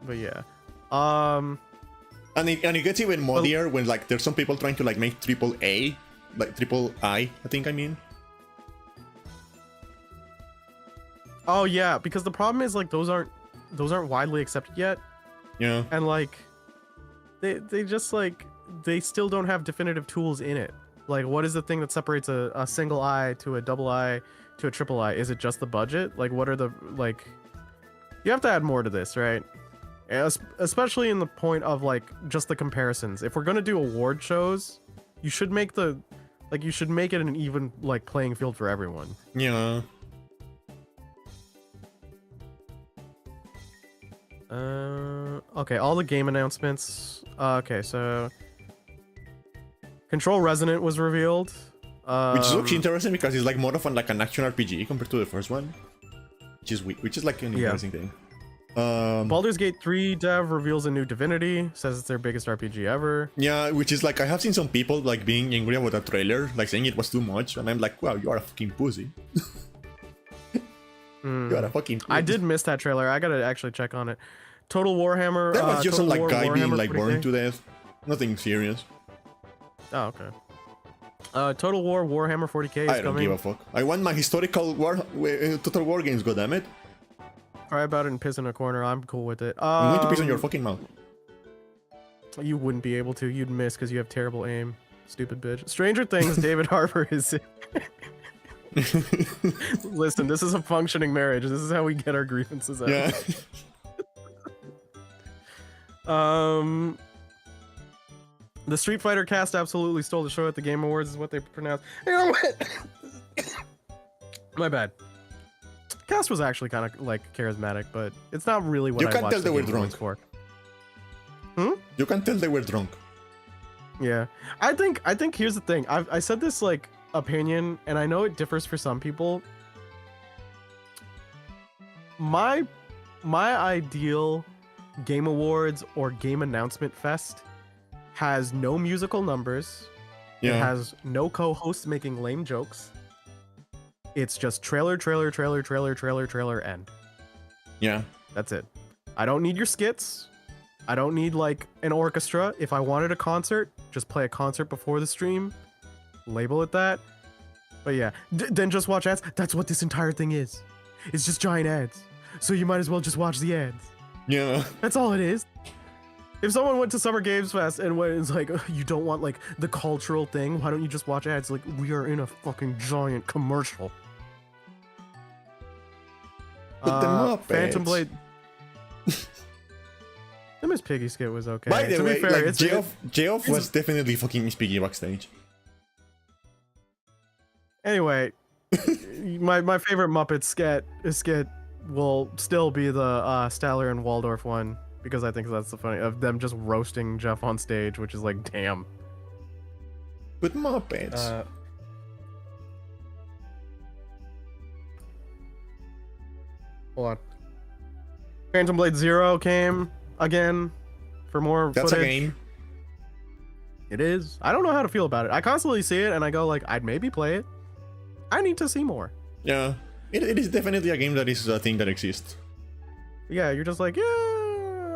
[SPEAKER 2] But yeah, and
[SPEAKER 1] it gets even muddier when like there's some people trying to like make triple A, like triple I think I mean.
[SPEAKER 2] Oh yeah, because the problem is like those aren't widely accepted yet.
[SPEAKER 1] Yeah.
[SPEAKER 2] And like they just like they still don't have definitive tools in it. Like, what is the thing that separates a single I to a double I to a triple I? Is it just the budget? Like, what are the like? You have to add more to this, right? Especially in the point of like just the comparisons. If we're gonna do award shows, you should make it an even like playing field for everyone.
[SPEAKER 1] Yeah.
[SPEAKER 2] Okay, all the game announcements. Okay, so Control Resonant was revealed.
[SPEAKER 1] Which looks interesting because it's like more of an action RPG compared to the first one. Which is like an interesting thing.
[SPEAKER 2] Baldur's Gate 3 dev reveals a new Divinity, says it's their biggest RPG ever.
[SPEAKER 1] Yeah, which is like, I have seen some people like being angry about that trailer, like saying it was too much, and I'm like, wow, you are a fucking pussy. You are a fucking pussy.
[SPEAKER 2] I did miss that trailer. I gotta actually check on it. Total Warhammer.
[SPEAKER 1] That was just some like guy being like
[SPEAKER 2] 40K.
[SPEAKER 1] burned to death. Nothing serious.
[SPEAKER 2] Oh, okay. Total War Warhammer 40K is coming.
[SPEAKER 1] I don't give a fuck. I want my historical Total War games, goddammit.
[SPEAKER 2] Cry about it and piss in a corner. I'm cool with it.
[SPEAKER 1] I'm going to piss on your fucking mouth.
[SPEAKER 2] You wouldn't be able to. You'd miss because you have terrible aim. Stupid bitch. Stranger Things, David Harbour is... Listen, this is a functioning marriage. This is how we get our grievances out.
[SPEAKER 1] Yeah.
[SPEAKER 2] The Street Fighter cast absolutely stole the show at the Game Awards, is what they pronounced. You know what? My bad. Cast was actually kind of like charismatic, but it's not really what
[SPEAKER 1] you
[SPEAKER 2] I
[SPEAKER 1] can
[SPEAKER 2] watched
[SPEAKER 1] tell they
[SPEAKER 2] the
[SPEAKER 1] were
[SPEAKER 2] Game
[SPEAKER 1] drunk.
[SPEAKER 2] Awards for.
[SPEAKER 1] You can tell they were drunk.
[SPEAKER 2] Yeah, I think here's the thing. I said this like opinion, and I know it differs for some people. My ideal Game Awards or Game Announcement Fest has no musical numbers.
[SPEAKER 1] Yeah.
[SPEAKER 2] It has no co-hosts making lame jokes. It's just trailer, end.
[SPEAKER 1] Yeah.
[SPEAKER 2] That's it. I don't need your skits. I don't need like an orchestra. If I wanted a concert, just play a concert before the stream. Label it that. But yeah, then just watch ads. That's what this entire thing is. It's just giant ads. So you might as well just watch the ads.
[SPEAKER 1] Yeah.
[SPEAKER 2] That's all it is. If someone went to Summer Games Fest and was like, you don't want like the cultural thing, why don't you just watch ads? Like, we are in a fucking giant commercial.
[SPEAKER 1] Put them up,
[SPEAKER 2] Phantom Blade. his piggy skit was okay.
[SPEAKER 1] By the
[SPEAKER 2] to
[SPEAKER 1] way,
[SPEAKER 2] be fair,
[SPEAKER 1] like, Geoff was definitely fucking Miss Piggy backstage.
[SPEAKER 2] Anyway, my favorite Muppet skit will still be the Statler and Waldorf one, because I think that's the funny of them just roasting Jeff on stage, which is like, damn.
[SPEAKER 1] With Muppets.
[SPEAKER 2] Hold on. Phantom Blade Zero came again for more
[SPEAKER 1] That's
[SPEAKER 2] footage.
[SPEAKER 1] a game.
[SPEAKER 2] It is. I don't know how to feel about it. I constantly see it and I go like, I'd maybe play it. I need to see more.
[SPEAKER 1] Yeah, it is definitely a game that is a thing that exists.
[SPEAKER 2] Yeah, you're just like, yeah,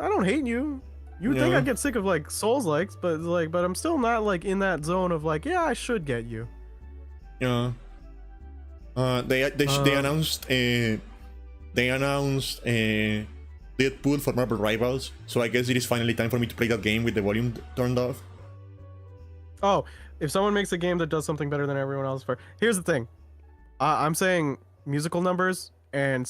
[SPEAKER 2] I don't hate you. You would think I'd get sick of like Souls likes, but I'm still not like in that zone of like, yeah, I should get you.
[SPEAKER 1] Yeah. They announced Deadpool for Marvel Rivals, so I guess it is finally time for me to play that game with the volume turned off.
[SPEAKER 2] Oh, if someone makes a game that does something better than everyone else, here's the thing. I'm saying musical numbers and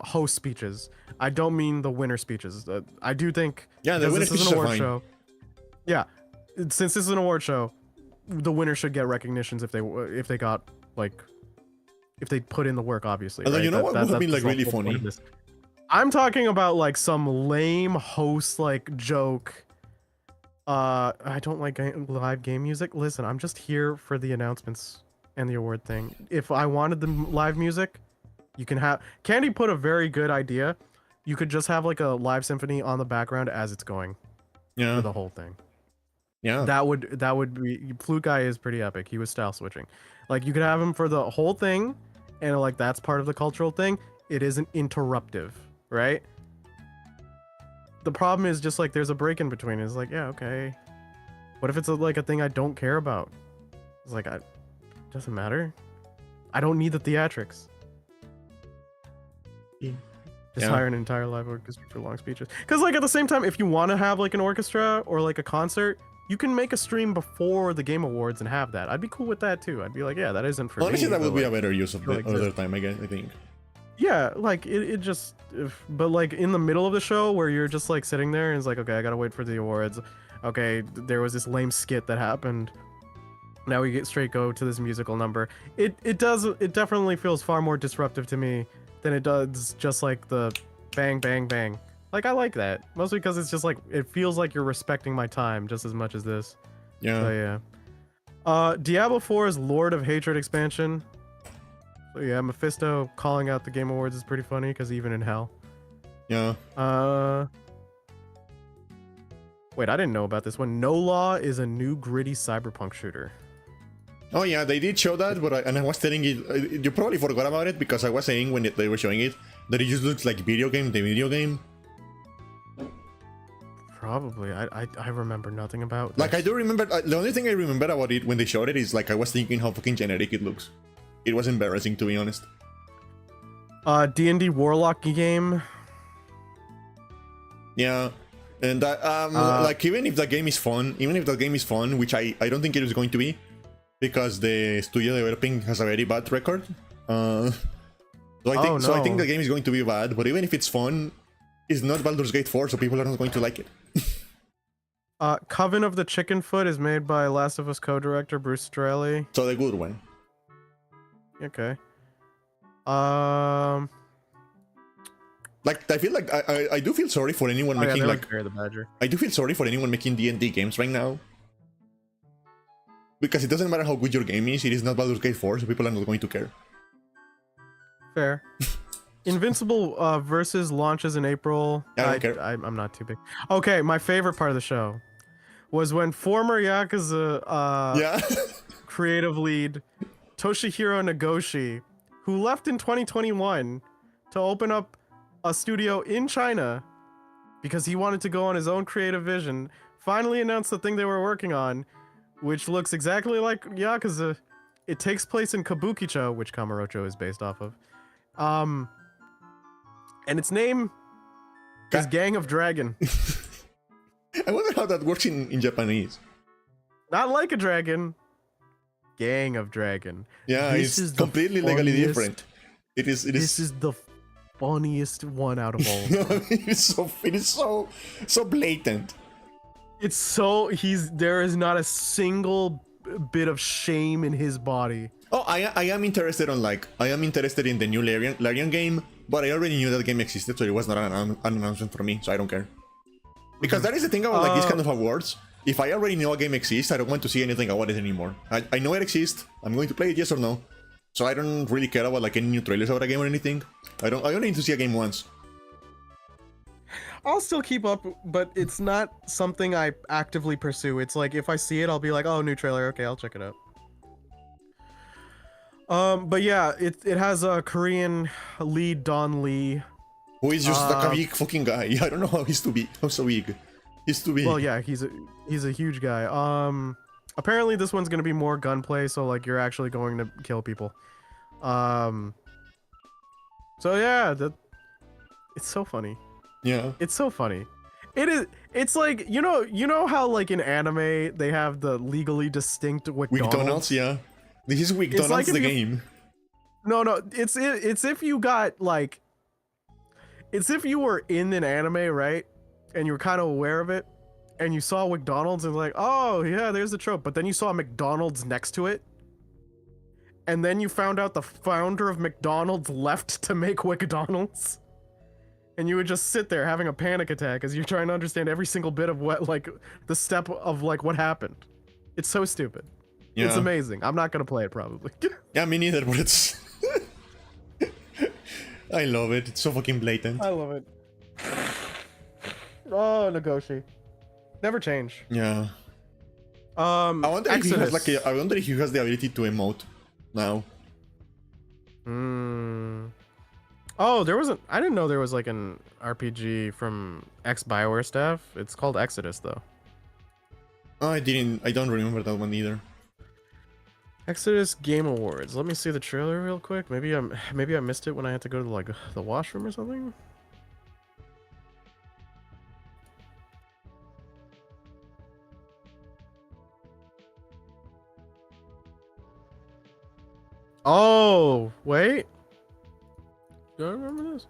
[SPEAKER 2] host speeches. I don't mean the winner speeches. I do think,
[SPEAKER 1] yeah, the winner speeches are fine.
[SPEAKER 2] Show. Yeah, since this is an award show, the winner should get recognitions if they got like, if they put in the work, obviously.
[SPEAKER 1] Although,
[SPEAKER 2] right?
[SPEAKER 1] you know what would have been like really funny?
[SPEAKER 2] I'm talking about like some lame host like joke. I don't like live game music. Listen, I'm just here for the announcements and the award thing. If I wanted the live music, you can have. Candy put a very good idea. You could just have like a live symphony on the background as it's going.
[SPEAKER 1] Yeah.
[SPEAKER 2] For the whole thing.
[SPEAKER 1] Yeah.
[SPEAKER 2] That would be. Flute Guy is pretty epic. He was style switching. Like you could have him for the whole thing, and like that's part of the cultural thing. It isn't interruptive, right? The problem is just like there's a break in between. It's like, yeah, okay. What if it's like a thing I don't care about? It's like, doesn't matter. I don't need the theatrics. Just hire an entire live orchestra for long speeches. Because like at the same time, if you want to have like an orchestra or like a concert, you can make a stream before the Game Awards and have that. I'd be cool with that too. I'd be like, yeah, that isn't for me.
[SPEAKER 1] Honestly, that would be
[SPEAKER 2] like,
[SPEAKER 1] a better use of the other time, I think.
[SPEAKER 2] Yeah, like it just, but like in the middle of the show where you're just like sitting there and it's like, okay, I gotta wait for the awards. Okay, there was this lame skit that happened. Now we get go to this musical number. It definitely feels far more disruptive to me than it does just like the bang, bang, bang. Like I like that, mostly because it's just like, it feels like you're respecting my time just as much as this.
[SPEAKER 1] Yeah.
[SPEAKER 2] So yeah. Diablo 4's Lord of Hatred expansion. So yeah, Mephisto calling out the Game Awards is pretty funny because even in hell.
[SPEAKER 1] Yeah.
[SPEAKER 2] Wait, I didn't know about this one. No Law is a new gritty cyberpunk shooter.
[SPEAKER 1] Oh yeah, they did show that, but I was telling you, you probably forgot about it because I was saying when they were showing it that it just looks like the video game.
[SPEAKER 2] Probably. I remember nothing about this.
[SPEAKER 1] Like I do remember, the only thing I remember about it when they showed it is like I was thinking how fucking generic it looks. It was embarrassing, to be honest.
[SPEAKER 2] D&D Warlock game.
[SPEAKER 1] Yeah, and like even if the game is fun, which I don't think it is going to be, because the studio developing has a very bad record. So I think the game is going to be bad. But even if it's fun, it's not Baldur's Gate 4, so people are not going to like it.
[SPEAKER 2] Coven of the Chicken Foot is made by Last of Us co-director Bruce Straley.
[SPEAKER 1] So the good one.
[SPEAKER 2] Okay.
[SPEAKER 1] Like I feel like I do feel sorry for anyone making like
[SPEAKER 2] the Badger.
[SPEAKER 1] I do feel sorry for anyone making D&D games right now, because it doesn't matter how good your game is, it is not Baldur's Gate 4, so people are not going to care.
[SPEAKER 2] Fair. Invincible versus launches in April.
[SPEAKER 1] I don't care.
[SPEAKER 2] I'm not too big. Okay, my favorite part of the show was when former Yakuza creative lead Toshihiro Nagoshi, who left in 2021 to open up a studio in China because he wanted to go on his own creative vision, finally announced the thing they were working on, which looks exactly like Yakuza. It takes place in Kabukicho, which Kamurocho is based off of. And its name is Gang of Dragon.
[SPEAKER 1] I wonder how that works in Japanese.
[SPEAKER 2] Not like a dragon. Gang of Dragon.
[SPEAKER 1] Yeah, it's completely legally different. This is
[SPEAKER 2] funniest one out of all of them.
[SPEAKER 1] it is so blatant.
[SPEAKER 2] It's so there is not a single bit of shame in his body.
[SPEAKER 1] Oh, I am interested in the new Larian game, but I already knew that game existed, so it was not an announcement for me, so I don't care. Because that is the thing about like these kind of awards. If I already know a game exists, I don't want to see anything about it anymore. I know it exists. I'm going to play it, yes or no. So I don't really care about like any new trailers about a game or anything. I only need to see a game once.
[SPEAKER 2] I'll still keep up, but it's not something I actively pursue. It's like if I see it, I'll be like, oh, new trailer. Okay, I'll check it out. But yeah, it has a Korean lead, Don Lee.
[SPEAKER 1] Who is just like a big fucking guy. I don't know how he's so big. He's too big.
[SPEAKER 2] Well, yeah, he's a huge guy. Apparently this one's gonna be more gunplay, so like you're actually going to kill people. So yeah, it's so funny.
[SPEAKER 1] Yeah.
[SPEAKER 2] It's so funny. It's like, you know how like in anime they have the legally distinct McDonald's?
[SPEAKER 1] Yeah. This is McDonald's like the game.
[SPEAKER 2] No, it's if you got like, it's if you were in an anime, right? And you were kind of aware of it, and you saw McDonald's and like, oh yeah, there's the trope. But then you saw McDonald's next to it, and then you found out the founder of McDonald's left to make McDonald's. And you would just sit there having a panic attack as you're trying to understand every single bit of what, like, the step of, like, what happened. It's so stupid. Yeah. It's amazing. I'm not gonna play it, probably.
[SPEAKER 1] Yeah, me neither, but it's... I love it. It's so fucking blatant.
[SPEAKER 2] I love it. Oh, Nagoshi. Never change.
[SPEAKER 1] Yeah. I wonder if he has, like, I wonder if he has the ability to emote now.
[SPEAKER 2] Oh, I didn't know there was like an RPG from ex-BioWare staff. It's called Exodus, though.
[SPEAKER 1] Oh, I don't remember that one either.
[SPEAKER 2] Exodus Game Awards. Let me see the trailer real quick. Maybe I missed it when I had to go to like the washroom or something. Oh, wait. Do I remember this?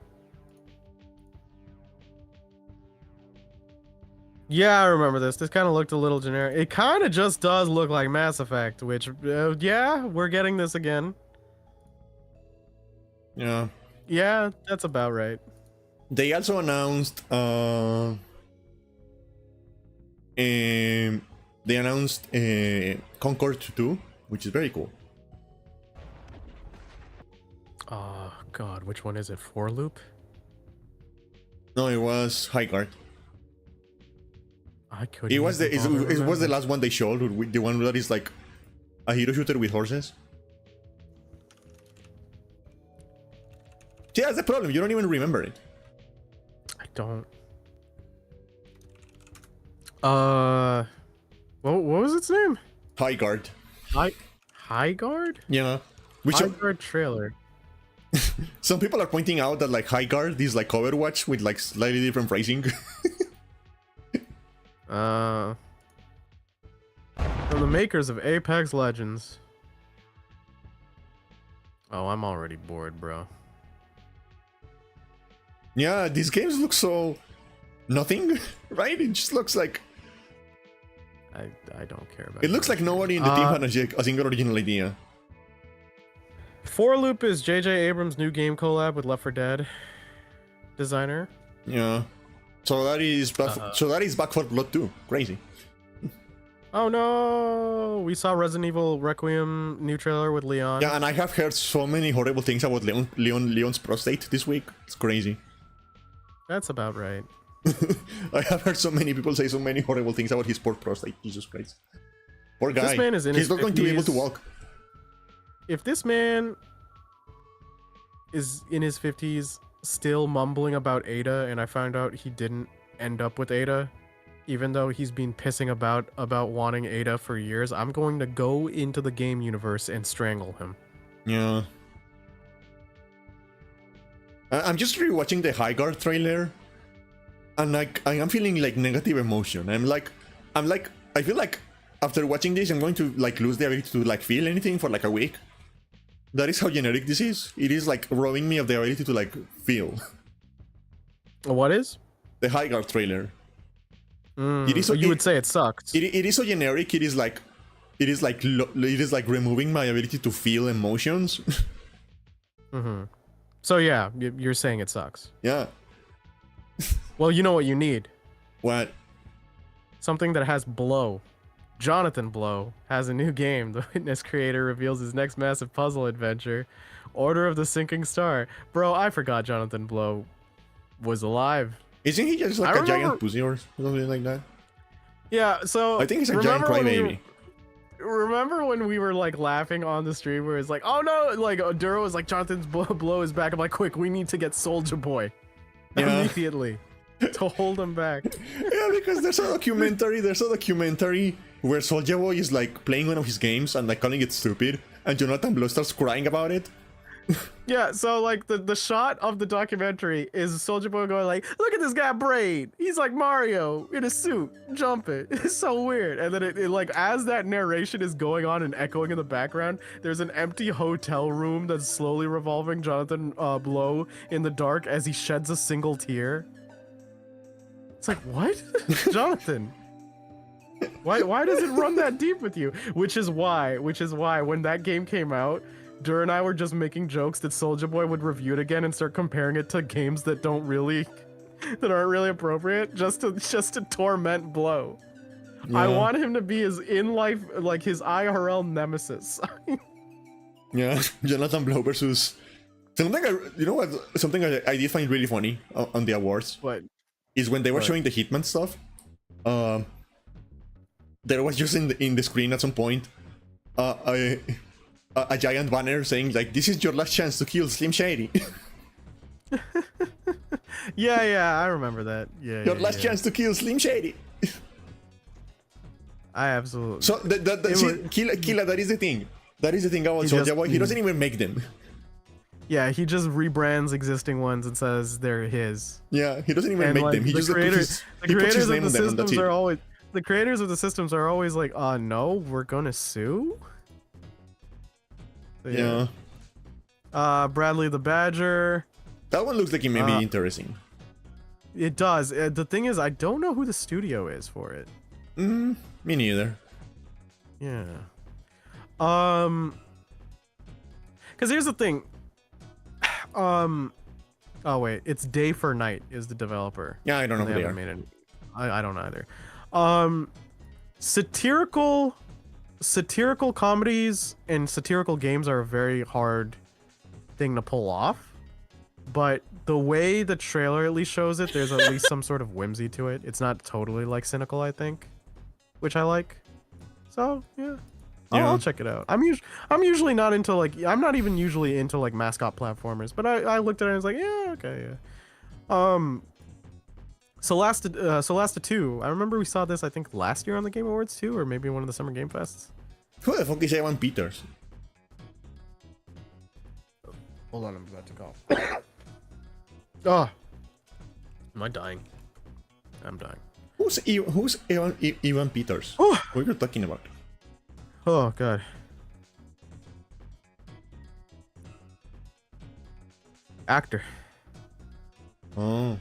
[SPEAKER 2] Yeah, I remember this. This kind of looked a little generic. It kind of just does look like Mass Effect, which, yeah, we're getting this again.
[SPEAKER 1] Yeah.
[SPEAKER 2] Yeah, that's about right.
[SPEAKER 1] They also announced, Concord 2, which is very cool.
[SPEAKER 2] Oh god, which one is it? 4 Loop?
[SPEAKER 1] No, it was Highguard.
[SPEAKER 2] I couldn't.
[SPEAKER 1] It was the last one they showed, the one that is like a hero shooter with horses. See, that's the problem. You don't even remember it.
[SPEAKER 2] I don't. What was its name?
[SPEAKER 1] Highguard.
[SPEAKER 2] Highguard?
[SPEAKER 1] Yeah.
[SPEAKER 2] Highguard trailer.
[SPEAKER 1] Some people are pointing out that like Highguard is like Overwatch with like slightly different phrasing.
[SPEAKER 2] From the makers of Apex Legends. Oh, I'm already bored, bro.
[SPEAKER 1] Yeah, these games look so nothing, right? It just looks like
[SPEAKER 2] I don't care about
[SPEAKER 1] it. Looks like nobody in the team had a single original idea.
[SPEAKER 2] 4 Loop is J.J. Abrams' new game collab with Left 4 Dead designer.
[SPEAKER 1] Yeah. So that is Back 4 Blood 2. Crazy.
[SPEAKER 2] Oh no! We saw Resident Evil Requiem new trailer with Leon.
[SPEAKER 1] Yeah, and I have heard so many horrible things about Leon's prostate this week. It's crazy.
[SPEAKER 2] That's about right.
[SPEAKER 1] I have heard so many people say so many horrible things about his poor prostate. Jesus Christ. Poor guy.
[SPEAKER 2] This man is in
[SPEAKER 1] He's not
[SPEAKER 2] 50s.
[SPEAKER 1] going to be able to walk.
[SPEAKER 2] If this man is in his 50s still mumbling about Ada, and I found out he didn't end up with Ada, even though he's been pissing about wanting Ada for years, I'm going to go into the game universe and strangle him.
[SPEAKER 1] Yeah. I'm just rewatching the Highguard trailer, and like I am feeling like negative emotion. I feel like after watching this, I'm going to like lose the ability to like feel anything for like a week. That is how generic this is. It is like robbing me of the ability to like feel.
[SPEAKER 2] What is?
[SPEAKER 1] The High Guard trailer.
[SPEAKER 2] It is so, you would say it sucks.
[SPEAKER 1] It is so generic. It is like removing my ability to feel emotions.
[SPEAKER 2] So yeah, you're saying it sucks.
[SPEAKER 1] Yeah.
[SPEAKER 2] Well, you know what you need?
[SPEAKER 1] What?
[SPEAKER 2] Something that has Blow. Jonathan Blow has a new game. The Witness creator reveals his next massive puzzle adventure, Order of the Sinking Star. Bro, I forgot Jonathan Blow was alive.
[SPEAKER 1] Isn't he just like a giant pussy or something like that?
[SPEAKER 2] Yeah, so
[SPEAKER 1] I think he's a giant crybaby.
[SPEAKER 2] Remember when we were like laughing on the stream where it's like, oh no, like Duro was like, Jonathan's Blow is back. I'm like, quick, we need to get Soulja Boy immediately to hold him back.
[SPEAKER 1] Yeah, because there's a documentary where Soulja Boy is like playing one of his games and like calling it stupid, and Jonathan Blow starts crying about it.
[SPEAKER 2] Yeah, so like the shot of the documentary is Soulja Boy going like, look at this guy Braid. He's like Mario in a suit, jumping. It's so weird. And then it like as that narration is going on and echoing in the background, there's an empty hotel room that's slowly revolving Jonathan Blow in the dark as he sheds a single tear. It's like, what? Jonathan. Why does it run that deep with you? Which is why when that game came out, Dur and I were just making jokes that Soulja Boy would review it again and start comparing it to games that aren't really appropriate, just to torment Blow. Yeah. I want him to be his in life, like his IRL nemesis.
[SPEAKER 1] Yeah, Jonathan Blow versus something. Something I did find really funny on the awards.
[SPEAKER 2] What?
[SPEAKER 1] Is when they were showing the Hitman stuff. There was just in the screen at some point, a giant banner saying like, "This is your last chance to kill Slim Shady."
[SPEAKER 2] yeah, I remember that. Yeah,
[SPEAKER 1] your last chance to kill Slim Shady.
[SPEAKER 2] I absolutely.
[SPEAKER 1] So Killa, that is the thing. That is the thing about Soulja Boy. He doesn't even make them.
[SPEAKER 2] Yeah, he just rebrands existing ones and says they're his.
[SPEAKER 1] Yeah, he doesn't even make them. He just puts his name on them, and that's it.
[SPEAKER 2] The creators of the systems are always like, no, we're gonna sue? So,
[SPEAKER 1] yeah.
[SPEAKER 2] Bradley the Badger.
[SPEAKER 1] That one looks like it may be interesting.
[SPEAKER 2] It does. The thing is, I don't know who the studio is for it.
[SPEAKER 1] Me neither.
[SPEAKER 2] Yeah. Because here's the thing. Oh wait, it's Day for Night is the developer.
[SPEAKER 1] Yeah, I don't know who they are.
[SPEAKER 2] I don't either. Satirical comedies and satirical games are a very hard thing to pull off, but the way the trailer at least shows it, there's at least some sort of whimsy to it. It's not totally like cynical, I think, which I like. So yeah, I'll check it out. I'm usually not into like, I'm not even usually into like mascot platformers, but I looked at it and was like, yeah, okay, yeah. Solasta 2. I remember we saw this, I think, last year on the Game Awards too, or maybe one of the Summer Game Fests.
[SPEAKER 1] Who the fuck is Evan Peters?
[SPEAKER 2] Hold on, I'm about to cough. Oh, am I dying? I'm dying.
[SPEAKER 1] Who's Evan Peters?
[SPEAKER 2] Oh.
[SPEAKER 1] What are you talking about?
[SPEAKER 2] Oh god. Actor.
[SPEAKER 1] Oh.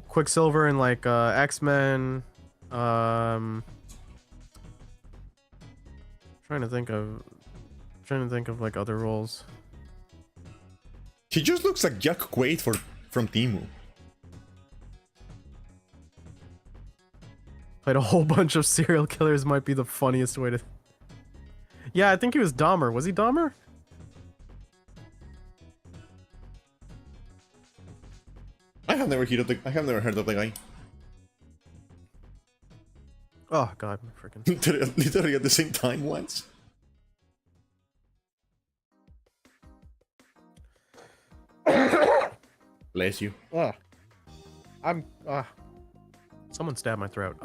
[SPEAKER 2] Quicksilver and like X-Men. Trying to think of like other roles.
[SPEAKER 1] He just looks like Jack Quaid from Temu.
[SPEAKER 2] Played a whole bunch of serial killers might be the funniest way to. Yeah, I think he was Dahmer. Was he Dahmer?
[SPEAKER 1] I have never heard of the guy.
[SPEAKER 2] Oh god, freaking.
[SPEAKER 1] Literally at the same time once. Bless you.
[SPEAKER 2] Someone stabbed my throat.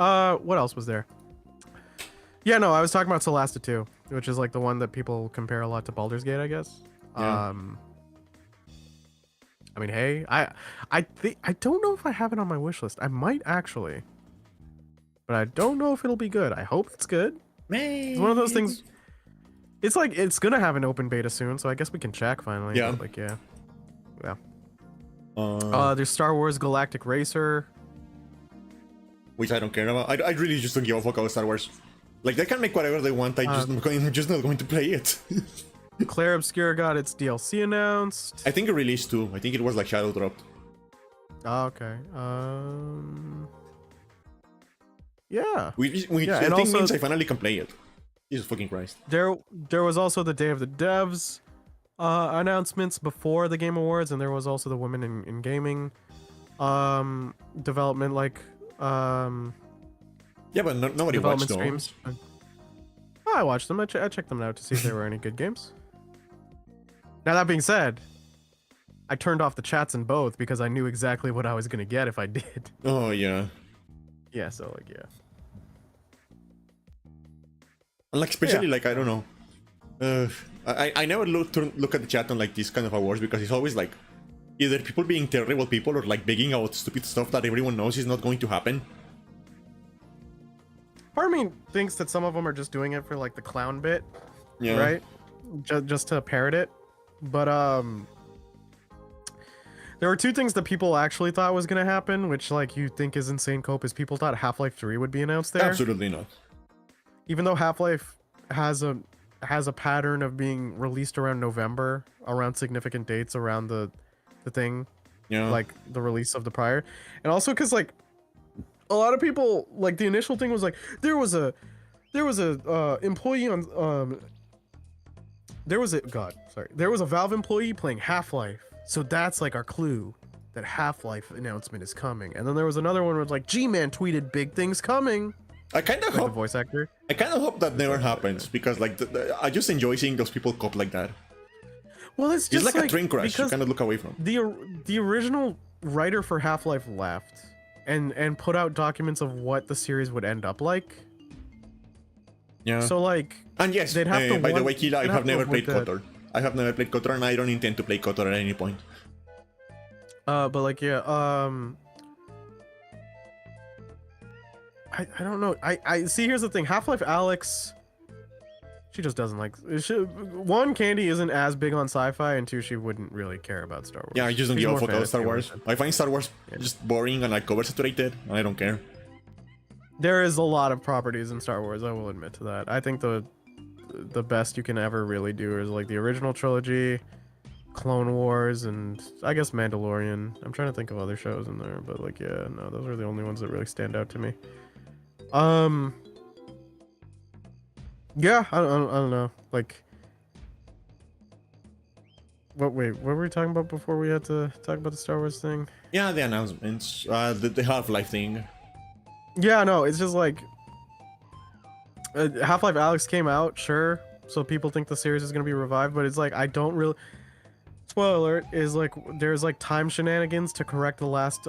[SPEAKER 2] What else was there? Yeah, no, I was talking about Solasta 2, which is like the one that people compare a lot to Baldur's Gate, I guess.
[SPEAKER 1] Yeah.
[SPEAKER 2] I mean, hey, I don't know if I have it on my wish list. I might actually, but I don't know if it'll be good. I hope it's good.
[SPEAKER 1] Maybe.
[SPEAKER 2] It's one of those things. It's like it's gonna have an open beta soon, so I guess we can check finally.
[SPEAKER 1] Yeah.
[SPEAKER 2] But, like yeah.
[SPEAKER 1] Uh,
[SPEAKER 2] There's Star Wars Galactic Racer.
[SPEAKER 1] which I don't care about. I really just don't give a fuck about Star Wars. Like, they can make whatever they want, I'm just not going to play it.
[SPEAKER 2] Claire Obscura got its DLC announced.
[SPEAKER 1] I think it released too. I think it was like shadow dropped.
[SPEAKER 2] Oh, okay. Yeah.
[SPEAKER 1] Which
[SPEAKER 2] Yeah,
[SPEAKER 1] I
[SPEAKER 2] and
[SPEAKER 1] think
[SPEAKER 2] also-
[SPEAKER 1] means I finally can play it. Jesus fucking Christ.
[SPEAKER 2] There was also the Day of the Devs announcements before the Game Awards, and there was also the Women in Gaming development, like
[SPEAKER 1] Yeah, but nobody watched
[SPEAKER 2] development
[SPEAKER 1] those.
[SPEAKER 2] streams. I watched them. I checked them out to see if there were any good games. Now that being said, I turned off the chats in both because I knew exactly what I was gonna get if I did.
[SPEAKER 1] Oh, yeah.
[SPEAKER 2] Yeah, so like yeah.
[SPEAKER 1] And like, especially, like, I don't know. I never look at the chat on, like, these kind of awards because it's always, like, either people being terrible people or, like, begging out stupid stuff that everyone knows is not going to happen.
[SPEAKER 2] Part of me thinks that some of them are just doing it for like the clown bit,
[SPEAKER 1] Yeah.
[SPEAKER 2] right? Just to parrot it. But there were two things that people actually thought was gonna happen, which like you think is insane cope, is people thought Half-Life 3 would be announced there.
[SPEAKER 1] Absolutely not.
[SPEAKER 2] Even though Half-Life has a pattern of being released around November, around significant dates around the thing,
[SPEAKER 1] Yeah.
[SPEAKER 2] like the release of the prior. And also because like a lot of people, like the initial thing was like there was a employee on there was a Valve employee playing Half-Life, so that's like our clue that Half-Life announcement is coming. And then there was another one where it's like G-Man tweeted big things coming,
[SPEAKER 1] I kind of
[SPEAKER 2] like the
[SPEAKER 1] hope
[SPEAKER 2] voice actor.
[SPEAKER 1] I kind of hope that never happens because like I just enjoy seeing those people cop like that.
[SPEAKER 2] Well, it's just
[SPEAKER 1] It's like a train crash you
[SPEAKER 2] because
[SPEAKER 1] kind of look away from.
[SPEAKER 2] the original writer for Half-Life left and put out documents of what the series would end up like.
[SPEAKER 1] Yeah.
[SPEAKER 2] So like,
[SPEAKER 1] And yes,
[SPEAKER 2] they'd have to
[SPEAKER 1] by the
[SPEAKER 2] want-
[SPEAKER 1] way, Kila, I
[SPEAKER 2] they'd
[SPEAKER 1] have
[SPEAKER 2] have to
[SPEAKER 1] never played
[SPEAKER 2] avoid that.
[SPEAKER 1] KOTOR. I have never played KOTOR, and I don't intend to play KOTOR at any point.
[SPEAKER 2] but like yeah, I don't know. I see. Here's the thing. Half-Life Alex, she just doesn't like. One, Candy isn't as big on sci-fi, and two, she wouldn't really care about Star Wars.
[SPEAKER 1] Yeah, I just don't
[SPEAKER 2] She's
[SPEAKER 1] give a
[SPEAKER 2] more
[SPEAKER 1] fuck about Star Wars.
[SPEAKER 2] fantasy-oriented.
[SPEAKER 1] I find Star Wars just boring and like oversaturated, and I don't care.
[SPEAKER 2] There is a lot of properties in Star Wars. I will admit to that. I think the best you can ever really do is like the original trilogy, Clone Wars, and I guess Mandalorian. I'm trying to think of other shows in there, but like yeah, no, those are the only ones that really stand out to me. Yeah, I don't know. Like, wait, what were we talking about before we had to talk about the Star Wars thing?
[SPEAKER 1] Yeah, the announcements, the Half-Life thing.
[SPEAKER 2] Yeah, no, it's just like Half-Life Alex came out, sure, so people think the series is gonna be revived, but it's like I don't really. Spoiler alert is like there's like time shenanigans to correct the last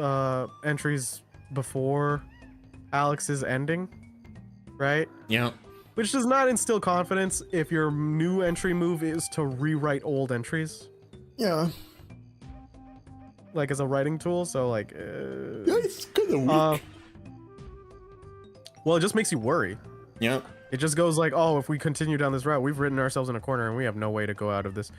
[SPEAKER 2] entries before Alex's ending, right?
[SPEAKER 1] Yeah.
[SPEAKER 2] Which does not instill confidence if your new entry move is to rewrite old entries,
[SPEAKER 1] Yeah.
[SPEAKER 2] like as a writing tool. So like,
[SPEAKER 1] Yeah, it's kind of weak.
[SPEAKER 2] well, it just makes you worry.
[SPEAKER 1] Yeah.
[SPEAKER 2] It just goes like, oh, if we continue down this route, we've written ourselves in a corner and we have no way to go out of this.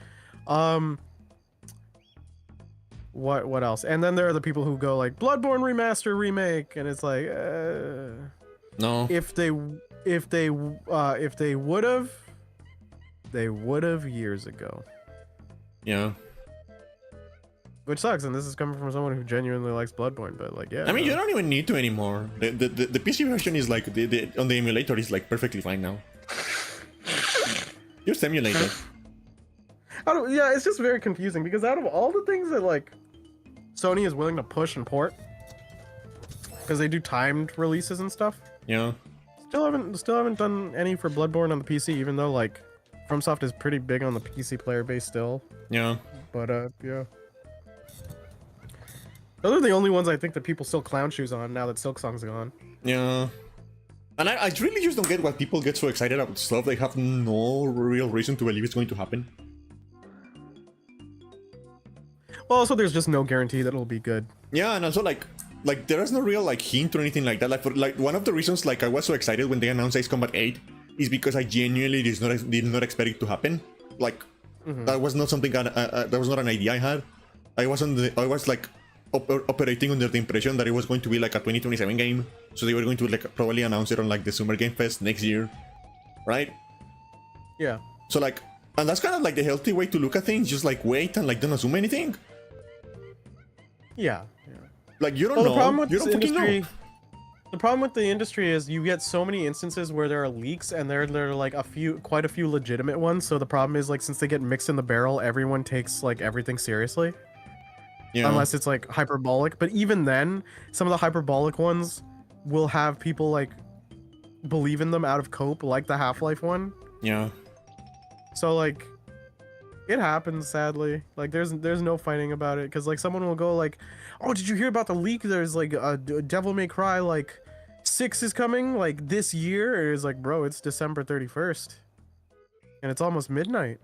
[SPEAKER 2] What else? And then there are the people who go like Bloodborne remaster remake, and it's like,
[SPEAKER 1] No.
[SPEAKER 2] if they would have, they would have years ago.
[SPEAKER 1] Yeah.
[SPEAKER 2] Which sucks, and this is coming from someone who genuinely likes Bloodborne, but like, yeah.
[SPEAKER 1] I mean,
[SPEAKER 2] no.
[SPEAKER 1] you don't even need to anymore. The PC version is like on the emulator is like perfectly fine now. Just emulate it.
[SPEAKER 2] Yeah, it's just very confusing because out of all the things that like Sony is willing to push and port, because they do timed releases and stuff,
[SPEAKER 1] Yeah.
[SPEAKER 2] still haven't done any for Bloodborne on the PC, even though like FromSoft is pretty big on the PC player base still.
[SPEAKER 1] Yeah.
[SPEAKER 2] But yeah. Those are the only ones I think that people still clown shoes on now that Silksong's gone.
[SPEAKER 1] Yeah. And I really just don't get why people get so excited about stuff they have no real reason to believe it's going to happen.
[SPEAKER 2] Well, also there's just no guarantee that it'll be good.
[SPEAKER 1] Yeah, and also like there is no real like hint or anything like that. Like one of the reasons like I was so excited when they announced Ace Combat 8 is because I genuinely did not expect it to happen. Like, that was not something that was not an idea I had. I was like operating under the impression that it was going to be like a 2027 game, so they were going to like probably announce it on like the Summer Game Fest next year, right?
[SPEAKER 2] Yeah.
[SPEAKER 1] So like, and that's kind of like the healthy way to look at things. Just like wait and like don't assume anything.
[SPEAKER 2] Yeah.
[SPEAKER 1] Like you don't know. You don't fucking know.
[SPEAKER 2] The problem with the industry is you get so many instances where there are leaks, and there are like quite a few legitimate ones. So the problem is like since they get mixed in the barrel, everyone takes like everything seriously. Yeah. Unless it's like hyperbolic, but even then, some of the hyperbolic ones will have people like believe in them out of cope, like the Half-Life one.
[SPEAKER 1] Yeah.
[SPEAKER 2] So like, it happens sadly. Like there's no fighting about it because like someone will go like, "Oh, did you hear about the leak? There's like a Devil May Cry like 6 is coming like this year." And it's like, bro, it's December 31st, and it's almost midnight.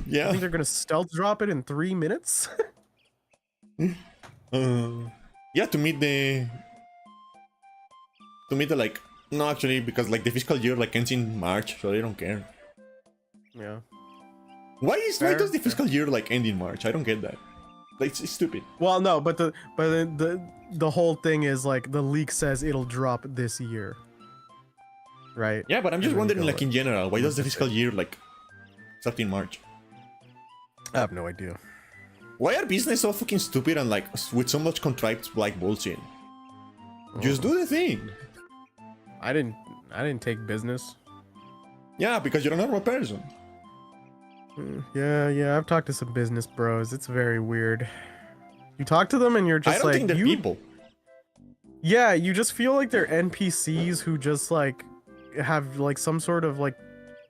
[SPEAKER 1] Yeah.
[SPEAKER 2] I think they're gonna stealth drop it in 3 minutes.
[SPEAKER 1] Yeah, to meet the like, no, actually, because like the fiscal year like ends in March, so they don't care.
[SPEAKER 2] Yeah.
[SPEAKER 1] Why does the fiscal year like end in March? I don't get that. Like it's stupid.
[SPEAKER 2] Well, no, but the whole thing is like the leak says it'll drop this year, right?
[SPEAKER 1] Yeah, but I'm just wondering like in general, why does the fiscal year like start in March?
[SPEAKER 2] I have no idea.
[SPEAKER 1] Why are business so fucking stupid and like with so much contrived like bullshit? Just do the thing.
[SPEAKER 2] I didn't take business.
[SPEAKER 1] Yeah, because you're a normal person.
[SPEAKER 2] Yeah, I've talked to some business bros. It's very weird. You talk to them and you're just
[SPEAKER 1] I don't think they're people.
[SPEAKER 2] Yeah, you just feel like they're NPCs who just like have like some sort of like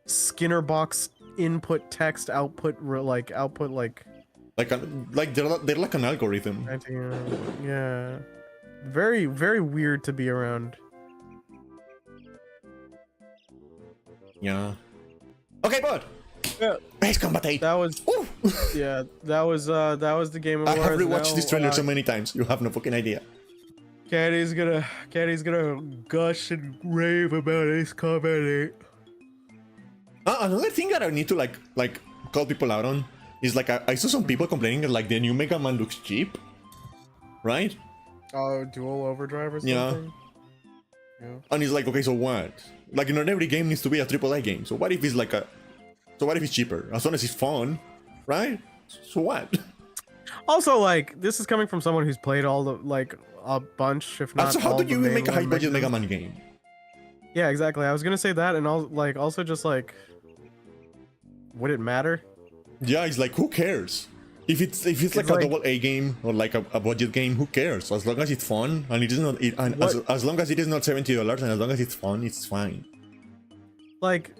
[SPEAKER 2] Skinner box input text output like
[SPEAKER 1] they're like an algorithm.
[SPEAKER 2] Yeah. Very, very weird to be around.
[SPEAKER 1] Yeah. Okay, bud.
[SPEAKER 2] Yeah.
[SPEAKER 1] Base Combat 8.
[SPEAKER 2] That was yeah, that was the Game Awards.
[SPEAKER 1] I have rewatched this trailer so many times. You have no fucking idea.
[SPEAKER 2] Candy's gonna gush and rave about Ace Combat 8.
[SPEAKER 1] Another thing that I need to like call people out on is like I saw some people complaining that like the new Mega Man looks cheap, right?
[SPEAKER 2] Oh, dual overdrive or something?
[SPEAKER 1] Yeah. And it's like, okay, so what? Like, not every game needs to be a AAA game. So what if it's like so what if it's cheaper? As long as it's fun, right? So what?
[SPEAKER 2] Also, like, this is coming from someone who's played all the, like, a bunch, if not
[SPEAKER 1] so how
[SPEAKER 2] all
[SPEAKER 1] do you even make a high-budget
[SPEAKER 2] Mega
[SPEAKER 1] Mega Man game?
[SPEAKER 2] Yeah, exactly. I was gonna say that, and also just like, would it matter?
[SPEAKER 1] Yeah, it's like, who cares? If it's like a double A game or like a budget game, who cares? As long as it's fun and it is not, as long as it is not $70 and as long as it's fun, it's fine.
[SPEAKER 2] Like,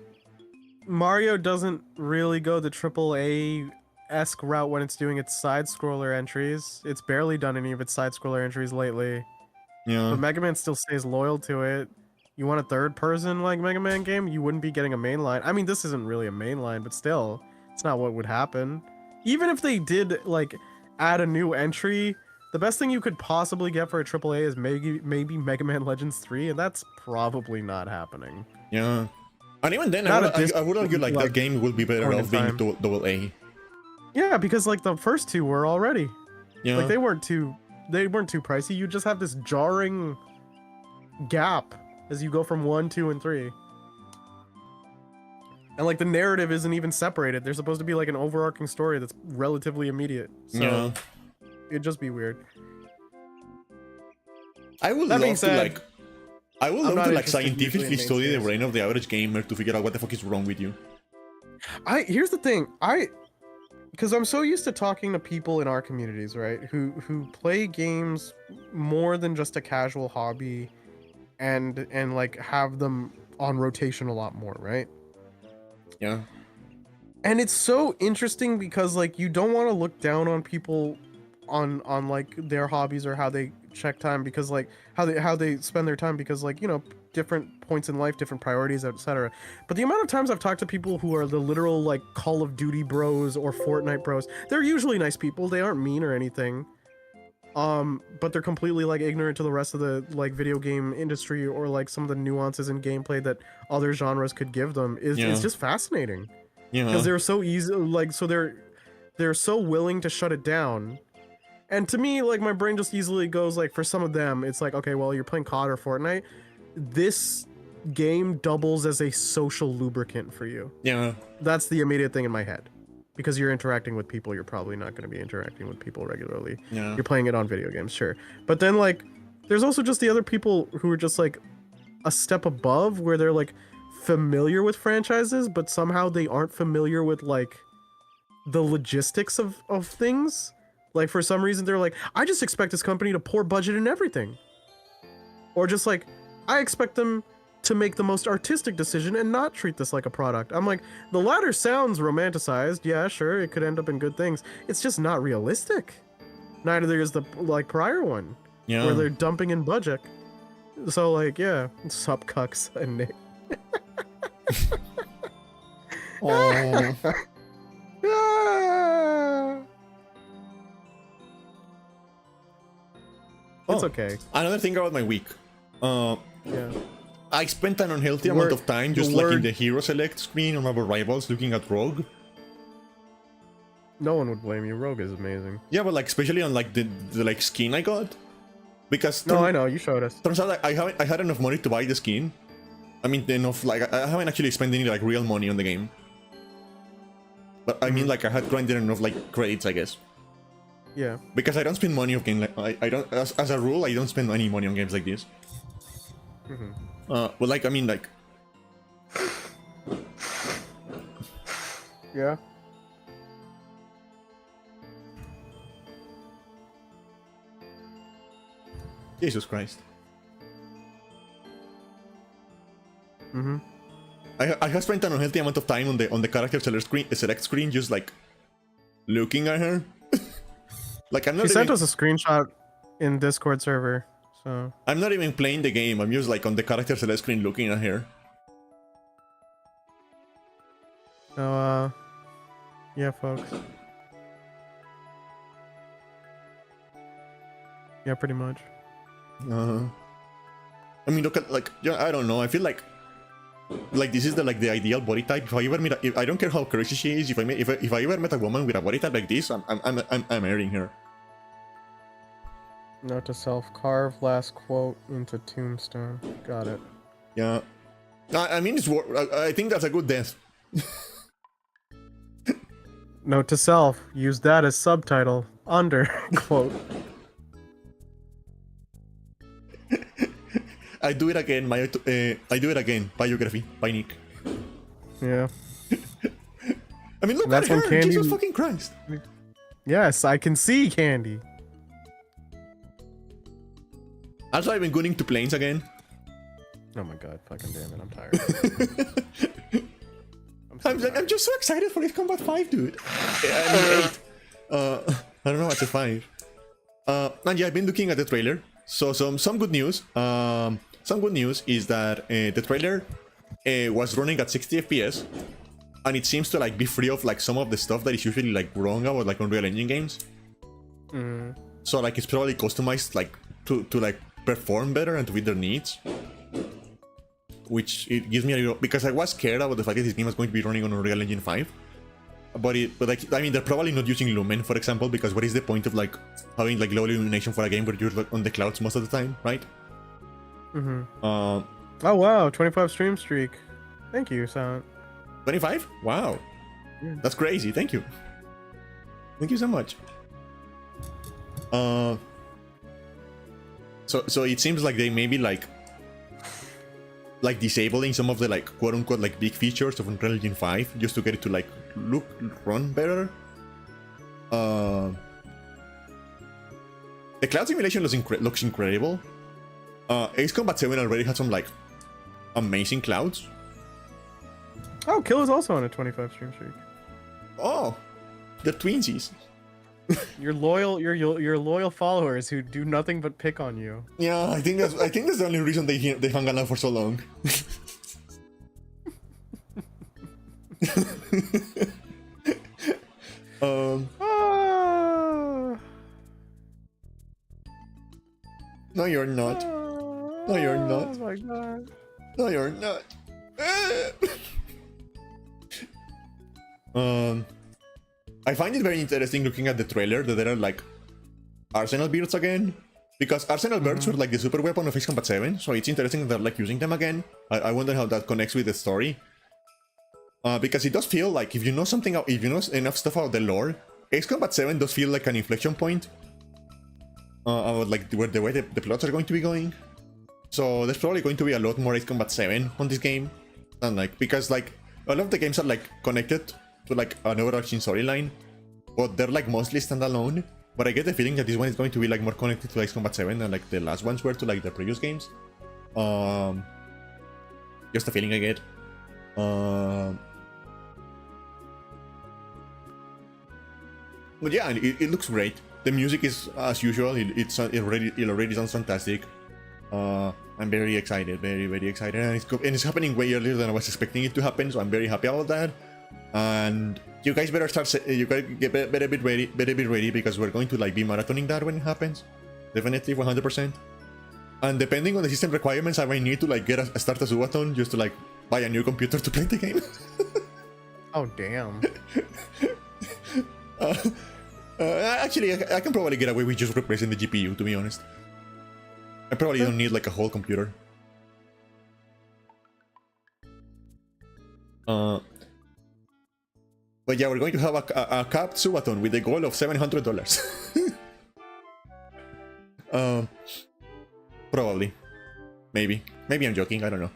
[SPEAKER 2] Mario doesn't really go the AAA-esque route when it's doing its side-scroller entries. It's barely done any of its side-scroller entries lately.
[SPEAKER 1] Yeah.
[SPEAKER 2] But Mega Man still stays loyal to it. You want a third-person like Mega Man game? You wouldn't be getting a mainline. I mean, this isn't really a mainline, but still, it's not what would happen. Even if they did like add a new entry, the best thing you could possibly get for a AAA is maybe Mega Man Legends 3, and that's probably not happening.
[SPEAKER 1] Yeah. And even then, I would argue like that game would be better off being double A.
[SPEAKER 2] Yeah, because like the first two were already.
[SPEAKER 1] Yeah.
[SPEAKER 2] Like they weren't too pricey. You just have this jarring gap as you go from 1, 2, and 3. And like the narrative isn't even separated. There's supposed to be like an overarching story that's relatively immediate. So
[SPEAKER 1] yeah.
[SPEAKER 2] It'd just be weird.
[SPEAKER 1] I would love to like scientifically study the brain of the average gamer to figure out what the fuck is wrong with you.
[SPEAKER 2] Here's the thing. Because I'm so used to talking to people in our communities, right? Who play games more than just a casual hobby and like have them on rotation a lot more, right?
[SPEAKER 1] Yeah.
[SPEAKER 2] And it's so interesting because like you don't want to look down on people on like their hobbies or how they check time, because like how they spend their time, because like, you know, different points in life, different priorities, etc. But the amount of times I've talked to people who are the literal like Call of Duty bros or Fortnite bros, they're usually nice people. They aren't mean or anything. but they're completely like ignorant to the rest of the like video game industry or like some of the nuances in gameplay that other genres could give them is
[SPEAKER 1] Yeah.
[SPEAKER 2] it's just fascinating
[SPEAKER 1] Yeah.
[SPEAKER 2] because they're so easy like so they're so willing to shut it down. And to me, like my brain just easily goes like for some of them, it's like, okay, well, you're playing COD or Fortnite. This game doubles as a social lubricant for you.
[SPEAKER 1] Yeah.
[SPEAKER 2] That's the immediate thing in my head. Because you're interacting with people, you're probably not going to be interacting with people regularly.
[SPEAKER 1] Yeah.
[SPEAKER 2] You're playing it on video games, sure. But then like there's also just the other people who are just like a step above where they're like familiar with franchises, but somehow they aren't familiar with like the logistics of things. Like for some reason they're like, I just expect this company to pour budget in everything. Or just like, I expect them to make the most artistic decision and not treat this like a product. I'm like, the latter sounds romanticized. Yeah, sure, it could end up in good things. It's just not realistic. Neither is the like prior one,
[SPEAKER 1] Yeah.
[SPEAKER 2] where they're dumping in budget. So like, yeah, sup cucks and Nick.
[SPEAKER 1] Oh.
[SPEAKER 2] It's
[SPEAKER 1] Oh,
[SPEAKER 2] okay.
[SPEAKER 1] Another thing about my week.
[SPEAKER 2] Yeah.
[SPEAKER 1] I spent an unhealthy amount of time just like in
[SPEAKER 2] word-
[SPEAKER 1] the hero select screen on our rivals looking at Rogue.
[SPEAKER 2] No one would blame you. Rogue is amazing.
[SPEAKER 1] Yeah, but like especially on like the like skin I got. Because
[SPEAKER 2] No, I know, you showed us.
[SPEAKER 1] turns out I had enough money to buy the skin. I mean enough like I haven't actually spent any like real money on the game. But I mean like I had grinded enough like credits, I guess.
[SPEAKER 2] Yeah.
[SPEAKER 1] Because I don't spend money on games like I don't as a rule I don't spend any money on games like this. But like I mean like
[SPEAKER 2] Yeah.
[SPEAKER 1] Jesus Christ.
[SPEAKER 2] Mm-hmm.
[SPEAKER 1] I have spent an unhealthy amount of time on the character select screen just like looking at her. Like I'm not
[SPEAKER 2] She sent
[SPEAKER 1] even,
[SPEAKER 2] us a screenshot in Discord server, so
[SPEAKER 1] I'm not even playing the game. I'm just like on the character select screen looking at her.
[SPEAKER 2] yeah, folks. Yeah, pretty much.
[SPEAKER 1] I mean, look at like yeah, I don't know. I feel like this is the ideal body type. If I ever meet, I don't care how crazy she is. If I ever met a woman with a body type like this, I'm marrying her.
[SPEAKER 2] Note to self: carve last quote into tombstone. Got it.
[SPEAKER 1] Yeah, I mean it's. I think that's a good death.
[SPEAKER 2] Note to self: use that as subtitle under quote.
[SPEAKER 1] I do it again. I do it again. Biography by Nick.
[SPEAKER 2] Yeah.
[SPEAKER 1] I mean, look
[SPEAKER 2] That's
[SPEAKER 1] at
[SPEAKER 2] when
[SPEAKER 1] her.
[SPEAKER 2] Candy-
[SPEAKER 1] Jesus fucking Christ.
[SPEAKER 2] Yes, I can see Candy.
[SPEAKER 1] Also, I've been going to planes again.
[SPEAKER 2] Oh my god, fucking damn it, I'm tired.
[SPEAKER 1] I'm just so excited for Ace Combat 5, dude. I mean, 8. I don't know what's a 5. And yeah, I've been looking at the trailer. So some good news. Some good news is that the trailer was running at 60 FPS, and it seems to like be free of like some of the stuff that is usually like wrong about like Unreal Engine games. So like it's probably customized like to like perform better and to meet their needs. Which it gives me a little, because I was scared about the fact that this game was going to be running on Unreal Engine 5. But like, I mean, they're probably not using Lumen, for example, because what is the point of like having like low illumination for a game where you're like, on the clouds most of the time, right?
[SPEAKER 2] Oh wow, 25 stream streak. Thank you, Silent.
[SPEAKER 1] 25? Wow.
[SPEAKER 2] Yeah.
[SPEAKER 1] That's crazy. Thank you. Thank you so much. So it seems like they maybe like disabling some of the like quote unquote like big features of Unreal Engine 5 just to get it to like run better. The cloud simulation looks incredible. Ace Combat 7 already had some like amazing clouds.
[SPEAKER 2] Oh, Kill is also on a 25 stream streak.
[SPEAKER 1] Oh, they're twinsies.
[SPEAKER 2] Your loyal followers who do nothing but pick on you.
[SPEAKER 1] Yeah, I think that's the only reason they hung around for so long. you're not. No, you're not.
[SPEAKER 2] Oh my god.
[SPEAKER 1] No, you're not. I find it very interesting looking at the trailer that there are like Arsenal beards again. Because Arsenal beards were like the super weapon of Ace Combat 7, so it's interesting that they're like using them again. I wonder how that connects with the story. Because it does feel like if you know something, if you know enough stuff about the lore, Ace Combat 7 does feel like an inflection point. About like where the way the plots are going to be going. So there's probably going to be a lot more Ace Combat 7 on this game. And like, because like, all of the games are like connected to like an overarching storyline. But they're like mostly standalone. But I get the feeling that this one is going to be like more connected to Ace Combat 7 than like the last ones were to like the previous games. Just a feeling I get. But yeah, it looks great. The music is as usual. It already sounds fantastic. I'm very excited, very excited, and it's happening way earlier than I was expecting it to happen. So I'm very happy about that. And you guys better start. You guys better be ready because we're going to like be marathoning that when it happens. Definitely 100%. And depending on the system requirements, I might need to like start a subathon just to like buy a new computer to play the game.
[SPEAKER 2] Oh damn.
[SPEAKER 1] Actually, I can probably get away with just replacing the GPU, to be honest. I probably don't need like a whole computer. But yeah, we're going to have a capped subathon with the goal of $700. Probably. Maybe I'm joking, I don't know.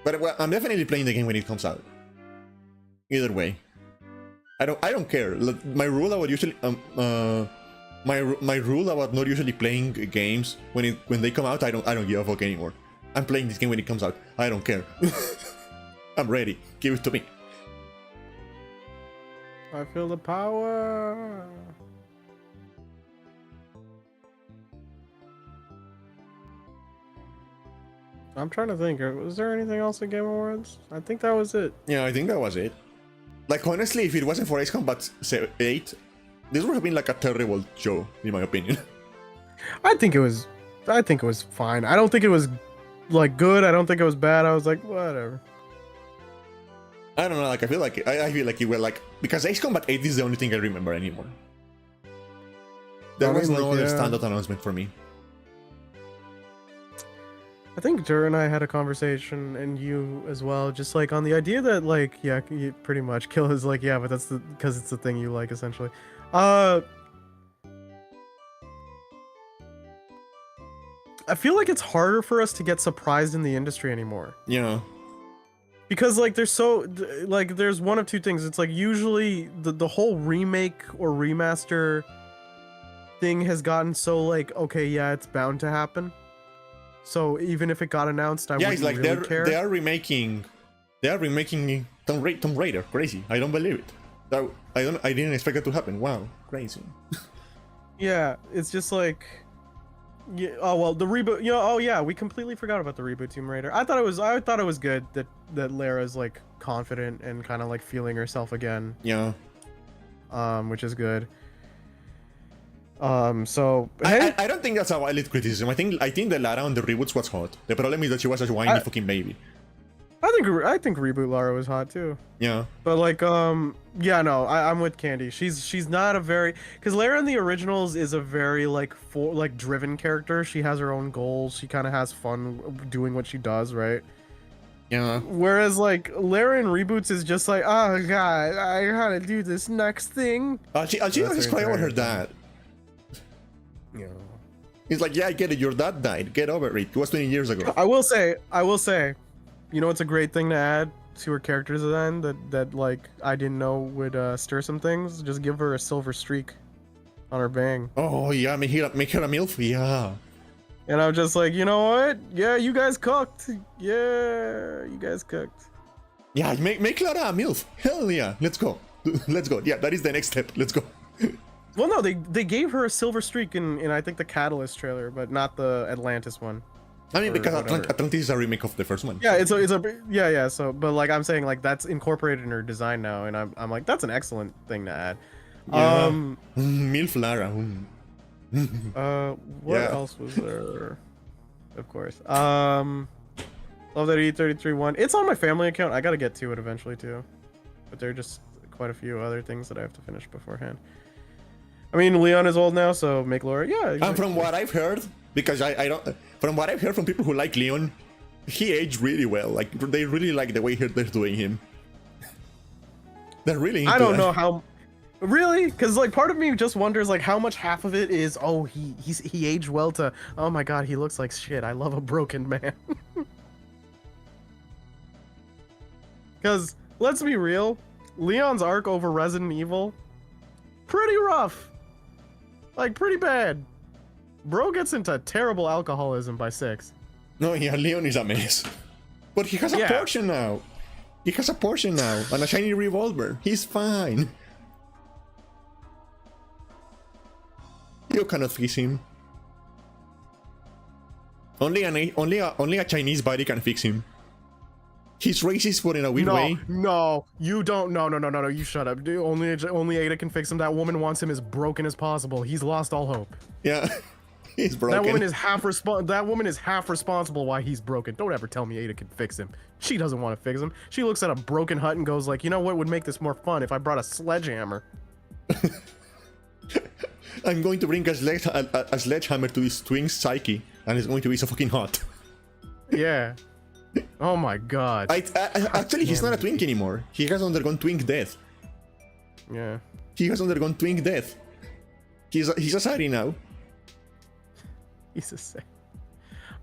[SPEAKER 1] But well, I'm definitely playing the game when it comes out. Either way. I don't care. My rule about usually my rule about not usually playing games when they come out, I don't give a fuck anymore. I'm playing this game when it comes out. I don't care. I'm ready. Give it to me.
[SPEAKER 2] I feel the power. I'm trying to think. Was there anything else at Game Awards? I think that was it.
[SPEAKER 1] Yeah, I think that was it. Like, honestly, if it wasn't for Ace Combat 8, this would have been like a terrible show, in my opinion.
[SPEAKER 2] I think it was fine. I don't think it was like good. I don't think it was bad. I was like, whatever.
[SPEAKER 1] I don't know. Like, I feel like it was like, because Ace Combat 8 is the only thing I remember anymore. There was no other standout announcement for me.
[SPEAKER 2] I think Dur and I had a conversation, and you as well, just like on the idea that like, yeah, you pretty much Kill is like, yeah, but that's because it's the thing you like essentially. I feel like it's harder for us to get surprised in the industry anymore.
[SPEAKER 1] Yeah.
[SPEAKER 2] Because like there's there's one of two things. It's like usually the whole remake or remaster thing has gotten so like, okay, yeah, it's bound to happen. So even if it got announced, I wouldn't
[SPEAKER 1] like
[SPEAKER 2] really care.
[SPEAKER 1] They are remaking Tomb Raider. Crazy. I don't believe it. I didn't expect it to happen. Wow, crazy.
[SPEAKER 2] Yeah, it's just like, yeah. Oh well, the reboot. You know, oh yeah, we completely forgot about the reboot Tomb Raider. I thought it was good that Lara's like confident and kind of like feeling herself again.
[SPEAKER 1] Yeah.
[SPEAKER 2] Which is good. So hey.
[SPEAKER 1] I don't think that's a valid criticism. I think the Lara on the reboots was hot. The problem is that she was a whiny fucking baby.
[SPEAKER 2] I think reboot Lara was hot too.
[SPEAKER 1] Yeah.
[SPEAKER 2] But like yeah, no, I'm with Candy. She's not a very, because Lara in the originals is a very like driven character. She has her own goals. She kind of has fun doing what she does, right?
[SPEAKER 1] Yeah.
[SPEAKER 2] Whereas like Lara in reboots is just like, oh god, I gotta do this next thing.
[SPEAKER 1] She always cry about her dad.
[SPEAKER 2] Yeah.
[SPEAKER 1] He's like, yeah, I get it. Your dad died. Get over it. It was 20 years ago.
[SPEAKER 2] I will say, you know, it's a great thing to add to her character design that like I didn't know would stir some things. Just give her a silver streak on her bang.
[SPEAKER 1] Oh yeah, make her a MILF. Yeah.
[SPEAKER 2] And I'm just like, you know what? Yeah, you guys cooked. Yeah, you guys cooked.
[SPEAKER 1] Yeah, make Lara a MILF. Hell yeah. Let's go. Let's go. Yeah, that is the next step. Let's go.
[SPEAKER 2] Well, no, they gave her a silver streak in I think the Catalyst trailer, but not the Atlantis one.
[SPEAKER 1] I mean, because Atlantis is a remake of the first one.
[SPEAKER 2] Yeah, it's a yeah. So, but like I'm saying, like that's incorporated in her design now, and I'm like that's an excellent thing to add.
[SPEAKER 1] Yeah. MILF Lara.
[SPEAKER 2] What
[SPEAKER 1] Yeah.
[SPEAKER 2] else was there? Of course. Love that E33 one. It's on my family account. I gotta get to it eventually too. But there are just quite a few other things that I have to finish beforehand. I mean, Leon is old now, so make Laura. Yeah.
[SPEAKER 1] And
[SPEAKER 2] Exactly.
[SPEAKER 1] from what I've heard, because I don't, from what I've heard from people who like Leon, he aged really well. Like they really like the way they're doing him. They're really. Into
[SPEAKER 2] I don't
[SPEAKER 1] that.
[SPEAKER 2] know how. Really? Because like part of me just wonders like how much half of it is he aged well to oh my god he looks like shit. I love a broken man. Because let's be real, Leon's arc over Resident Evil, pretty rough. Like pretty bad. Bro gets into terrible alcoholism by 6.
[SPEAKER 1] No, yeah, Leon is a mess. But he has a Porsche now. He has a Porsche now and a shiny revolver. He's fine. You cannot fix him. Only a Chinese body can fix him. He's racist, but in a weird way.
[SPEAKER 2] No, you don't. No, you shut up. Dude, only Ada can fix him. That woman wants him as broken as possible. He's lost all hope.
[SPEAKER 1] Yeah, he's broken.
[SPEAKER 2] That woman is half responsible why he's broken. Don't ever tell me Ada can fix him. She doesn't want to fix him. She looks at a broken hut and goes like, you know what would make this more fun if I brought a sledgehammer.
[SPEAKER 1] I'm going to bring a sledgehammer to this twink psyche, and it's going to be so fucking hot.
[SPEAKER 2] Yeah. Oh my god.
[SPEAKER 1] Actually, he's not a twink anymore. He has undergone twink death.
[SPEAKER 2] Yeah.
[SPEAKER 1] He has undergone twink death. He's a Sari now.
[SPEAKER 2] He's a sick.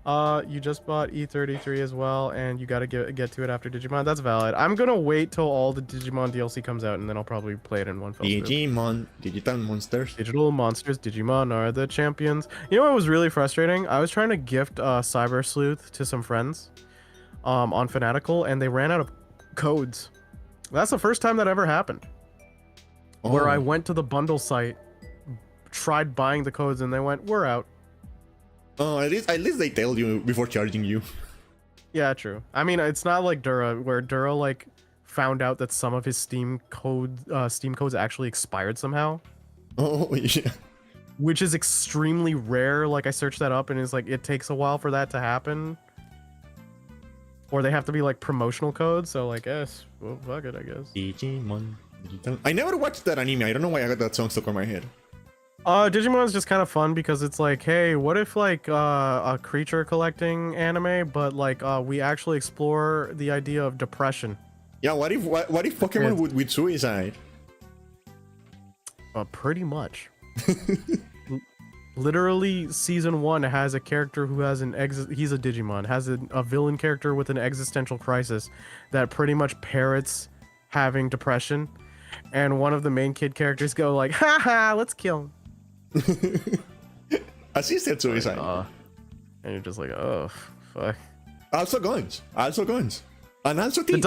[SPEAKER 2] You just bought E33 as well, and you gotta get to it after Digimon. That's valid. I'm gonna wait till all the Digimon DLC comes out, and then I'll probably play it in one fell swoop.
[SPEAKER 1] Digimon, digital monsters.
[SPEAKER 2] Digital monsters, Digimon are the champions. You know what was really frustrating? I was trying to gift Cyber Sleuth to some friends on Fanatical, and they ran out of codes. That's the first time that ever happened. Where I went to the bundle site, tried buying the codes, and they went, "We're out."
[SPEAKER 1] Oh, at least they tell you before charging you.
[SPEAKER 2] Yeah, true. I mean, it's not like Dura, where Dura like found out that some of his Steam codes actually expired somehow.
[SPEAKER 1] Oh yeah.
[SPEAKER 2] Which is extremely rare. Like I searched that up, and it's like it takes a while for that to happen. Or they have to be like promotional codes. So like, yes, well, fuck it, I guess.
[SPEAKER 1] Digimon. I never watched that anime. I don't know why I got that song stuck on my head.
[SPEAKER 2] Digimon is just kind of fun because it's like, hey, what if like a creature collecting anime, but like we actually explore the idea of depression?
[SPEAKER 1] Yeah, what if Pokemon would with suicide?
[SPEAKER 2] Pretty much. Literally, season 1 has a character who has he's a Digimon, has a villain character with an existential crisis that pretty much parrots having depression, and one of the main kid characters go like, haha, let's kill him.
[SPEAKER 1] Assisted suicide.
[SPEAKER 2] And you're just like, oh, fuck.
[SPEAKER 1] Also guns. And also teens.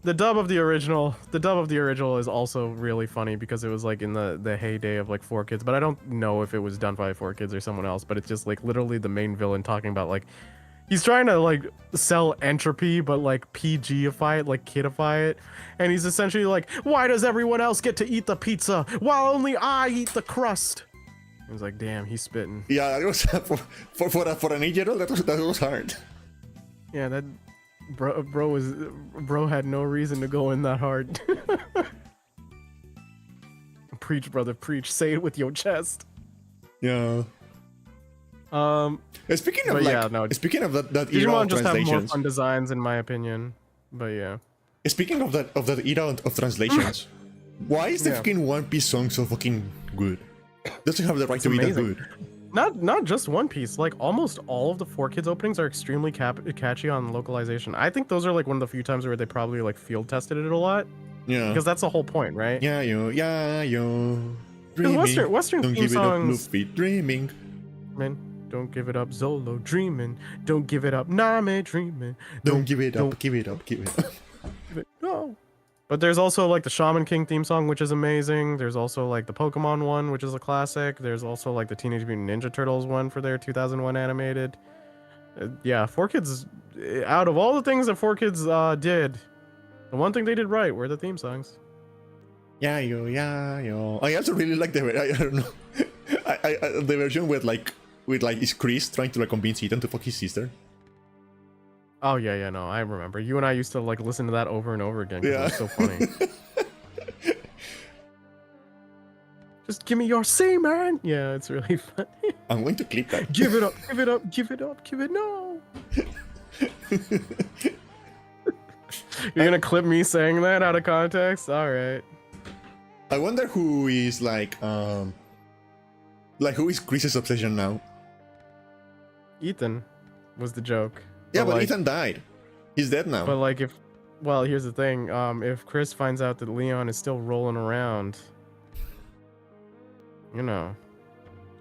[SPEAKER 2] The dub of the original is also really funny because it was like in the heyday of like 4Kids, but I don't know if it was done by 4Kids or someone else, but it's just like literally the main villain talking about like he's trying to like sell entropy but like PG-ify it, like kidify it, and he's essentially like, why does everyone else get to eat the pizza while only I eat the crust? I was like, damn, he's spitting.
[SPEAKER 1] Yeah, that was for an 8-year-old. That was hard.
[SPEAKER 2] Yeah, that bro had no reason to go in that hard. Preach, brother, preach. Say it with your chest.
[SPEAKER 1] Yeah. Speaking of that era
[SPEAKER 2] Digimon
[SPEAKER 1] of
[SPEAKER 2] just have more
[SPEAKER 1] translations.
[SPEAKER 2] fun designs, in my opinion. But yeah.
[SPEAKER 1] Speaking of that era of translations, why is the fucking One Piece song so fucking good? Doesn't have the right to be that good.
[SPEAKER 2] Not just One Piece. Like almost all of the 4Kids openings are extremely catchy on localization. I think those are like one of the few times where they probably like field tested it a lot.
[SPEAKER 1] Yeah.
[SPEAKER 2] Because that's the whole point, right?
[SPEAKER 1] Yeah, yo.
[SPEAKER 2] Because Western
[SPEAKER 1] Don't
[SPEAKER 2] theme
[SPEAKER 1] give it up,
[SPEAKER 2] songs.
[SPEAKER 1] Luffy dreaming.
[SPEAKER 2] Man, don't give it up, Zolo dreaming. Don't give it up, Name dreaming.
[SPEAKER 1] Don't give it up, give it up, give it up.
[SPEAKER 2] No. But there's also like the Shaman King theme song, which is amazing. There's also like the Pokemon one, which is a classic. There's also like the Teenage Mutant Ninja Turtles one for their 2001 animated. Yeah, 4Kids, out of all the things that 4Kids did, the one thing they did right were the theme songs.
[SPEAKER 1] Yeah, yo. I also really like the. I don't know. the version with like is Chris trying to like convince Ethan to fuck his sister.
[SPEAKER 2] Oh yeah, no, I remember. You and I used to like listen to that over and over again. 'Cause
[SPEAKER 1] Yeah.
[SPEAKER 2] it was so funny. Just give me your semen. Yeah, it's really funny.
[SPEAKER 1] I'm going to clip that.
[SPEAKER 2] Give it up, give it up, give it up, give it no. You're gonna clip me saying that out of context? All right.
[SPEAKER 1] I wonder who is like who is Chris's obsession now?
[SPEAKER 2] Ethan was the joke.
[SPEAKER 1] Yeah, but
[SPEAKER 2] like,
[SPEAKER 1] Ethan died. He's dead now.
[SPEAKER 2] But like well, here's the thing. If Chris finds out that Leon is still rolling around, you know,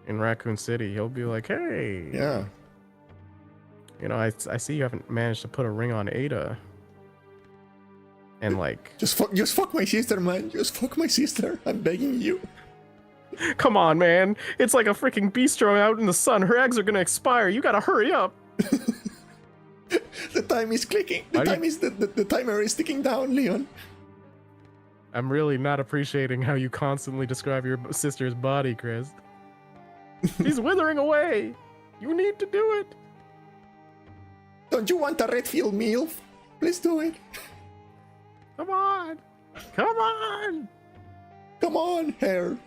[SPEAKER 2] in Raccoon City, he'll be like, hey.
[SPEAKER 1] Yeah.
[SPEAKER 2] You know, I see you haven't managed to put a ring on Ada. And like,
[SPEAKER 1] just fuck my sister, man. Just fuck my sister. I'm begging you.
[SPEAKER 2] Come on, man. It's like a freaking bistro out in the sun. Her eggs are gonna expire. You gotta hurry up.
[SPEAKER 1] The time is clicking. The timer is ticking down, Leon.
[SPEAKER 2] I'm really not appreciating how you constantly describe your sister's body, Chris. She's withering away. You need to do it.
[SPEAKER 1] Don't you want a Redfield MILF? Please do it.
[SPEAKER 2] Come on. Come on.
[SPEAKER 1] Come on, hair.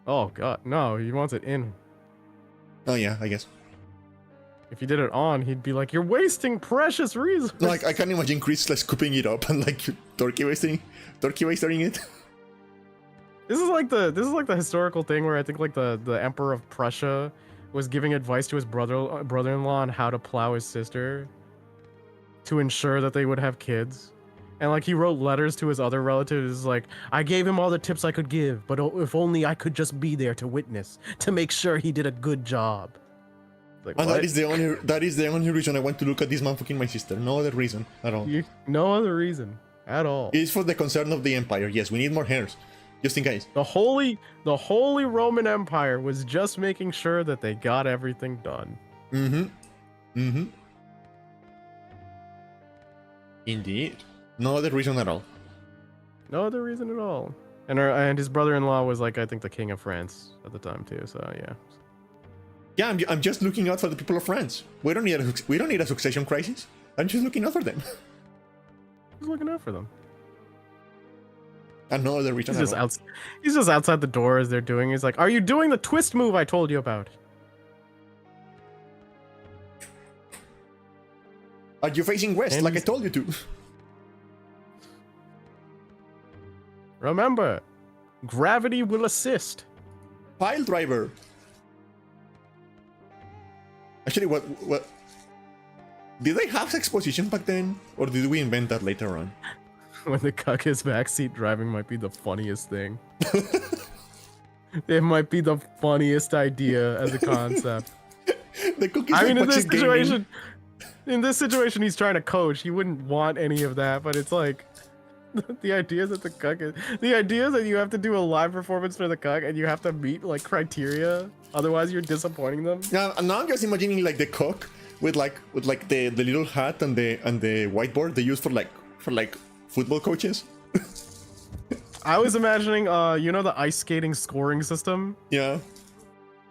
[SPEAKER 2] Oh god, no, he wants it in.
[SPEAKER 1] Oh yeah, I guess.
[SPEAKER 2] If you did it on, he'd be like, "You're wasting precious resources."
[SPEAKER 1] Like I can imagine Chris like scooping it up and like turkey wasting it.
[SPEAKER 2] This is like the historical thing where I think like the Emperor of Prussia was giving advice to his brother-in-law on how to plow his sister to ensure that they would have kids. And like he wrote letters to his other relatives like, I gave him all the tips I could give, but if only I could just be there to witness, to make sure he did a good job. Like,
[SPEAKER 1] and that is the only reason I want to look at this man fucking my sister. No other reason at all.
[SPEAKER 2] No other reason at all.
[SPEAKER 1] It's for the concern of the Empire. Yes, we need more hairs. Just in case.
[SPEAKER 2] The Holy Roman Empire was just making sure that they got everything done.
[SPEAKER 1] Indeed. No other reason at all.
[SPEAKER 2] No other reason at all. And his brother-in-law was like, I think, the king of France at the time too. So yeah.
[SPEAKER 1] Yeah, I'm just looking out for the people of France. We don't need a succession crisis. I'm just looking out for them.
[SPEAKER 2] He's looking out for them.
[SPEAKER 1] And no other reason at all.
[SPEAKER 2] He's just outside the door as they're doing. He's like, "Are you doing the twist move I told you about?
[SPEAKER 1] Are you facing west like I told you to?
[SPEAKER 2] Remember, gravity will assist."
[SPEAKER 1] Pile driver. Actually, what? Did they have sex position back then, or did we invent that later on?
[SPEAKER 2] When the cuck is backseat driving might be the funniest thing. It might be the funniest idea as a concept.
[SPEAKER 1] The cook is
[SPEAKER 2] I
[SPEAKER 1] like
[SPEAKER 2] mean,
[SPEAKER 1] gaming.
[SPEAKER 2] in this situation, he's trying to coach. He wouldn't want any of that, but it's like the idea that the idea that you have to do a live performance for the cuck and you have to meet like criteria, otherwise you're disappointing them.
[SPEAKER 1] Now I'm just imagining like the cook with the little hat and the whiteboard they use for football coaches.
[SPEAKER 2] I was imagining, you know, the ice skating scoring system.
[SPEAKER 1] Yeah.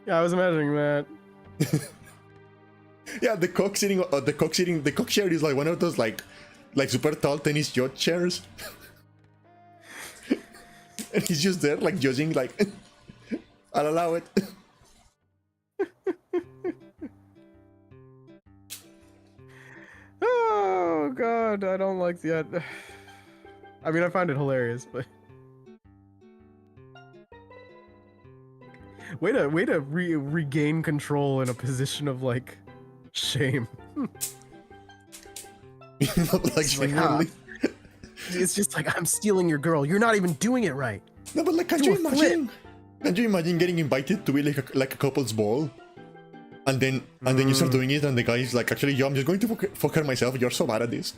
[SPEAKER 2] Yeah, I was imagining that.
[SPEAKER 1] Yeah, the cock chair is like one of those like super tall tennis yacht chairs. And he's just there like judging like I'll allow it.
[SPEAKER 2] Oh god, I don't like that. I mean, I find it hilarious, but way to regain control in a position of like shame.
[SPEAKER 1] Like,
[SPEAKER 2] it's just like, I'm stealing your girl. You're not even doing it right.
[SPEAKER 1] No, but like, can you imagine getting invited to be like a couple's ball, and then you start doing it, and the guy is like, actually, yo, I'm just going to fuck her myself. You're so bad at this.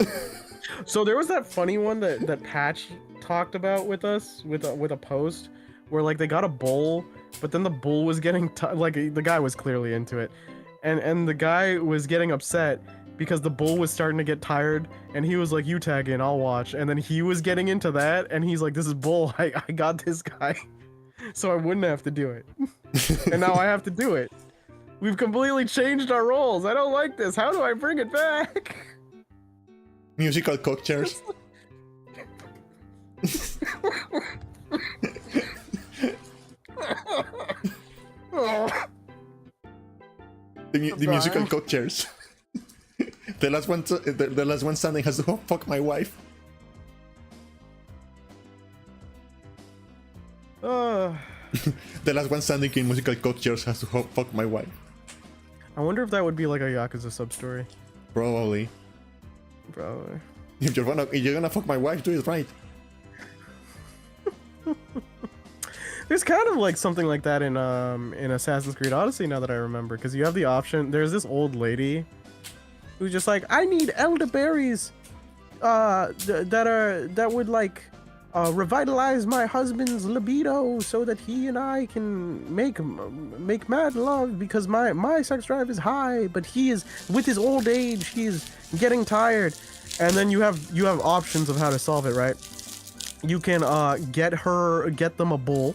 [SPEAKER 2] So there was that funny one that Patch talked about with us with a post where like they got a bowl, but then the bull was getting like the guy was clearly into it, and the guy was getting upset because the bull was starting to get tired, and he was like, "You tag in, I'll watch." And then he was getting into that, and he's like, "This is bull. I got this guy." so I wouldn't have to do it. And now I have to do it. We've completely changed our roles. I don't like this. How do I bring it back?
[SPEAKER 1] Musical cock chairs. The musical cock chairs. The last one standing has to fuck my wife. The last one standing in musical cock chairs has to fuck my wife.
[SPEAKER 2] I wonder if that would be like a Yakuza sub story.
[SPEAKER 1] Probably.
[SPEAKER 2] Probably.
[SPEAKER 1] If you're gonna fuck my wife, do it right.
[SPEAKER 2] There's kind of like something like that in Assassin's Creed Odyssey now that I remember, because you have the option. There's this old lady who's just like, I need elderberries that would like revitalize my husband's libido so that he and I can make mad love, because my sex drive is high, but he is, with his old age, he is getting tired. And then you have options of how to solve it, right? You can get them a bull.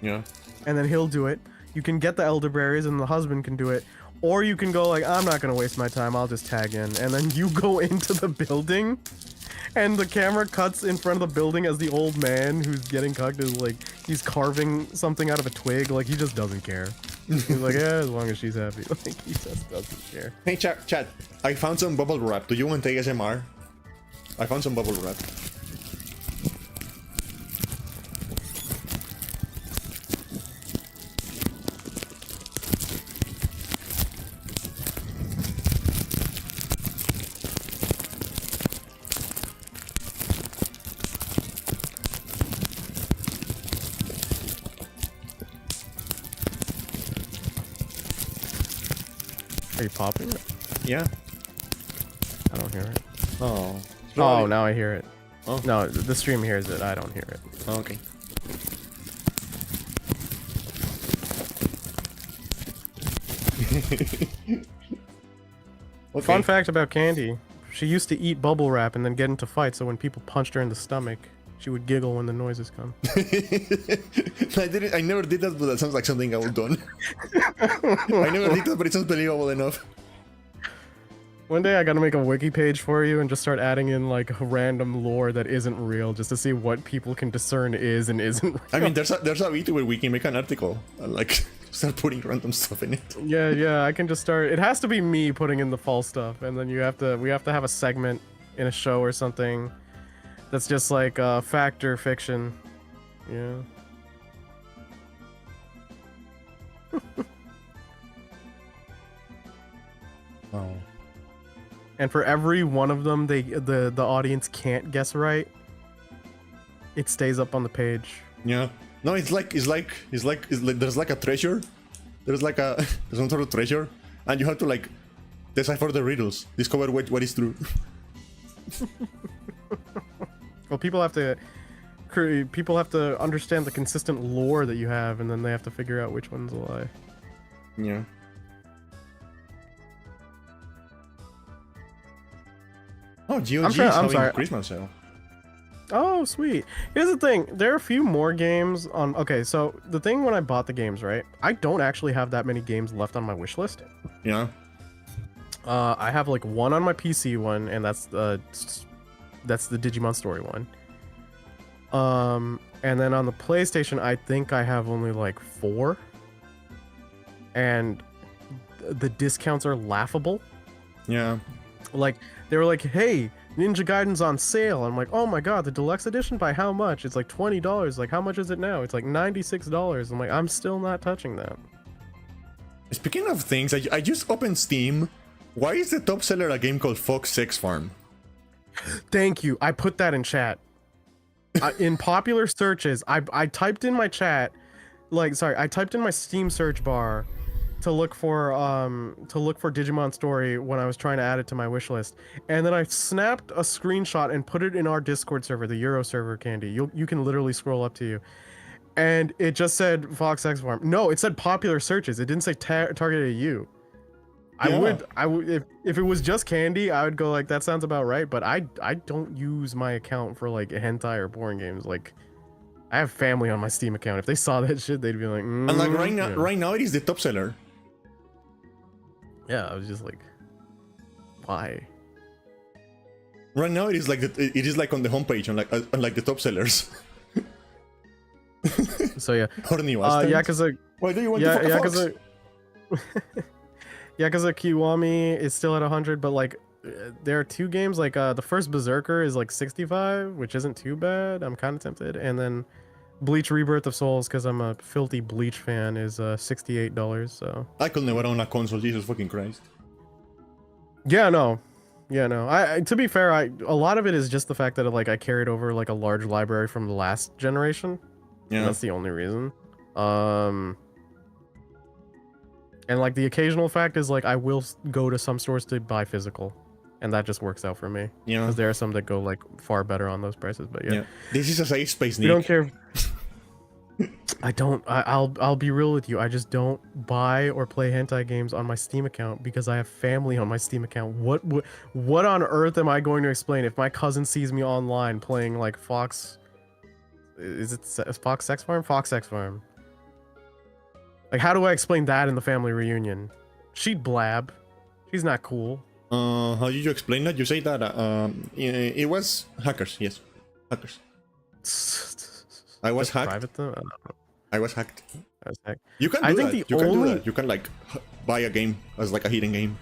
[SPEAKER 1] Yeah.
[SPEAKER 2] And then he'll do it. You can get the elderberries and the husband can do it. Or you can go like, I'm not gonna waste my time, I'll just tag in. And then you go into the building and the camera cuts in front of the building as the old man who's getting cucked is like, he's carving something out of a twig, like he just doesn't care. He's like, yeah, as long as she's happy. Like, he just doesn't care.
[SPEAKER 1] Hey chat, I found some bubble wrap. Do you want ASMR? I found some bubble wrap.
[SPEAKER 2] Are you popping it?
[SPEAKER 1] Yeah.
[SPEAKER 2] I don't hear it.
[SPEAKER 1] Oh.
[SPEAKER 2] Oh, now I hear it.
[SPEAKER 1] Oh.
[SPEAKER 2] No, the stream hears it. I don't hear it.
[SPEAKER 1] Oh, okay. Okay.
[SPEAKER 2] Fun fact about Candy. She used to eat bubble wrap and then get into fights, so when people punched her in the stomach, she would giggle when the noises come.
[SPEAKER 1] I never did that, but that sounds like something I would done. I never did that, but it sounds believable enough.
[SPEAKER 2] One day I gotta make a wiki page for you and just start adding in like random lore that isn't real, just to see what people can discern is and isn't real.
[SPEAKER 1] I mean, there's a VTuber where we can make an article and like start putting random stuff in it.
[SPEAKER 2] Yeah, I can just start. It has to be me putting in the false stuff, and then we have to have a segment in a show or something that's just like fact or fiction. Yeah.
[SPEAKER 1] Oh.
[SPEAKER 2] And for every one of them, the audience can't guess right. It stays up on the page.
[SPEAKER 1] Yeah. No, it's like there's like a treasure. There's like there's some sort of treasure, and you have to like decipher the riddles, discover what is true.
[SPEAKER 2] Well, people have to understand the consistent lore that you have, and then they have to figure out which one's a lie.
[SPEAKER 1] Yeah. Oh, GOG is having a Christmas sale.
[SPEAKER 2] Oh, sweet. Here's the thing. There are a few more games on... Okay, so the thing when I bought the games, right? I don't actually have that many games left on my wish list.
[SPEAKER 1] Yeah.
[SPEAKER 2] I have like one on my PC one, and that's the Digimon Story one. And then on the PlayStation, I think I have only like 4. And the discounts are laughable.
[SPEAKER 1] Yeah.
[SPEAKER 2] Like, they were like, hey, Ninja Gaiden's on sale. I'm like, oh my god, the deluxe edition by how much? It's like $20. Like, how much is it now? It's like $96. I'm like, I'm still not touching that.
[SPEAKER 1] Speaking of things, I just opened Steam. Why is the top seller a game called Fox Sex Farm?
[SPEAKER 2] Thank you. I put that in chat. In popular searches, I typed in my chat, I typed in my Steam search bar to look for Digimon Story when I was trying to add it to my wish list, and then I snapped a screenshot and put it in our Discord server, the Euro server, Candy. You can literally scroll up to you, and it just said Fox X Farm. No, it said popular searches. It didn't say targeted at you. Yeah. I would if it was just Candy, I would go like, that sounds about right. But I don't use my account for like hentai or porn games. Like, I have family on my Steam account. If they saw that shit, they'd be like,
[SPEAKER 1] And like
[SPEAKER 2] yeah.
[SPEAKER 1] right now it is the top seller.
[SPEAKER 2] Yeah, I was just like, why?
[SPEAKER 1] Right now it is like it is like on the homepage on like the top sellers.
[SPEAKER 2] So yeah,
[SPEAKER 1] Horny
[SPEAKER 2] Yakuza.
[SPEAKER 1] Why do you want to fuck a fox?
[SPEAKER 2] Yakuza Kiwami is still at 100, but like there are two games. Like the first Berserker is like 65, which isn't too bad. I'm kind of tempted, and then Bleach Rebirth of Souls, because I'm a filthy Bleach fan, is $68. So
[SPEAKER 1] I could never own a console. Jesus fucking Christ.
[SPEAKER 2] yeah, no. I to be fair, a lot of it is just the fact that like I carried over like a large library from the last generation.
[SPEAKER 1] Yeah,
[SPEAKER 2] that's the only reason. And like the occasional fact is like I will go to some stores to buy physical, and that just works out for me.
[SPEAKER 1] Yeah,
[SPEAKER 2] because there are some that go like far better on those prices. But yeah.
[SPEAKER 1] This is a safe space, Nick.
[SPEAKER 2] You don't care. I'll be real with you. I just don't buy or play hentai games on my Steam account because I have family on my Steam account. What on earth am I going to explain if my cousin sees me online playing like Fox? Is it Fox Sex Farm? Fox Sex Farm. Like, how do I explain that in the family reunion? She'd blab. She's not cool.
[SPEAKER 1] How did you explain that? You say that it was hackers. Yes, hackers. I was hacked.
[SPEAKER 2] Private though?
[SPEAKER 1] I was hacked.
[SPEAKER 2] I was hacked.
[SPEAKER 1] You can do that. You can do that. You can like buy a game as like a hidden game.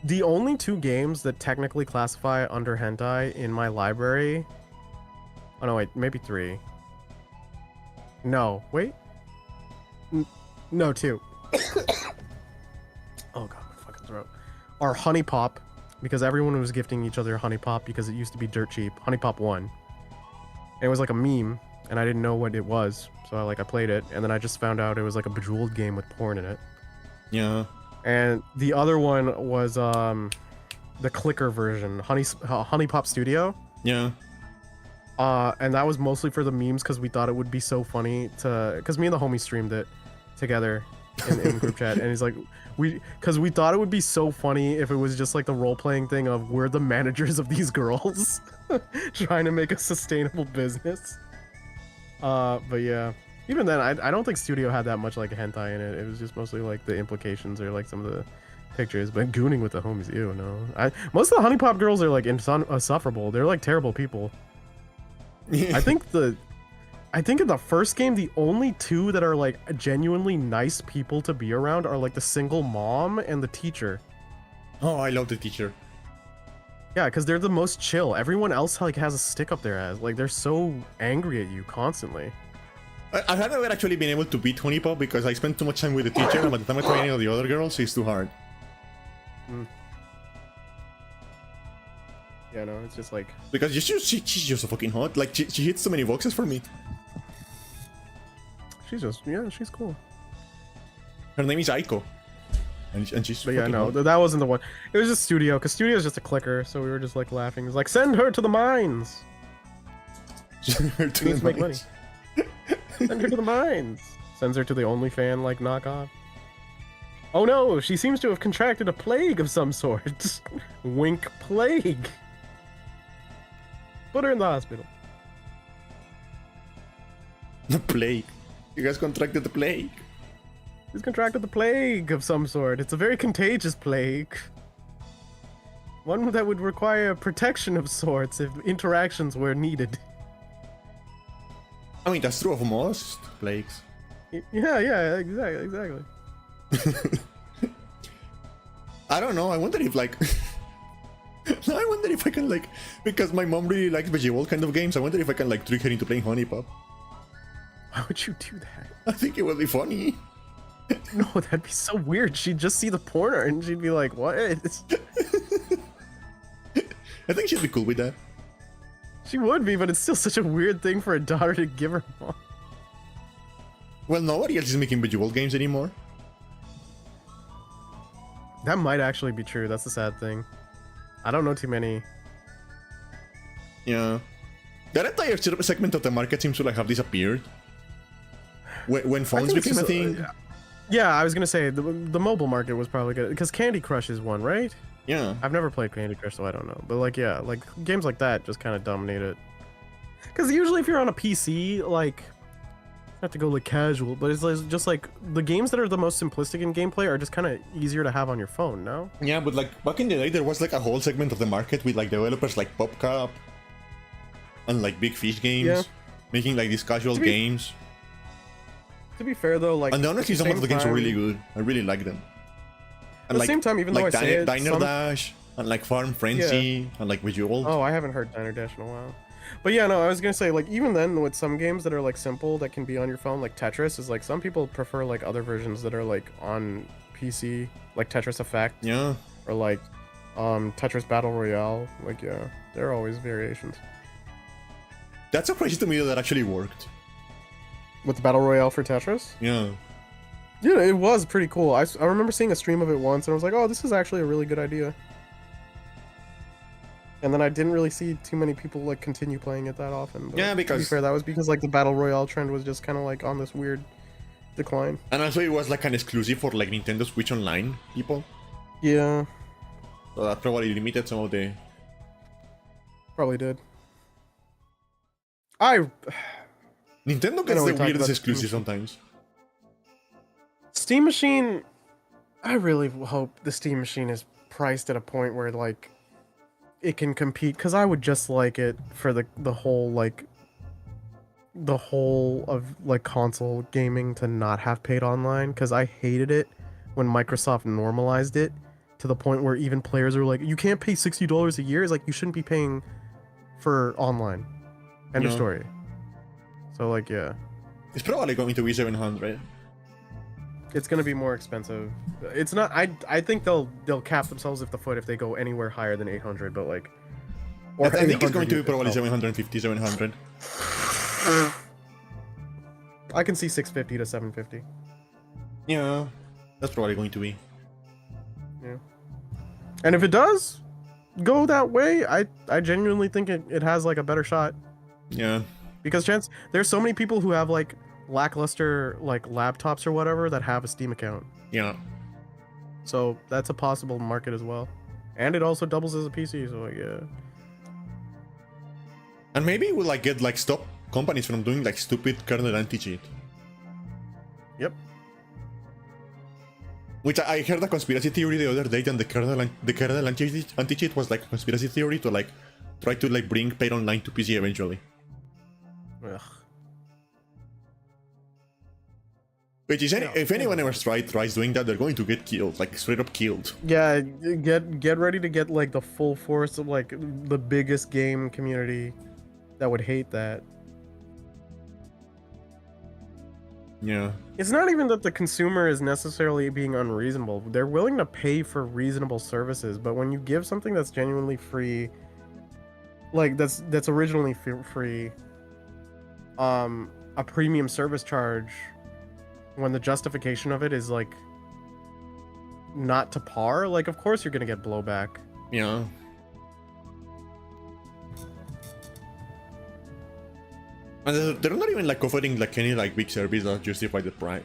[SPEAKER 2] The only two games that technically classify under hentai in my library. Oh no, wait, maybe three. No, wait. No, two. Oh god, my fucking throat. Are Honey Pop, because everyone was gifting each other Honey Pop because it used to be dirt cheap. Honey Pop 1. And it was like a meme, and I didn't know what it was, so I played it, and then I just found out it was like a Bejeweled game with porn in it.
[SPEAKER 1] Yeah.
[SPEAKER 2] And the other one was the clicker version, Honey Pop Studio.
[SPEAKER 1] Yeah.
[SPEAKER 2] And that was mostly for the memes because we thought it would be so funny because me and the homie streamed it together in group chat, and he's like, because we thought it would be so funny if it was just like the role-playing thing of we're the managers of these girls trying to make a sustainable business. But yeah, even then I don't think Studio had that much like hentai in it. It was just mostly like the implications or like some of the pictures. But gooning with the homies, ew, no. Most of the Honey Pop girls are like insufferable. They're like terrible people. I think in the first game, the only two that are like genuinely nice people to be around are like the single mom and the teacher.
[SPEAKER 1] Oh, I love the teacher.
[SPEAKER 2] Yeah, because they're the most chill. Everyone else like has a stick up their ass. Like they're so angry at you constantly.
[SPEAKER 1] I have never actually been able to beat Honey Pop because I spent too much time with the teacher, and by the time I try any of the other girls, it's too hard.
[SPEAKER 2] Yeah, no, it's just like...
[SPEAKER 1] Because she's just so fucking hot. Like, she hits so many boxes for me.
[SPEAKER 2] Yeah, she's cool.
[SPEAKER 1] Her name is Aiko. And she's
[SPEAKER 2] But yeah, no, that wasn't the one. It was just Studio, because Studio is just a clicker, so we were just like laughing. It was like, send her to the mines!
[SPEAKER 1] Send her to
[SPEAKER 2] the make money. Send her to the mines! Sends her to the OnlyFan, like, knockoff. Oh no, she seems to have contracted a plague of some sort. Wink plague. Put her in the hospital.
[SPEAKER 1] The plague. You guys contracted the plague.
[SPEAKER 2] She's contracted the plague of some sort. It's a very contagious plague. One that would require protection of sorts if interactions were needed.
[SPEAKER 1] I mean, that's true of most plagues.
[SPEAKER 2] Yeah, exactly.
[SPEAKER 1] I don't know. I wonder if like... I wonder if I can like... Because my mom really likes visual kind of games. I wonder if I can like trick her into playing Honey Pop.
[SPEAKER 2] Why would you do that?
[SPEAKER 1] I think it would be funny.
[SPEAKER 2] No, that'd be so weird. She'd just see the porn and she'd be like, what?
[SPEAKER 1] I think she'd be cool with that.
[SPEAKER 2] She would be, but it's still such a weird thing for a daughter to give her mom.
[SPEAKER 1] Well, nobody else is making visual games anymore.
[SPEAKER 2] That might actually be true. That's the sad thing. I don't know too many.
[SPEAKER 1] Yeah. That entire segment of the market seems to like have disappeared. When phones became a thing.
[SPEAKER 2] Yeah, I was gonna say the mobile market was probably good because Candy Crush is one, right?
[SPEAKER 1] Yeah.
[SPEAKER 2] I've never played Candy Crush, so I don't know. But like, yeah, like games like that just kind of dominate it. Because usually if you're on a PC, like, not to go like casual, but it's like, just like the games that are the most simplistic in gameplay are just kind of easier to have on your phone, no?
[SPEAKER 1] Yeah, but like back in the day, there was like a whole segment of the market with like developers like PopCap and like Big Fish Games
[SPEAKER 2] Yeah.
[SPEAKER 1] making like these casual games.
[SPEAKER 2] To be fair though, like,
[SPEAKER 1] And honestly, some of the games are really
[SPEAKER 2] time-
[SPEAKER 1] good. I really like them.
[SPEAKER 2] At the same time, even though I say it,
[SPEAKER 1] Diner
[SPEAKER 2] some-
[SPEAKER 1] Dash and like Farm Frenzy and like Visual.
[SPEAKER 2] Oh, I haven't heard Diner Dash in a while. But yeah, no, I was gonna say, like, even then, with some games that are like simple that can be on your phone, like Tetris, is like some people prefer like other versions that are like on PC, like Tetris Effect,
[SPEAKER 1] Yeah.
[SPEAKER 2] or like Tetris Battle Royale. Like, yeah, there are always variations.
[SPEAKER 1] That's so crazy to me that actually worked.
[SPEAKER 2] With the Battle Royale for Tetris?
[SPEAKER 1] Yeah.
[SPEAKER 2] Yeah, it was pretty cool. I remember seeing a stream of it once, and I was like, oh, this is actually a really good idea. And then I didn't really see too many people like continue playing it that often. But
[SPEAKER 1] Yeah,
[SPEAKER 2] to be
[SPEAKER 1] because-
[SPEAKER 2] fair, that was because like the Battle Royale trend was just kind of like on this weird decline.
[SPEAKER 1] And also it was like an exclusive for like Nintendo Switch Online people.
[SPEAKER 2] Yeah,
[SPEAKER 1] So that probably limited some of the...
[SPEAKER 2] probably did. I
[SPEAKER 1] Nintendo
[SPEAKER 2] know
[SPEAKER 1] gets
[SPEAKER 2] we
[SPEAKER 1] the
[SPEAKER 2] talked about
[SPEAKER 1] weirdest
[SPEAKER 2] the
[SPEAKER 1] exclusive
[SPEAKER 2] Steam
[SPEAKER 1] sometimes.
[SPEAKER 2] Steam Machine, I really hope the Steam Machine is priced at a point where like it can compete, because I would just like it for the whole of like console gaming to not have paid online, because I hated it when Microsoft normalized it to the point where even players are like, you can't pay $60 a year. It's like, you shouldn't be paying for online. End of
[SPEAKER 1] Yeah.
[SPEAKER 2] story. So like, yeah,
[SPEAKER 1] It's probably going to be 700.
[SPEAKER 2] it's gonna be more expensive. It's not. I think they'll cap themselves with the foot if they go anywhere higher than 800. But like,
[SPEAKER 1] I think it's
[SPEAKER 2] 800
[SPEAKER 1] going to be probably
[SPEAKER 2] itself.
[SPEAKER 1] 750, 700.
[SPEAKER 2] I can see 650 to 750.
[SPEAKER 1] Yeah, that's probably going to be.
[SPEAKER 2] Yeah. And if it does go that way, I genuinely think it has like a better shot,
[SPEAKER 1] Yeah.
[SPEAKER 2] because there's so many people who have like lackluster like laptops or whatever that have a Steam account.
[SPEAKER 1] Yeah.
[SPEAKER 2] So that's a possible market as well. And it also doubles as a PC, so like, yeah.
[SPEAKER 1] And maybe we'll like get like stop companies from doing like stupid kernel anti-cheat.
[SPEAKER 2] Yep.
[SPEAKER 1] Which I heard a conspiracy theory the other day that the kernel anti-cheat was like a conspiracy theory to like try to like bring paid online to PC eventually.
[SPEAKER 2] Ugh.
[SPEAKER 1] Which is if anyone ever tries doing that, they're going to get killed, like straight up killed.
[SPEAKER 2] Yeah, get ready to get like the full force of like the biggest game community that would hate that.
[SPEAKER 1] Yeah.
[SPEAKER 2] It's not even that the consumer is necessarily being unreasonable. They're willing to pay for reasonable services, but when you give something that's genuinely free, like that's originally free, a premium service charge, when the justification of it is like not to par, like of course you're gonna get blowback.
[SPEAKER 1] Yeah. And they're not even like offering like any like big service that justify the price.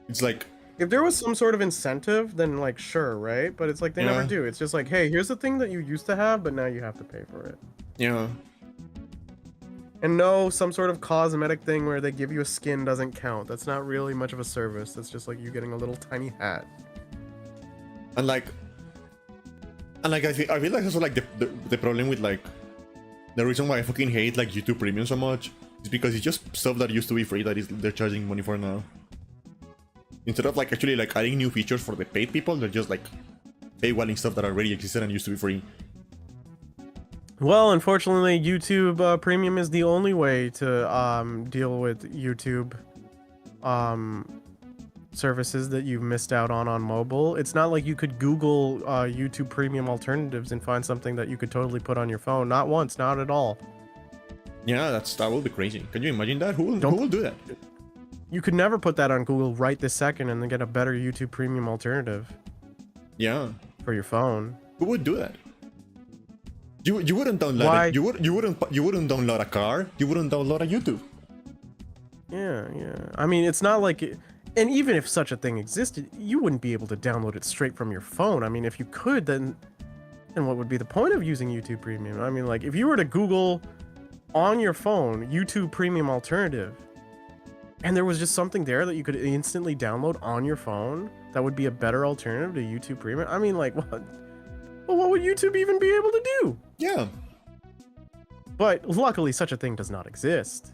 [SPEAKER 1] It's like,
[SPEAKER 2] If there was some sort of incentive, then like sure, right? But it's like they never
[SPEAKER 1] Yeah.
[SPEAKER 2] do. It's just like, hey, here's the thing that you used to have, but now you have to pay for it.
[SPEAKER 1] yeah.
[SPEAKER 2] And no, some sort of cosmetic thing where they give you a skin doesn't count. That's not really much of a service. That's just like you getting a little tiny hat.
[SPEAKER 1] And like I feel like that's also like the problem with like the reason why I fucking hate like YouTube Premium so much is because it's just stuff that used to be free that they're charging money for now. Instead of like actually like adding new features for the paid people, they're just like paywalling stuff that already existed and used to be free.
[SPEAKER 2] Well, unfortunately, YouTube Premium is the only way to deal with YouTube services that you've missed out on mobile. It's not like you could Google YouTube Premium alternatives and find something that you could totally put on your phone. Not once, not at all.
[SPEAKER 1] Yeah, that will be crazy. Can you imagine that? Who will do that?
[SPEAKER 2] You could never put that on Google right this second and then get a better YouTube Premium alternative
[SPEAKER 1] Yeah.
[SPEAKER 2] for your phone.
[SPEAKER 1] Who would do that? You wouldn't download
[SPEAKER 2] Why?
[SPEAKER 1] it. You wouldn't download a car. You wouldn't download a YouTube.
[SPEAKER 2] Yeah. I mean, it's not like and even if such a thing existed, you wouldn't be able to download it straight from your phone. I mean, if you could, then then what would be the point of using YouTube Premium? I mean, like, if you were to Google on your phone YouTube Premium alternative, and there was just something there that you could instantly download on your phone that would be a better alternative to YouTube Premium, I mean, like, what? Well, what would YouTube even be able to do?
[SPEAKER 1] Yeah.
[SPEAKER 2] But luckily, such a thing does not exist.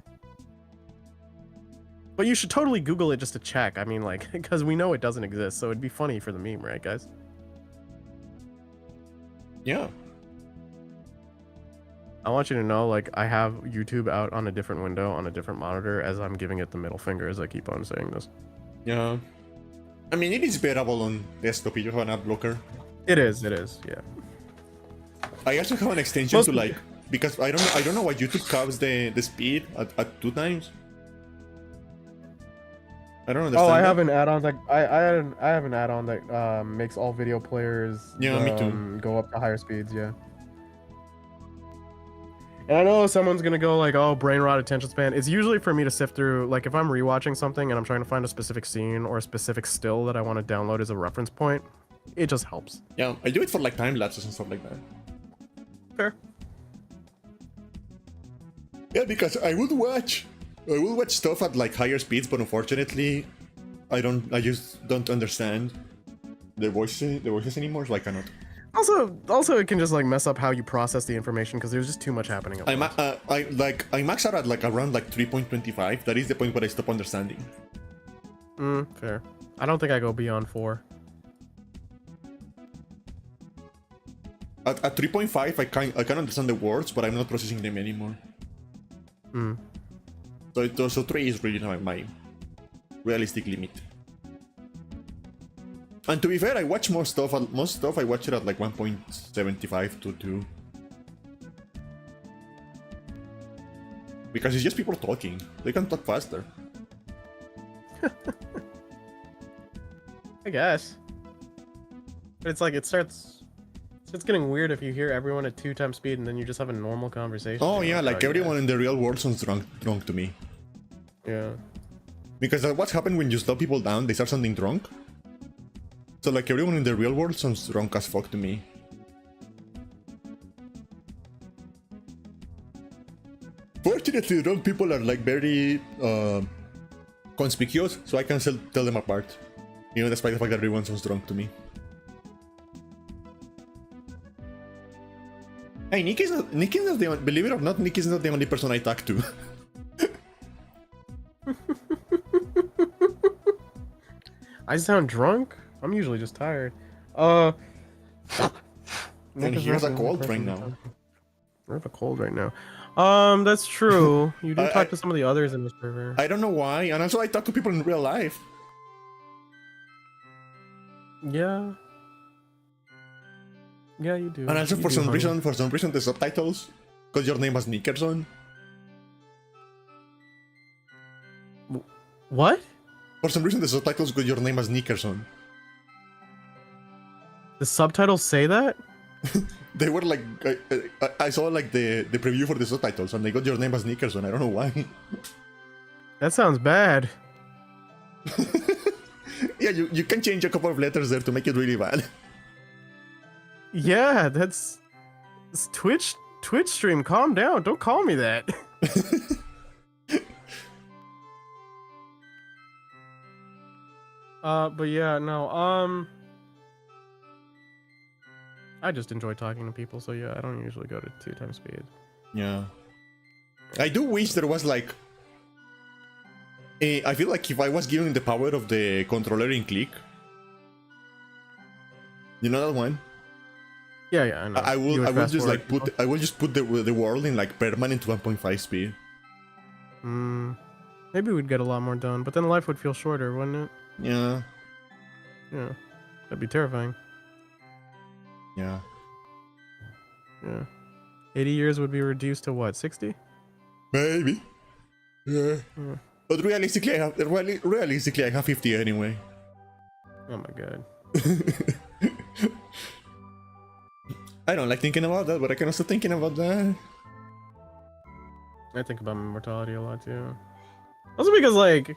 [SPEAKER 2] But you should totally Google it just to check. I mean, like, because we know it doesn't exist, so it'd be funny for the meme, right, guys?
[SPEAKER 1] Yeah.
[SPEAKER 2] I want you to know, like, I have YouTube out on a different window on a different monitor as I'm giving it the middle finger as I keep on saying this.
[SPEAKER 1] Yeah. I mean, it is bearable on desktop if you have an ad blocker.
[SPEAKER 2] It is, yeah.
[SPEAKER 1] I also have an extension to like, because I don't know why YouTube caps the speed at 2 times. I don't understand.
[SPEAKER 2] Oh, I
[SPEAKER 1] that.
[SPEAKER 2] have an add-on that I have an add-on that makes all video players
[SPEAKER 1] me too.
[SPEAKER 2] Go up to higher speeds, yeah. And I know someone's gonna go like, oh, brain rot, attention span. It's usually for me to sift through, like if I'm rewatching something and I'm trying to find a specific scene or a specific still that I want to download as a reference point, it just helps.
[SPEAKER 1] Yeah, I do it for like time lapses and stuff like that.
[SPEAKER 2] Fair.
[SPEAKER 1] Yeah, because I would watch stuff at like higher speeds, but unfortunately, I just don't understand the voices anymore, so I cannot.
[SPEAKER 2] Also, it can just like mess up how you process the information because there's just too much happening at once.
[SPEAKER 1] I max out at like around like 3.25. That is the point where I stop understanding.
[SPEAKER 2] Fair. I don't think I go beyond 4.
[SPEAKER 1] At 3.5, I can understand the words, but I'm not processing them anymore. So 3 is really my realistic limit. And to be fair, I watch most stuff I watch it at like 1.75 to 2. Because it's just people talking. They can talk faster.
[SPEAKER 2] I guess. But it's like it starts getting weird if you hear everyone at 2 times speed and then you just have a normal conversation.
[SPEAKER 1] Oh yeah, like everyone in the real world sounds drunk to me.
[SPEAKER 2] Yeah.
[SPEAKER 1] Because what's happened when you slow people down, they start sounding drunk. So like everyone in the real world sounds drunk as fuck to me. Fortunately, drunk people are like very conspicuous, so I can still tell them apart. You know, despite the fact that everyone sounds drunk to me. Hey, Nick is not the only, believe it or not, Nick is not the only person I talk to.
[SPEAKER 2] I sound drunk? I'm usually just tired.
[SPEAKER 1] And he has a cold right now.
[SPEAKER 2] I have a cold right now. That's true. You do talk to some of the others in this server.
[SPEAKER 1] I don't know why, and also I talk to people in real life.
[SPEAKER 2] Yeah. Yeah, you do.
[SPEAKER 1] And also for some reason, the subtitles, because your name was Nickerson.
[SPEAKER 2] What?
[SPEAKER 1] For some reason, the subtitles got your name as Nickerson.
[SPEAKER 2] The subtitles say that?
[SPEAKER 1] They were like, I saw like the preview for the subtitles, and they got your name as Nickerson. I don't know why.
[SPEAKER 2] That sounds bad.
[SPEAKER 1] Yeah, you can change a couple of letters there to make it really bad.
[SPEAKER 2] Yeah, it's Twitch stream. Calm down. Don't call me that. But yeah, no. I just enjoy talking to people, so yeah, I don't usually go to 2 times speed.
[SPEAKER 1] Yeah. I do wish there was like I feel like if I was given the power of the controller in click, you know that one?
[SPEAKER 2] Yeah, I know.
[SPEAKER 1] I will just like put the world in like permanent 1.5 speed.
[SPEAKER 2] Maybe we'd get a lot more done, but then life would feel shorter, wouldn't it?
[SPEAKER 1] Yeah.
[SPEAKER 2] Yeah. That'd be terrifying.
[SPEAKER 1] Yeah.
[SPEAKER 2] Yeah. 80 years would be reduced to what, 60?
[SPEAKER 1] Maybe. Yeah. But realistically, I have 50 anyway.
[SPEAKER 2] Oh my god.
[SPEAKER 1] I don't like thinking about that, but I can also thinking about that.
[SPEAKER 2] I think about my mortality a lot too. Also because like,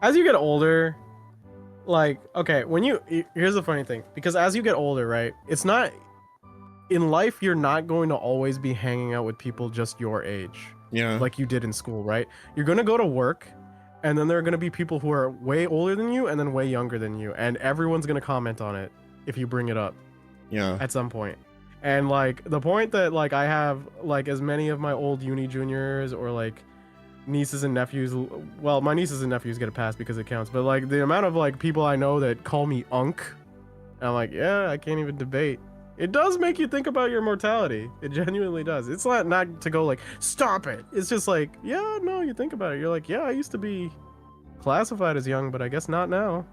[SPEAKER 2] as you get older, like, okay, here's the funny thing, because as you get older, right, it's not in life you're not going to always be hanging out with people just your age.
[SPEAKER 1] Yeah.
[SPEAKER 2] Like you did in school, right? You're going to go to work, and then there are going to be people who are way older than you and then way younger than you, and everyone's going to comment on it if you bring it up
[SPEAKER 1] Yeah.
[SPEAKER 2] at some point. And like the point that like I have like as many of my old uni juniors or like nieces and nephews, well, my nieces and nephews get a pass because it counts, but like the amount of like people I know that call me Unk, I'm like, yeah, I can't even debate. It does make you think about your mortality. It genuinely does. It's not to go like, stop it. It's just like, yeah, no, you think about it. You're like, yeah, I used to be classified as young, but I guess not now.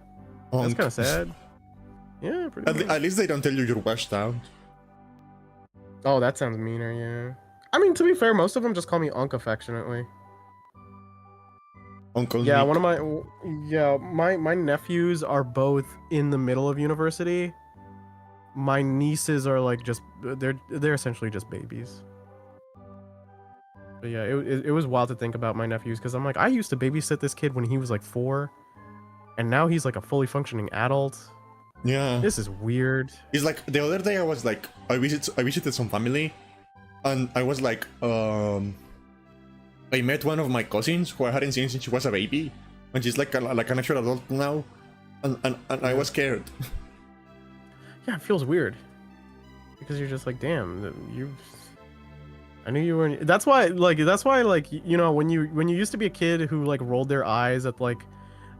[SPEAKER 2] That's kind of sad. Yeah, pretty much.
[SPEAKER 1] At least they don't tell you you're washed out.
[SPEAKER 2] Oh, that sounds meaner, yeah. I mean, to be fair, most of them just call me Unk affectionately.
[SPEAKER 1] Uncle
[SPEAKER 2] Yeah,
[SPEAKER 1] Nick.
[SPEAKER 2] one of my nephews are both in the middle of university. My nieces are like just they're essentially just babies. But yeah, it was wild to think about my nephews because I'm like, I used to babysit this kid when he was like 4, and now he's like a fully functioning adult.
[SPEAKER 1] Yeah.
[SPEAKER 2] This is weird.
[SPEAKER 1] It's like the other day I was like, I visited some family, and I was like, I met one of my cousins who I hadn't seen since she was a baby, and she's like an actual adult now, and I was scared.
[SPEAKER 2] Yeah, it feels weird because you're just like, damn, I knew you were. That's why, like, you know, when you used to be a kid who like rolled their eyes at like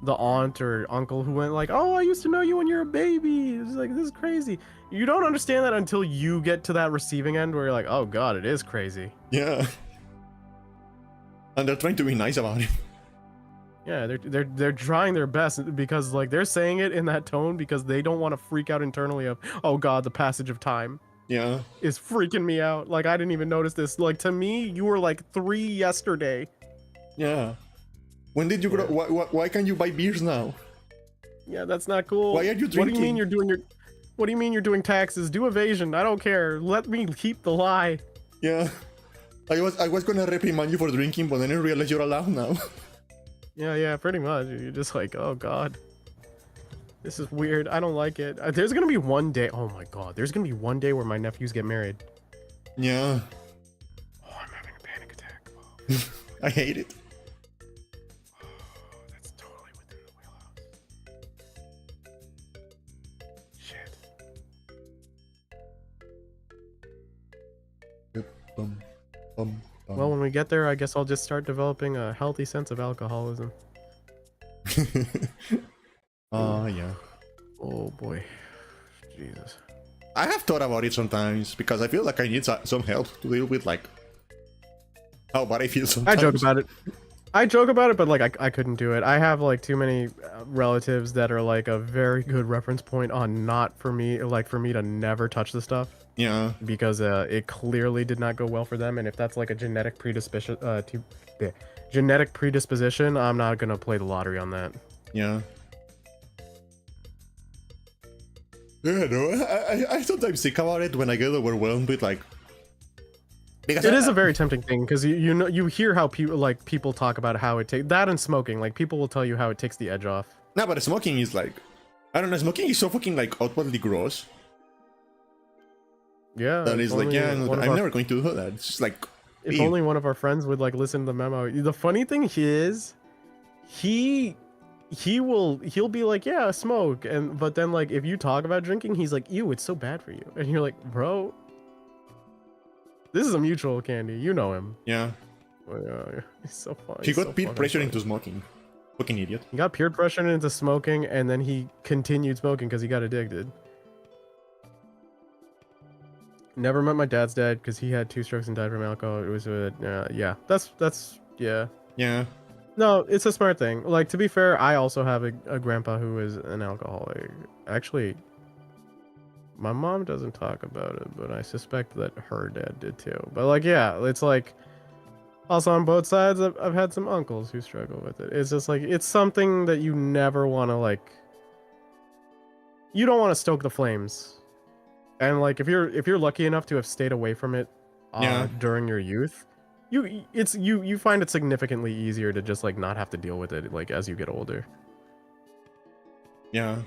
[SPEAKER 2] the aunt or uncle who went like, oh, I used to know you when you're a baby. It's like, this is crazy. You don't understand that until you get to that receiving end where you're like, oh god, it is crazy.
[SPEAKER 1] Yeah. And they're trying to be nice about it.
[SPEAKER 2] Yeah, they're trying their best because like they're saying it in that tone because they don't want to freak out internally of, oh god, the passage of time.
[SPEAKER 1] Yeah.
[SPEAKER 2] Is freaking me out. Like I didn't even notice this. Like to me, you were like 3 yesterday.
[SPEAKER 1] Yeah. When did you grow? Why can't you buy beers now?
[SPEAKER 2] Yeah, that's not cool.
[SPEAKER 1] Why are you drinking?
[SPEAKER 2] What do you mean you're doing your? What do you mean you're doing taxes? Do evasion. I don't care. Let me keep the lie.
[SPEAKER 1] Yeah. I was gonna reprimand you for drinking, but then I realized you're allowed now.
[SPEAKER 2] Yeah, pretty much. You're just like, oh god, this is weird. I don't like it. There's gonna be one day. Oh my god, there's gonna be one day where my nephews get married.
[SPEAKER 1] Yeah.
[SPEAKER 2] Oh, I'm having a panic attack.
[SPEAKER 1] I hate it.
[SPEAKER 2] Oh, that's totally within the wheelhouse. Shit. Well, when we get there, I guess I'll just start developing a healthy sense of alcoholism.
[SPEAKER 1] Yeah.
[SPEAKER 2] Oh boy. Jesus.
[SPEAKER 1] I have thought about it sometimes because I feel like I need some help to deal with like how bad I feel sometimes.
[SPEAKER 2] I joke about it, but like I couldn't do it. I have like too many relatives that are like a very good reference point on not for me, like for me to never touch the stuff.
[SPEAKER 1] Yeah.
[SPEAKER 2] Because it clearly did not go well for them, and if that's like a genetic predisposition, I'm not gonna play the lottery on that.
[SPEAKER 1] Yeah. Yeah, no, I sometimes think about it when I get overwhelmed with like.
[SPEAKER 2] Because it is a very tempting thing because you hear how people talk about how it takes that and smoking, like people will tell you how it takes the edge off.
[SPEAKER 1] No, but smoking is like, I don't know, smoking is so fucking like outwardly gross.
[SPEAKER 2] Yeah.
[SPEAKER 1] That is like, yeah, I'm never going to do that. It's just like.
[SPEAKER 2] If only one of our friends would like listen to the memo. The funny thing is, he'll be like, yeah, smoke, but then like if you talk about drinking, he's like, ew, it's so bad for you, and you're like, bro, this is a mutual Candy, you know him.
[SPEAKER 1] Yeah.
[SPEAKER 2] He's so funny.
[SPEAKER 1] He got peer pressure into smoking. Fucking idiot.
[SPEAKER 2] He got peer pressure into smoking, and then he continued smoking because he got addicted. Never met my dad's dad because he had 2 strokes and died from alcohol. It was yeah, that's yeah.
[SPEAKER 1] Yeah.
[SPEAKER 2] No, it's a smart thing. Like, to be fair, I also have a grandpa who is an alcoholic. Actually, my mom doesn't talk about it, but I suspect that her dad did too. But like, yeah, it's like also on both sides. I've had some uncles who struggle with it. It's just like it's something that you never want to like. You don't want to stoke the flames. And like if you're lucky enough to have stayed away from it during your youth, you find it significantly easier to just like not have to deal with it like as you get older.
[SPEAKER 1] Yeah.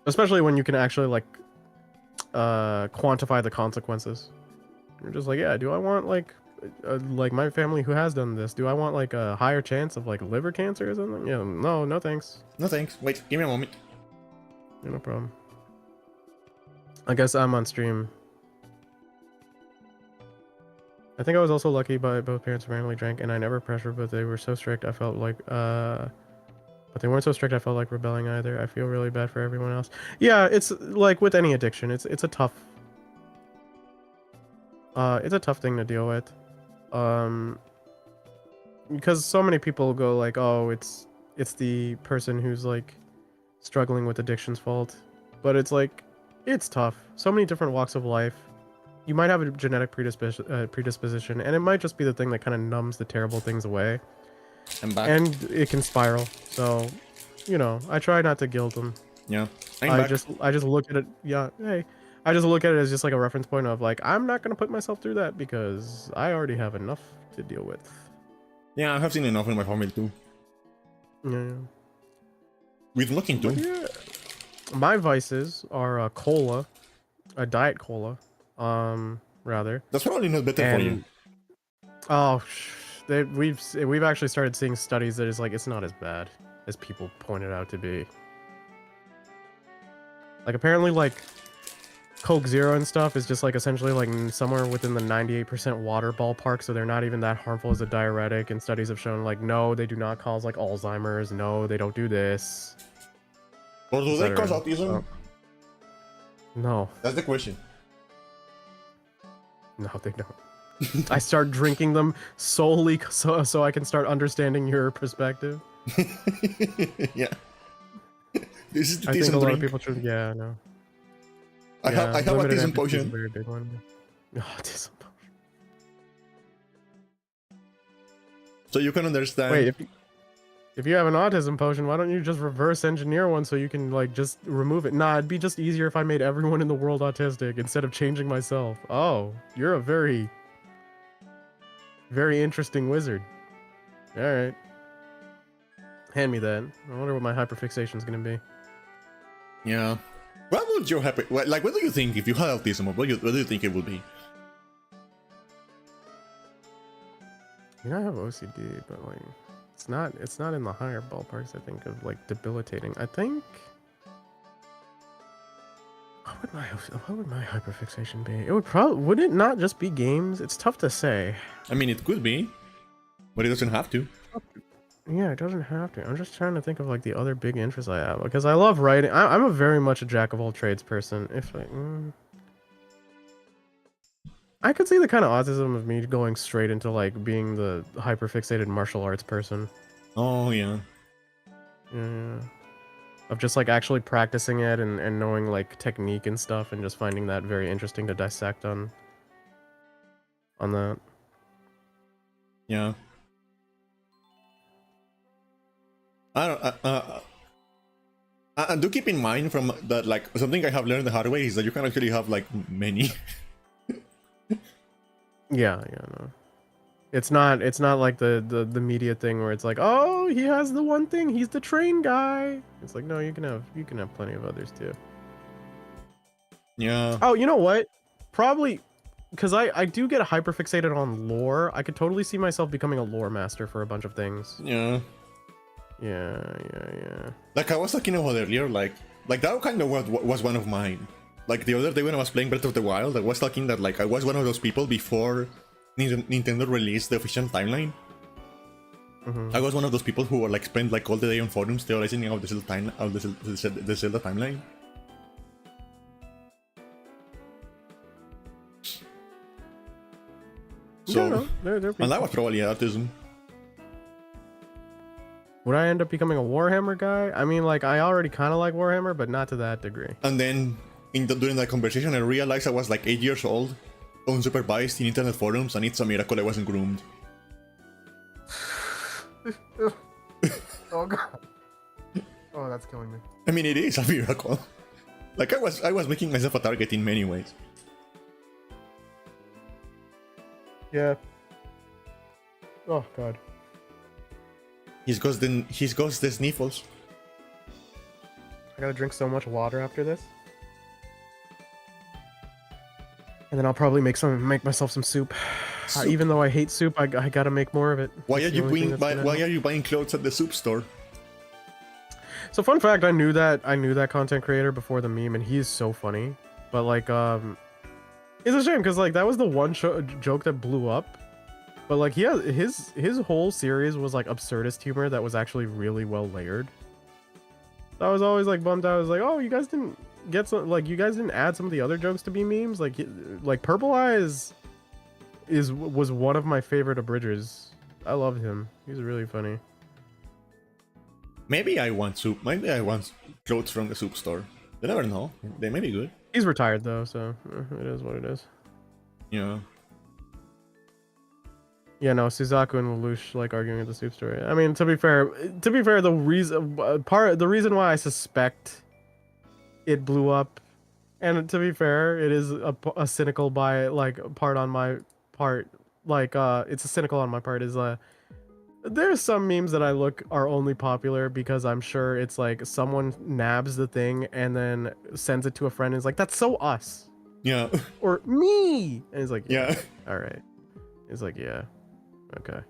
[SPEAKER 2] Especially when you can actually like quantify the consequences. You're just like, yeah, do I want like my family who has done this? Do I want like a higher chance of like liver cancer or something? Yeah, no thanks.
[SPEAKER 1] No thanks. Wait, give me a moment.
[SPEAKER 2] Yeah, no problem. I guess I'm on stream. I think I was also lucky by both parents randomly drank, and I never pressured, but they were so strict. I felt like, but they weren't so strict. I felt like rebelling either. I feel really bad for everyone else. Yeah, it's like with any addiction, it's a tough thing to deal with, because so many people go like, oh, it's the person who's like struggling with addiction's fault, but it's like, it's tough. So many different walks of life. You might have a genetic predisposition, and it might just be the thing that kind of numbs the terrible things away.
[SPEAKER 1] I'm back.
[SPEAKER 2] And it can spiral. So, you know, I try not to guilt them.
[SPEAKER 1] Yeah.
[SPEAKER 2] I just look at it. Yeah, hey, I just look at it as just like a reference point of like, I'm not gonna put myself through that because I already have enough to deal with.
[SPEAKER 1] Yeah, I have seen enough in my family too.
[SPEAKER 2] Yeah.
[SPEAKER 1] With looking too.
[SPEAKER 2] Yeah. My vices are a cola, a diet cola. Rather.
[SPEAKER 1] That's probably not better for you.
[SPEAKER 2] Oh, we've actually started seeing studies that is like it's not as bad as people pointed out to be. Like apparently, like Coke Zero and stuff is just like essentially like somewhere within the 98% water ballpark, so they're not even that harmful as a diuretic. And studies have shown like no, they do not cause like Alzheimer's. No, they don't do this.
[SPEAKER 1] Or do they cause autism?
[SPEAKER 2] Oh. No.
[SPEAKER 1] That's the question.
[SPEAKER 2] No, they don't. I start drinking them solely so I can start understanding your perspective.
[SPEAKER 1] Yeah. This is the
[SPEAKER 2] I think a lot
[SPEAKER 1] drink.
[SPEAKER 2] of people should. Yeah, no.
[SPEAKER 1] I have autism potion.
[SPEAKER 2] Is a very big one. Oh, autism potion.
[SPEAKER 1] So you can understand.
[SPEAKER 2] Wait, if you have an autism potion, why don't you just reverse engineer one so you can like just remove it? Nah, it'd be just easier if I made everyone in the world autistic instead of changing myself. Oh, you're a very, very interesting wizard. All right, hand me that. I wonder what my hyperfixation's gonna be.
[SPEAKER 1] Yeah. What would your like? What do you think if you had autism? What do you think it would be?
[SPEAKER 2] You know, I have OCD, but like. It's not in the higher ballparks, I think, of like debilitating. I think what would my hyperfixation be? It would it not just be games? It's tough to say.
[SPEAKER 1] I mean, it could be, but it doesn't have to.
[SPEAKER 2] Yeah, it doesn't have to. I'm just trying to think of like the other big interests I have, because I love writing. I'm a very much a jack of all trades person. If I could see the kind of autism of me going straight into like being the hyperfixated martial arts person.
[SPEAKER 1] Oh yeah.
[SPEAKER 2] Yeah. Of just like actually practicing it and knowing like technique and stuff and just finding that very interesting to dissect on that.
[SPEAKER 1] Yeah. I don't. And do keep in mind from that, like something I have learned the hard way is that you can actually have like many.
[SPEAKER 2] Yeah, no. It's not like the media thing where it's like, oh, he has the one thing, he's the train guy. It's like, no, you can have plenty of others too.
[SPEAKER 1] Yeah.
[SPEAKER 2] Oh, you know what? Probably because I do get hyperfixated on lore. I could totally see myself becoming a lore master for a bunch of things.
[SPEAKER 1] Yeah.
[SPEAKER 2] Yeah.
[SPEAKER 1] Like I was talking about earlier, like that kind of was one of mine. Like the other day when I was playing Breath of the Wild, I was talking that like I was one of those people before Nintendo released the official timeline.
[SPEAKER 2] Mm-hmm.
[SPEAKER 1] I was one of those people who were like spent like all the day on forums theorizing about the Zelda timeline. So,
[SPEAKER 2] no, they're
[SPEAKER 1] and that was probably autism.
[SPEAKER 2] Would I end up becoming a Warhammer guy? I mean, like I already kind of like Warhammer, but not to that degree.
[SPEAKER 1] And then during that conversation, I realized I was like 8 years old, unsupervised in internet forums, and it's a miracle I wasn't groomed.
[SPEAKER 2] Oh god. Oh, that's killing me.
[SPEAKER 1] I mean, it is a miracle. Like I was making myself a target in many ways.
[SPEAKER 2] Yeah. Oh god.
[SPEAKER 1] He's got the sniffles.
[SPEAKER 2] I gotta drink so much water after this. And then I'll probably make myself some soup. Even though I hate soup, I gotta make more of it.
[SPEAKER 1] Why are you buying clothes at the soup store?
[SPEAKER 2] So fun fact, I knew that content creator before the meme, and he is so funny. But like, it's a shame because like that was the one joke that blew up. But like he has his whole series was like absurdist humor that was actually really well layered. So I was always like bummed out. I was like, oh, you guys didn't get some, like you guys didn't add some of the other jokes to be memes. Like Purple Eyes was one of my favorite abridgers. I love him. He's really funny.
[SPEAKER 1] Maybe I want soup. Maybe I want clothes from the soup store. You never know. They may be good.
[SPEAKER 2] He's retired though, so it is what it is.
[SPEAKER 1] Yeah.
[SPEAKER 2] Yeah, no, Suzaku and Lelouch like arguing at the soup store. I mean, to be fair, the reason why I suspect it blew up, and to be fair, it is a cynical part on my part. Like, it's a cynical on my part. Is there's some memes that I look are only popular because I'm sure it's like someone nabs the thing and then sends it to a friend and is like, "That's so us."
[SPEAKER 1] Yeah.
[SPEAKER 2] Or me, and he's like,
[SPEAKER 1] "Yeah.
[SPEAKER 2] All right." It's like, "Yeah, okay."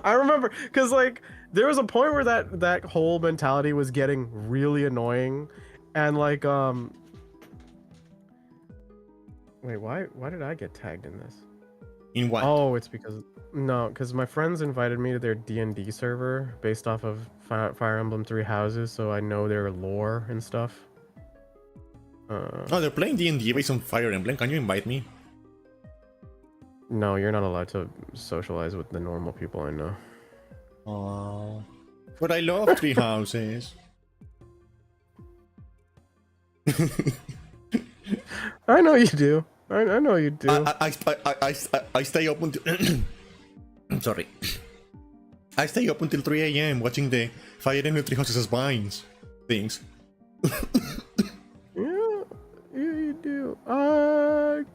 [SPEAKER 2] I remember because like there was a point where that whole mentality was getting really annoying, and like wait, why did I get tagged in this?
[SPEAKER 1] In what?
[SPEAKER 2] Oh, it's because my friends invited me to their D&D server based off of Fire Emblem Three Houses, so I know their lore and stuff.
[SPEAKER 1] Oh, they're playing D&D based on Fire Emblem. Can you invite me?
[SPEAKER 2] No, you're not allowed to socialize with the normal people I know.
[SPEAKER 1] Oh, but I love Three Houses.
[SPEAKER 2] I know you do. I know you do.
[SPEAKER 1] I stay up until. I'm sorry. I stay up until 3 a.m. watching the Fire Emblem Three Houses as Vines things.
[SPEAKER 2] Yeah, you do.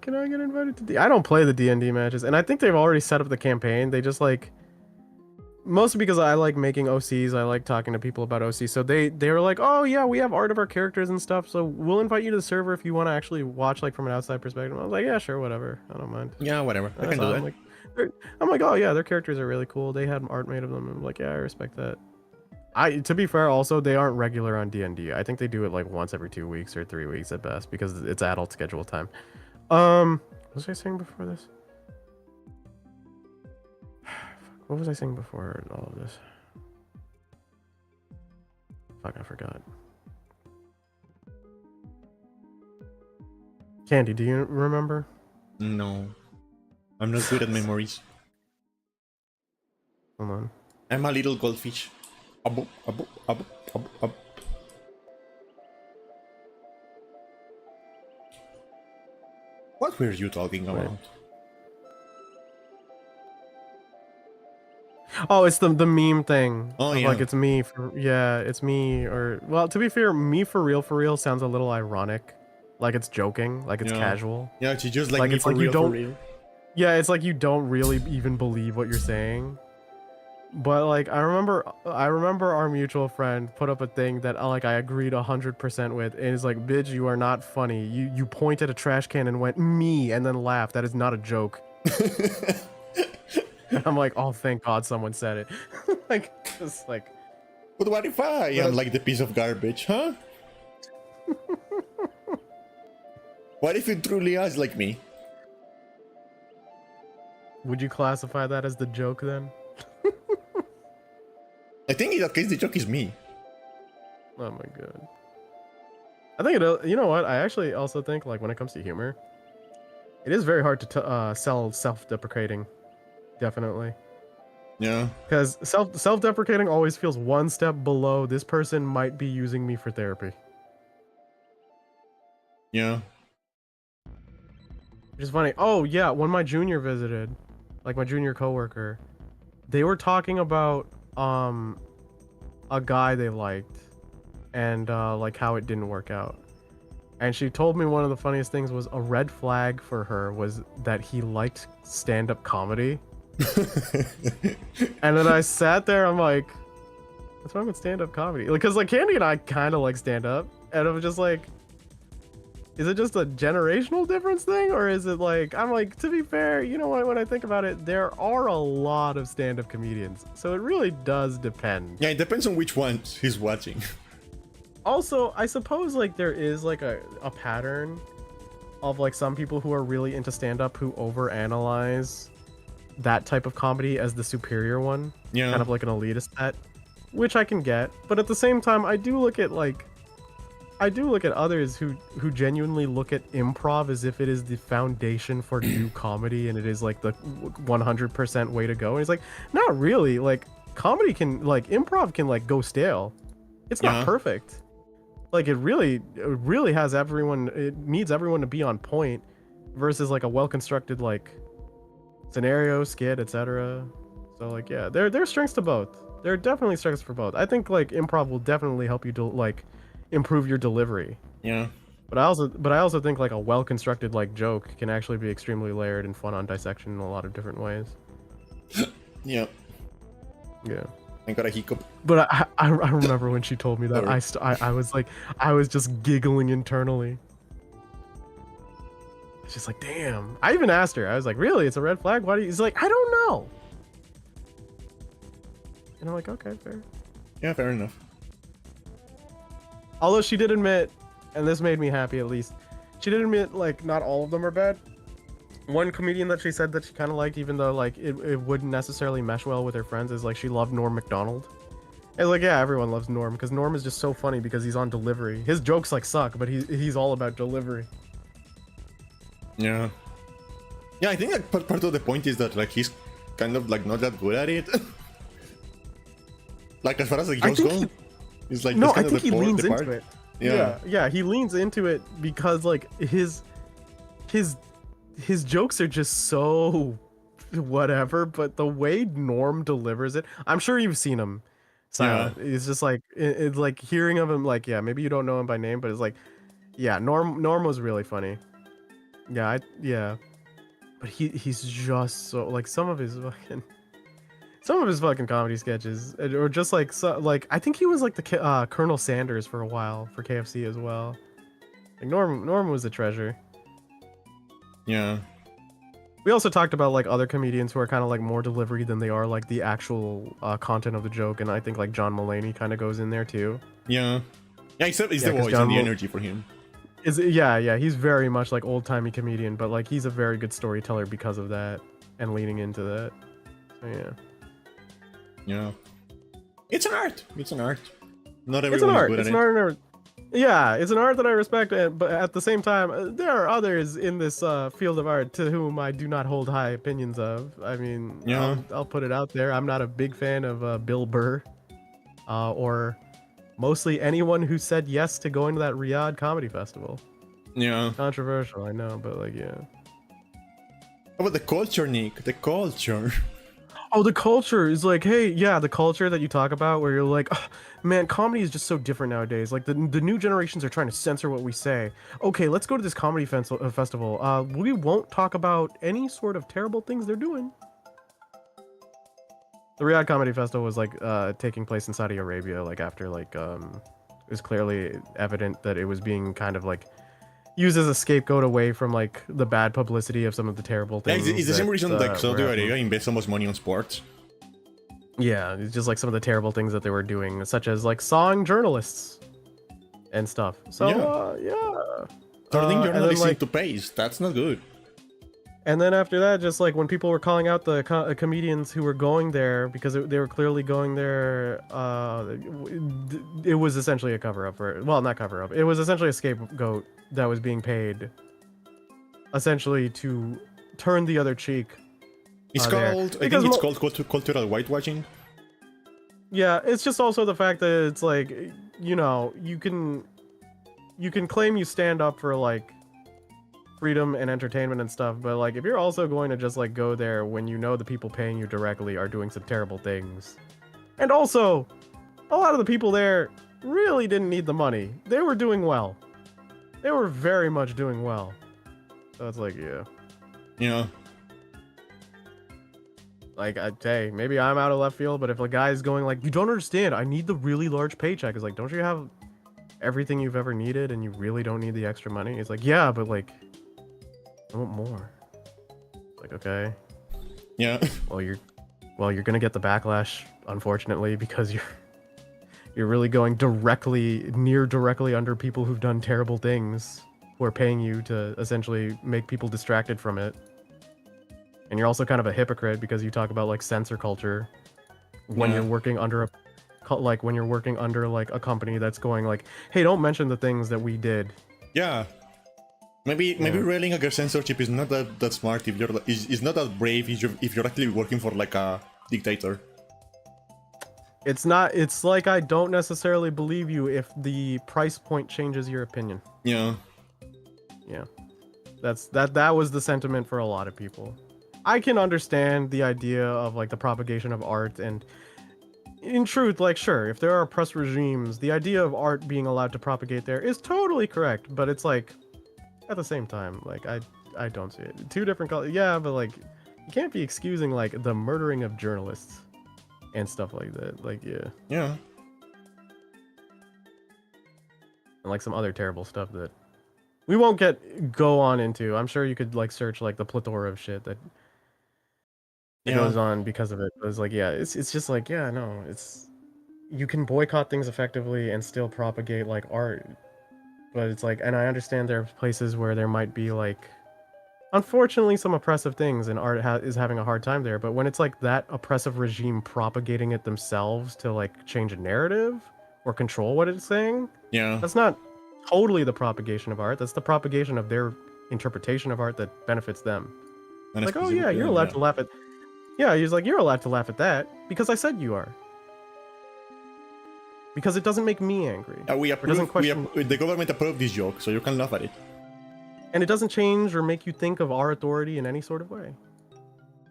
[SPEAKER 2] Can I get invited to I don't play the D&D matches, and I think they've already set up the campaign. They just like, mostly because I like making OCs. I like talking to people about OC. So they were like, oh yeah, we have art of our characters and stuff. So we'll invite you to the server if you want to actually watch like from an outside perspective. I was like, yeah, sure, whatever. I don't mind.
[SPEAKER 1] Yeah, whatever. I can do that.
[SPEAKER 2] I'm like, oh yeah, their characters are really cool. They had art made of them. I'm like, yeah, I respect that. To be fair, also they aren't regular on D&D. I think they do it like once every 2 weeks or 3 weeks at best because it's adult schedule time. What was I saying before this? What was I saying before all of this? Fuck, I forgot. Candy, do you remember?
[SPEAKER 1] No. I'm not good at memories.
[SPEAKER 2] Hold on.
[SPEAKER 1] I'm a little goldfish. Abo, abo, abo, abo, abo. What were you talking about?
[SPEAKER 2] Oh, it's the meme thing.
[SPEAKER 1] Oh, yeah.
[SPEAKER 2] Like, it's me it's me, or well, to be fair, me for real sounds a little ironic. Like it's joking, like it's casual.
[SPEAKER 1] Yeah, it's just like me
[SPEAKER 2] it's
[SPEAKER 1] for
[SPEAKER 2] like
[SPEAKER 1] real,
[SPEAKER 2] you don't.
[SPEAKER 1] for real.
[SPEAKER 2] Yeah, it's like you don't really even believe what you're saying. But like I remember our mutual friend put up a thing that like I agreed 100% with, and it's like, bitch, you are not funny. You pointed a trash can and went me and then laughed. That is not a joke. And I'm like, oh, thank God someone said it. Like, just like.
[SPEAKER 1] But what if I am like the piece of garbage, huh? What if you truly are like me?
[SPEAKER 2] Would you classify that as the joke then?
[SPEAKER 1] I think in that case the joke is me.
[SPEAKER 2] Oh my God. I think it. You know what? I actually also think like when it comes to humor, it is very hard to sell self-deprecating. Definitely.
[SPEAKER 1] Yeah.
[SPEAKER 2] Because self-deprecating always feels one step below. This person might be using me for therapy.
[SPEAKER 1] Yeah.
[SPEAKER 2] Which is funny. Oh yeah, when my junior visited, like my junior coworker, they were talking about a guy they liked and like how it didn't work out. And she told me one of the funniest things was a red flag for her was that he liked stand-up comedy. And then I sat there, I'm like, What's wrong with stand-up comedy? Because like Candy and I kind of like stand-up, and I'm just like, is it just a generational difference thing, or is it like I'm like, to be fair, you know what? When I think about it, there are a lot of stand-up comedians, so it really does depend.
[SPEAKER 1] Yeah, it depends on which ones he's watching.
[SPEAKER 2] Also, I suppose like there is like a pattern of like some people who are really into stand-up who overanalyze that type of comedy as the superior one.
[SPEAKER 1] Yeah.
[SPEAKER 2] Kind of like an elitist set, which I can get. But at the same time, I do look at others who genuinely look at improv as if it is the foundation for new comedy and it is like the 100% way to go. And it's like, not really. Like comedy can like improv can like go stale. It's not perfect. Like it really has everyone. It needs everyone to be on point, versus like a well-constructed like scenario, skit, etc. So like yeah, there are strengths to both. There are definitely strengths for both. I think like improv will definitely help you to like improve your delivery.
[SPEAKER 1] Yeah.
[SPEAKER 2] But I also think like a well-constructed like joke can actually be extremely layered and fun on dissection in a lot of different ways.
[SPEAKER 1] Yeah.
[SPEAKER 2] Yeah.
[SPEAKER 1] I got a hiccup.
[SPEAKER 2] But I remember when she told me that I was like I was just giggling internally. It's just like, damn. I even asked her. I was like, really? It's a red flag? Why do you? He's like, I don't know. And I'm like, okay, fair.
[SPEAKER 1] Yeah, fair enough.
[SPEAKER 2] Although she did admit, and this made me happy at least, she did admit like not all of them are bad. One comedian that she said that she kind of liked, even though like it wouldn't necessarily mesh well with her friends, is like she loved Norm Macdonald. And like yeah, everyone loves Norm because Norm is just so funny because he's on delivery. His jokes like suck, but he's all about delivery.
[SPEAKER 1] Yeah. Yeah, I think like part of the point is that like he's kind of like not that good at it. Like as far as the jokes go, it's like
[SPEAKER 2] no,
[SPEAKER 1] kind
[SPEAKER 2] I think he leans into it.
[SPEAKER 1] Yeah,
[SPEAKER 2] he leans into it because like his jokes are just so whatever, but the way Norm delivers it, I'm sure you've seen him. Silent. Yeah. It's just like it's like hearing of him, like yeah, maybe you don't know him by name, but it's like yeah, Norm was really funny. Yeah, but he's just so like some of his fucking comedy sketches, or just like like I think he was like the Colonel Sanders for a while for KFC as well. Like Norm was a treasure.
[SPEAKER 1] Yeah.
[SPEAKER 2] We also talked about like other comedians who are kind of like more delivery than they are like the actual content of the joke, and I think like John Mulaney kind of goes in there too.
[SPEAKER 1] Yeah. Yeah, except he's the voice and the energy for him.
[SPEAKER 2] Yeah, he's very much like old-timey comedian, but like he's a very good storyteller because of that and leaning into that. So, yeah.
[SPEAKER 1] Yeah. It's an art. Not everyone is good at it.
[SPEAKER 2] Art. Yeah, it's an art that I respect, but at the same time, there are others in this field of art to whom I do not hold high opinions of. I mean,
[SPEAKER 1] yeah.
[SPEAKER 2] I'll put it out there. I'm not a big fan of Bill Burr, or mostly anyone who said yes to going to that Riyadh Comedy Festival.
[SPEAKER 1] Yeah.
[SPEAKER 2] Controversial, I know, but like, yeah.
[SPEAKER 1] How about the culture, Nick? The culture.
[SPEAKER 2] Oh, the culture is like, hey, yeah, the culture that you talk about where you're like, oh, man, comedy is just so different nowadays. Like the new generations are trying to censor what we say. Okay, let's go to this comedy festival. We won't talk about any sort of terrible things they're doing. The Riyadh Comedy Festival was like taking place in Saudi Arabia, like after like it was clearly evident that it was being kind of like used as a scapegoat away from like the bad publicity of some of the terrible things.
[SPEAKER 1] Yeah, it's the same reason like Saudi Arabia invests so much money on sports.
[SPEAKER 2] Yeah, it's just like some of the terrible things that they were doing, such as like sawing journalists and stuff. So yeah.
[SPEAKER 1] Turning journalists into paste. That's not good.
[SPEAKER 2] And then after that, just like when people were calling out the comedians who were going there because they were clearly going there, it was essentially a cover-up for, well, not cover-up. It was essentially a scapegoat that was being paid, essentially to turn the other cheek.
[SPEAKER 1] It's called, I think it's called cultural whitewashing.
[SPEAKER 2] Yeah, it's just also the fact that it's like, you know, you can claim you stand up for like freedom and entertainment and stuff, but like if you're also going to just like go there when you know the people paying you directly are doing some terrible things, and also a lot of the people there really didn't need the money. They were doing well. They were very much doing well. So it's like, yeah. Like, hey, maybe I'm out of left field, but if a guy's going like, you don't understand, I need the really large paycheck. It's like, don't you have everything you've ever needed and you really don't need the extra money? It's like, yeah, but like, I want more. Like, okay.
[SPEAKER 1] Yeah.
[SPEAKER 2] Well, you're gonna get the backlash, unfortunately, because you're really going directly under people who've done terrible things, who are paying you to essentially make people distracted from it. And you're also kind of a hypocrite because you talk about like censor culture when you're working under like a company that's going like, hey, don't mention the things that we did.
[SPEAKER 1] Yeah. Maybe railing against censorship is not that smart if you're is not that brave if you're actually working for like a dictator.
[SPEAKER 2] It's not. It's like I don't necessarily believe you if the price point changes your opinion.
[SPEAKER 1] Yeah.
[SPEAKER 2] Yeah. That was the sentiment for a lot of people. I can understand the idea of like the propagation of art, and in truth, like sure, if there are oppressed regimes, the idea of art being allowed to propagate there is totally correct, but it's like at the same time, like I don't see it. Two different colors. Yeah, but like you can't be excusing like the murdering of journalists and stuff like that. Like yeah.
[SPEAKER 1] Yeah.
[SPEAKER 2] And like some other terrible stuff that we won't go on into. I'm sure you could like search like the plethora of shit that goes on because of it. But it's like, yeah, it's just like, yeah, no, it's you can boycott things effectively and still propagate like art. But it's like, and I understand there are places where there might be like, unfortunately, some oppressive things, and art is having a hard time there. But when it's like that oppressive regime propagating it themselves to like change a narrative or control what it's saying, that's not totally the propagation of art. That's the propagation of their interpretation of art that benefits them. And like, oh yeah, you're allowed to laugh at. Yeah, he's like, you're allowed to laugh at that because I said you are. Because it doesn't make me angry.
[SPEAKER 1] The government approved this joke, so you can laugh at it.
[SPEAKER 2] And it doesn't change or make you think of our authority in any sort of way.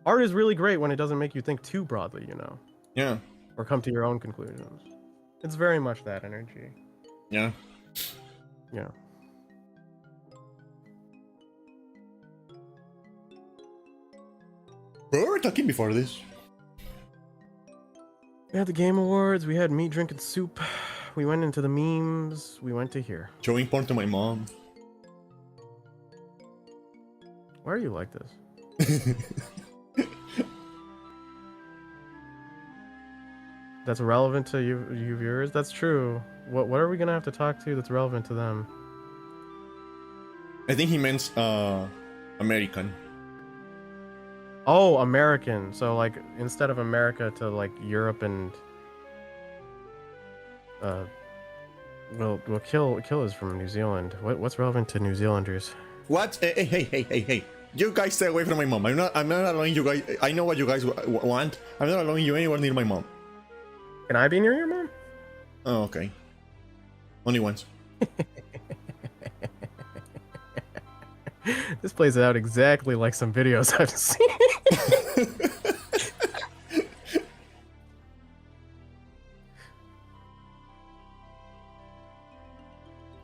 [SPEAKER 2] Art is really great when it doesn't make you think too broadly, you know?
[SPEAKER 1] Yeah.
[SPEAKER 2] Or come to your own conclusions. It's very much that energy.
[SPEAKER 1] Yeah.
[SPEAKER 2] Yeah.
[SPEAKER 1] We were talking before this.
[SPEAKER 2] We had the Game Awards, we had me drinking soup, we went into the memes, we went to here.
[SPEAKER 1] Showing porn to my mom.
[SPEAKER 2] Why are you like this? That's relevant to you viewers? That's true. What are we gonna have to talk to that's relevant to them?
[SPEAKER 1] I think he meant American.
[SPEAKER 2] Oh, American. So like instead of America to like Europe and well Kill is from New Zealand. What's relevant to New Zealanders?
[SPEAKER 1] What? Hey. You guys stay away from my mom. I'm not allowing you guys. I know what you guys want. I'm not allowing you anywhere near my mom.
[SPEAKER 2] Can I be near your mom?
[SPEAKER 1] Oh, okay. Only once.
[SPEAKER 2] This plays out exactly like some videos I've seen.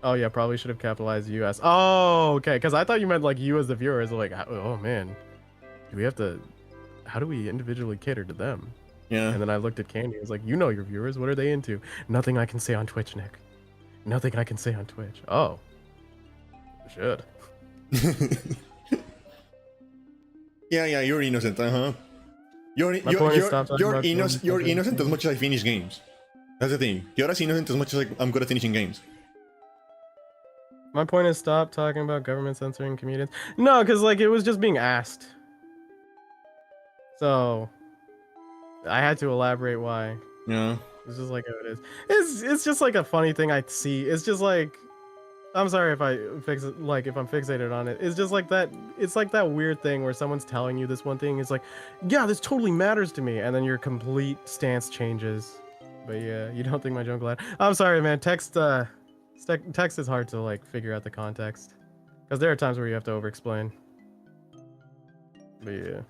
[SPEAKER 2] Oh yeah, probably should have capitalized US. Oh, okay, because I thought you meant like you as the viewers. Like, oh man, do we have to? How do we individually cater to them?
[SPEAKER 1] Yeah.
[SPEAKER 2] And then I looked at Candy. I was like, you know your viewers. What are they into? Nothing I can say on Twitch, Nick. Nothing I can say on Twitch. Oh, should.
[SPEAKER 1] Yeah, you're innocent, You're innocent as much as I finish games. That's the thing. You're as innocent as much as I'm good at finishing games.
[SPEAKER 2] My point is, stop talking about government censoring comedians. No, because like it was just being asked. So I had to elaborate why.
[SPEAKER 1] Yeah.
[SPEAKER 2] It's just like how it is. It's just like a funny thing I see. It's just like, I'm sorry if I'm fixated on it. It's just like that. It's like that weird thing where someone's telling you this one thing. It's like, yeah, this totally matters to me, and then your complete stance changes. But yeah, you don't think my joke glad. I'm sorry, man. Text is hard to like figure out the context, because there are times where you have to over-explain. But yeah.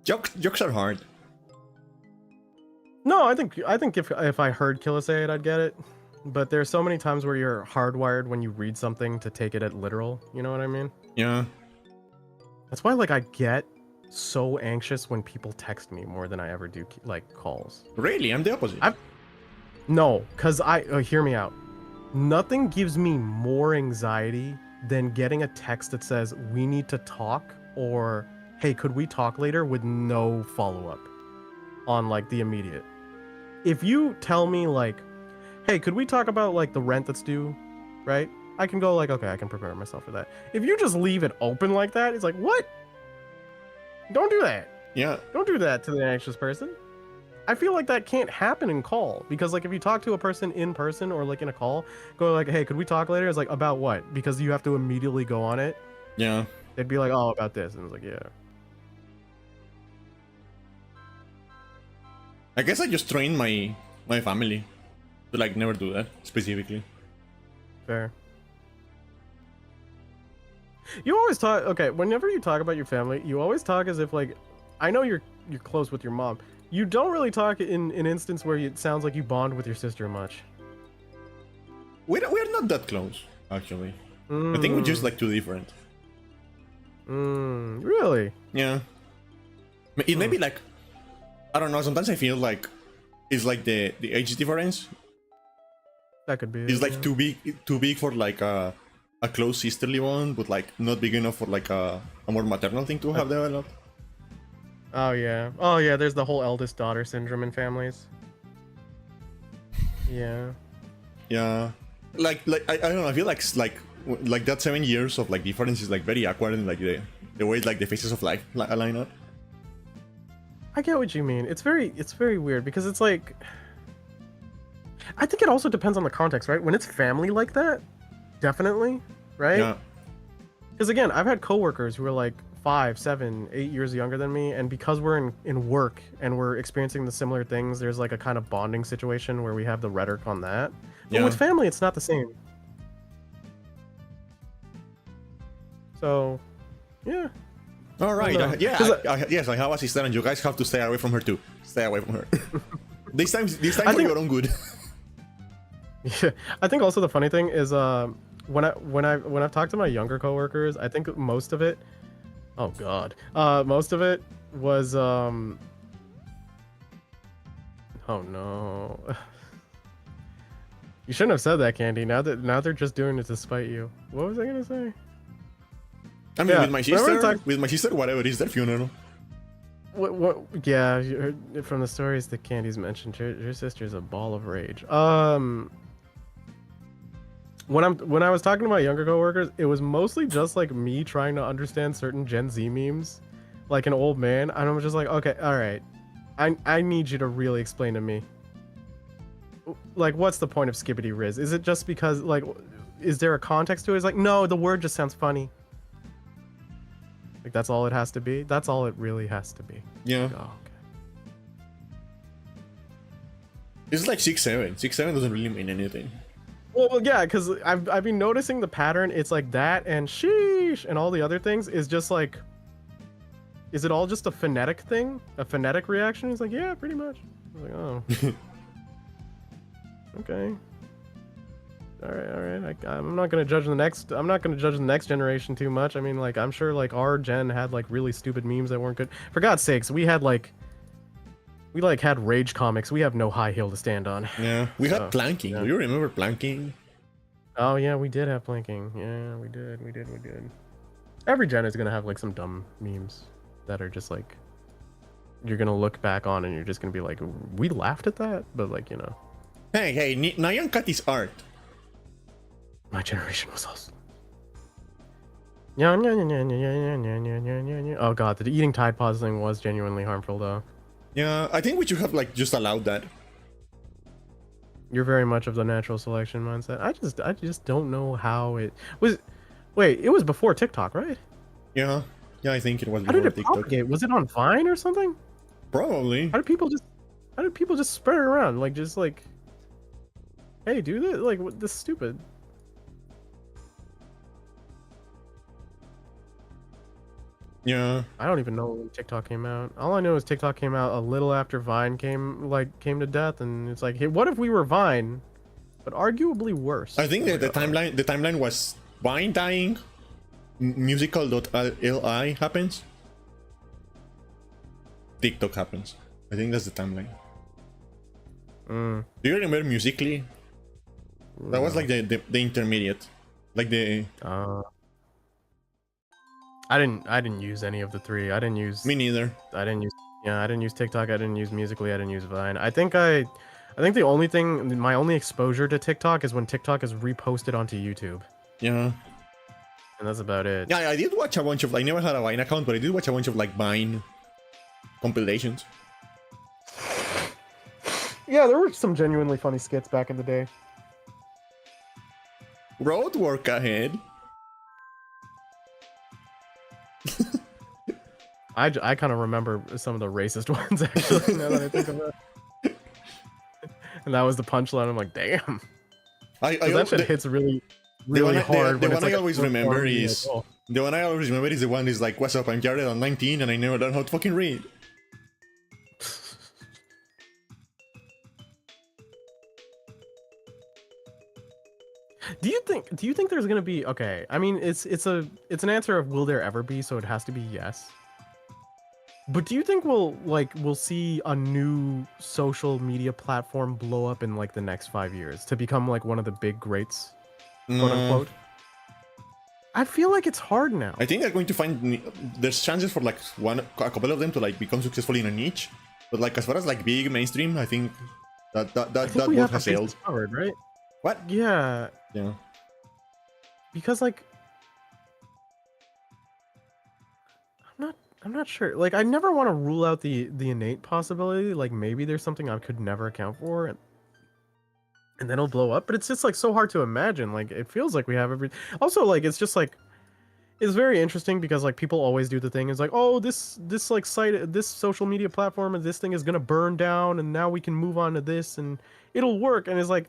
[SPEAKER 1] Jokes are hard.
[SPEAKER 2] No, I think if I heard Killa say it, I'd get it. But there's so many times where you're hardwired when you read something to take it at literal. You know what I mean?
[SPEAKER 1] Yeah.
[SPEAKER 2] That's why like I get so anxious when people text me more than I ever do like calls.
[SPEAKER 1] Really, I'm the opposite.
[SPEAKER 2] No, cause hear me out. Nothing gives me more anxiety than getting a text that says we need to talk or hey, could we talk later with no follow up on like the immediate. If you tell me like, hey, could we talk about like the rent that's due, right? I can go like, okay, I can prepare myself for that. If you just leave it open like that, it's like, what? Don't do that.
[SPEAKER 1] Yeah.
[SPEAKER 2] Don't do that to the anxious person. I feel like that can't happen in call because like if you talk to a person in person or like in a call, go like, hey, could we talk later? It's like about what? Because you have to immediately go on it.
[SPEAKER 1] Yeah.
[SPEAKER 2] They'd be like, oh, about this, and it's like, yeah.
[SPEAKER 1] I guess I just trained my family to like never do that specifically.
[SPEAKER 2] Fair. You always talk. Okay, whenever you talk about your family, you always talk as if like, I know you're close with your mom. You don't really talk in an instance where it sounds like you bond with your sister much.
[SPEAKER 1] We're not that close, actually. I think we're just like too different.
[SPEAKER 2] Really?
[SPEAKER 1] Yeah. It may be like, I don't know. Sometimes I feel like it's like the age difference.
[SPEAKER 2] That could be.
[SPEAKER 1] It's like too big for like a close sisterly one, but like not big enough for like a more maternal thing to have developed.
[SPEAKER 2] Oh yeah. Oh yeah. There's the whole eldest daughter syndrome in families. Yeah.
[SPEAKER 1] Yeah. Like I don't know. I feel like that 7 years of like difference is like very awkward and like the way like the faces of life line up.
[SPEAKER 2] I get what you mean. It's very weird because it's like, I think it also depends on the context, right? When it's family like that, definitely, right?
[SPEAKER 1] Yeah.
[SPEAKER 2] Because again, I've had coworkers who are like 5, 7, 8 years younger than me, and because we're in work and we're experiencing the similar things, there's like a kind of bonding situation where we have the rhetoric on that. But with family, it's not the same. So, yeah.
[SPEAKER 1] All right. Yes, I have a sister, and you guys have to stay away from her too. Stay away from her. this time for your own good.
[SPEAKER 2] Yeah, I think also the funny thing is when I've talked to my younger coworkers, I think most of it, oh god, most of it was oh no, you shouldn't have said that, Candy. Now they're just doing it to spite you. What was I gonna say?
[SPEAKER 1] I mean, with my sister, whatever, it's their funeral.
[SPEAKER 2] What? Yeah, you heard from the stories that Candy's mentioned, your sister's a ball of rage. When I was talking to my younger coworkers, it was mostly just like me trying to understand certain Gen Z memes, like an old man, and I was just like, okay, all right, I need you to really explain to me, like, what's the point of Skibbity Riz? Is it just because like, is there a context to it? It's like, no, the word just sounds funny. Like that's all it has to be. That's all it really has to be.
[SPEAKER 1] Yeah.
[SPEAKER 2] Like, oh, okay.
[SPEAKER 1] It's like 6-7. 6-7 doesn't really mean anything.
[SPEAKER 2] Well, yeah, because I've been noticing the pattern. It's like that and sheesh and all the other things is just like, is it all just a phonetic thing? A phonetic reaction? It's like, yeah, pretty much. I was like, oh. Okay. All right. I'm not gonna judge the next generation too much. I mean, like, I'm sure like our gen had like really stupid memes that weren't good. For God's sakes, we had rage comics. We have no high hill to stand on.
[SPEAKER 1] Yeah, we had planking.
[SPEAKER 2] Yeah.
[SPEAKER 1] Do you remember planking?
[SPEAKER 2] Oh yeah, we did have planking. Yeah, we did. Every gen is gonna have like some dumb memes that are just like you're gonna look back on and you're just gonna be like, we laughed at that, but like, you know.
[SPEAKER 1] Hey, Nyan Cat is art.
[SPEAKER 2] My generation was awesome. Oh god, the eating Tide Pods thing was genuinely harmful though.
[SPEAKER 1] Yeah, I think we should have like just allowed that.
[SPEAKER 2] You're very much of the natural selection mindset. I just don't know how it was. Wait, it was before TikTok, right?
[SPEAKER 1] Yeah, I think it was
[SPEAKER 2] before
[SPEAKER 1] before
[SPEAKER 2] how did it
[SPEAKER 1] TikTok.
[SPEAKER 2] propagate? Was it on Vine or something?
[SPEAKER 1] Probably.
[SPEAKER 2] How did people just spread it around? Like, just like, hey, do this? Like, what, this is stupid.
[SPEAKER 1] Yeah.
[SPEAKER 2] I don't even know when TikTok came out. All I know is TikTok came out a little after Vine came to death, and it's like, hey, what if we were Vine, but arguably worse?
[SPEAKER 1] I think that the timeline was Vine dying, musical.li happens, TikTok happens. I think that's the timeline. Do you remember Musically? That was like the intermediate, like the.
[SPEAKER 2] I didn't use any of the three. I didn't use.
[SPEAKER 1] Me neither.
[SPEAKER 2] I didn't use TikTok. I didn't use Musically. I didn't use Vine. I think the only thing, my only exposure to TikTok is when TikTok is reposted onto YouTube.
[SPEAKER 1] Yeah.
[SPEAKER 2] And that's about it.
[SPEAKER 1] Yeah, I did watch a bunch of. I never had a Vine account, but I did watch a bunch of like Vine compilations.
[SPEAKER 2] Yeah, there were some genuinely funny skits back in the day.
[SPEAKER 1] Road work ahead.
[SPEAKER 2] I kind of remember some of the racist ones actually. Now that I think of it, and that was the punchline. I'm like, damn. That shit hits really hard.
[SPEAKER 1] The one I always remember is the one is like, "What's up? I'm Jared. I'm 19, and I never learned how to fucking read."
[SPEAKER 2] Do you think there's gonna be, okay? I mean, it's an answer of will there ever be? So it has to be yes. But do you think we'll see a new social media platform blow up in like the next 5 years to become like one of the big greats, quote unquote? I feel like it's hard now.
[SPEAKER 1] I think they're going to find there's chances for like a couple of them to like become successful in a niche, but like as far as like big mainstream, I think that boat has sailed.
[SPEAKER 2] Covered, right?
[SPEAKER 1] What?
[SPEAKER 2] Yeah.
[SPEAKER 1] Yeah.
[SPEAKER 2] Because like I'm not sure. Like I never want to rule out the innate possibility. Like maybe there's something I could never account for, and then it'll blow up. But it's just like so hard to imagine. Like it feels like we have every. Also, like it's just like it's very interesting because like people always do the thing. It's like, oh, this like site, this social media platform, and this thing is gonna burn down, and now we can move on to this, and it'll work. And it's like,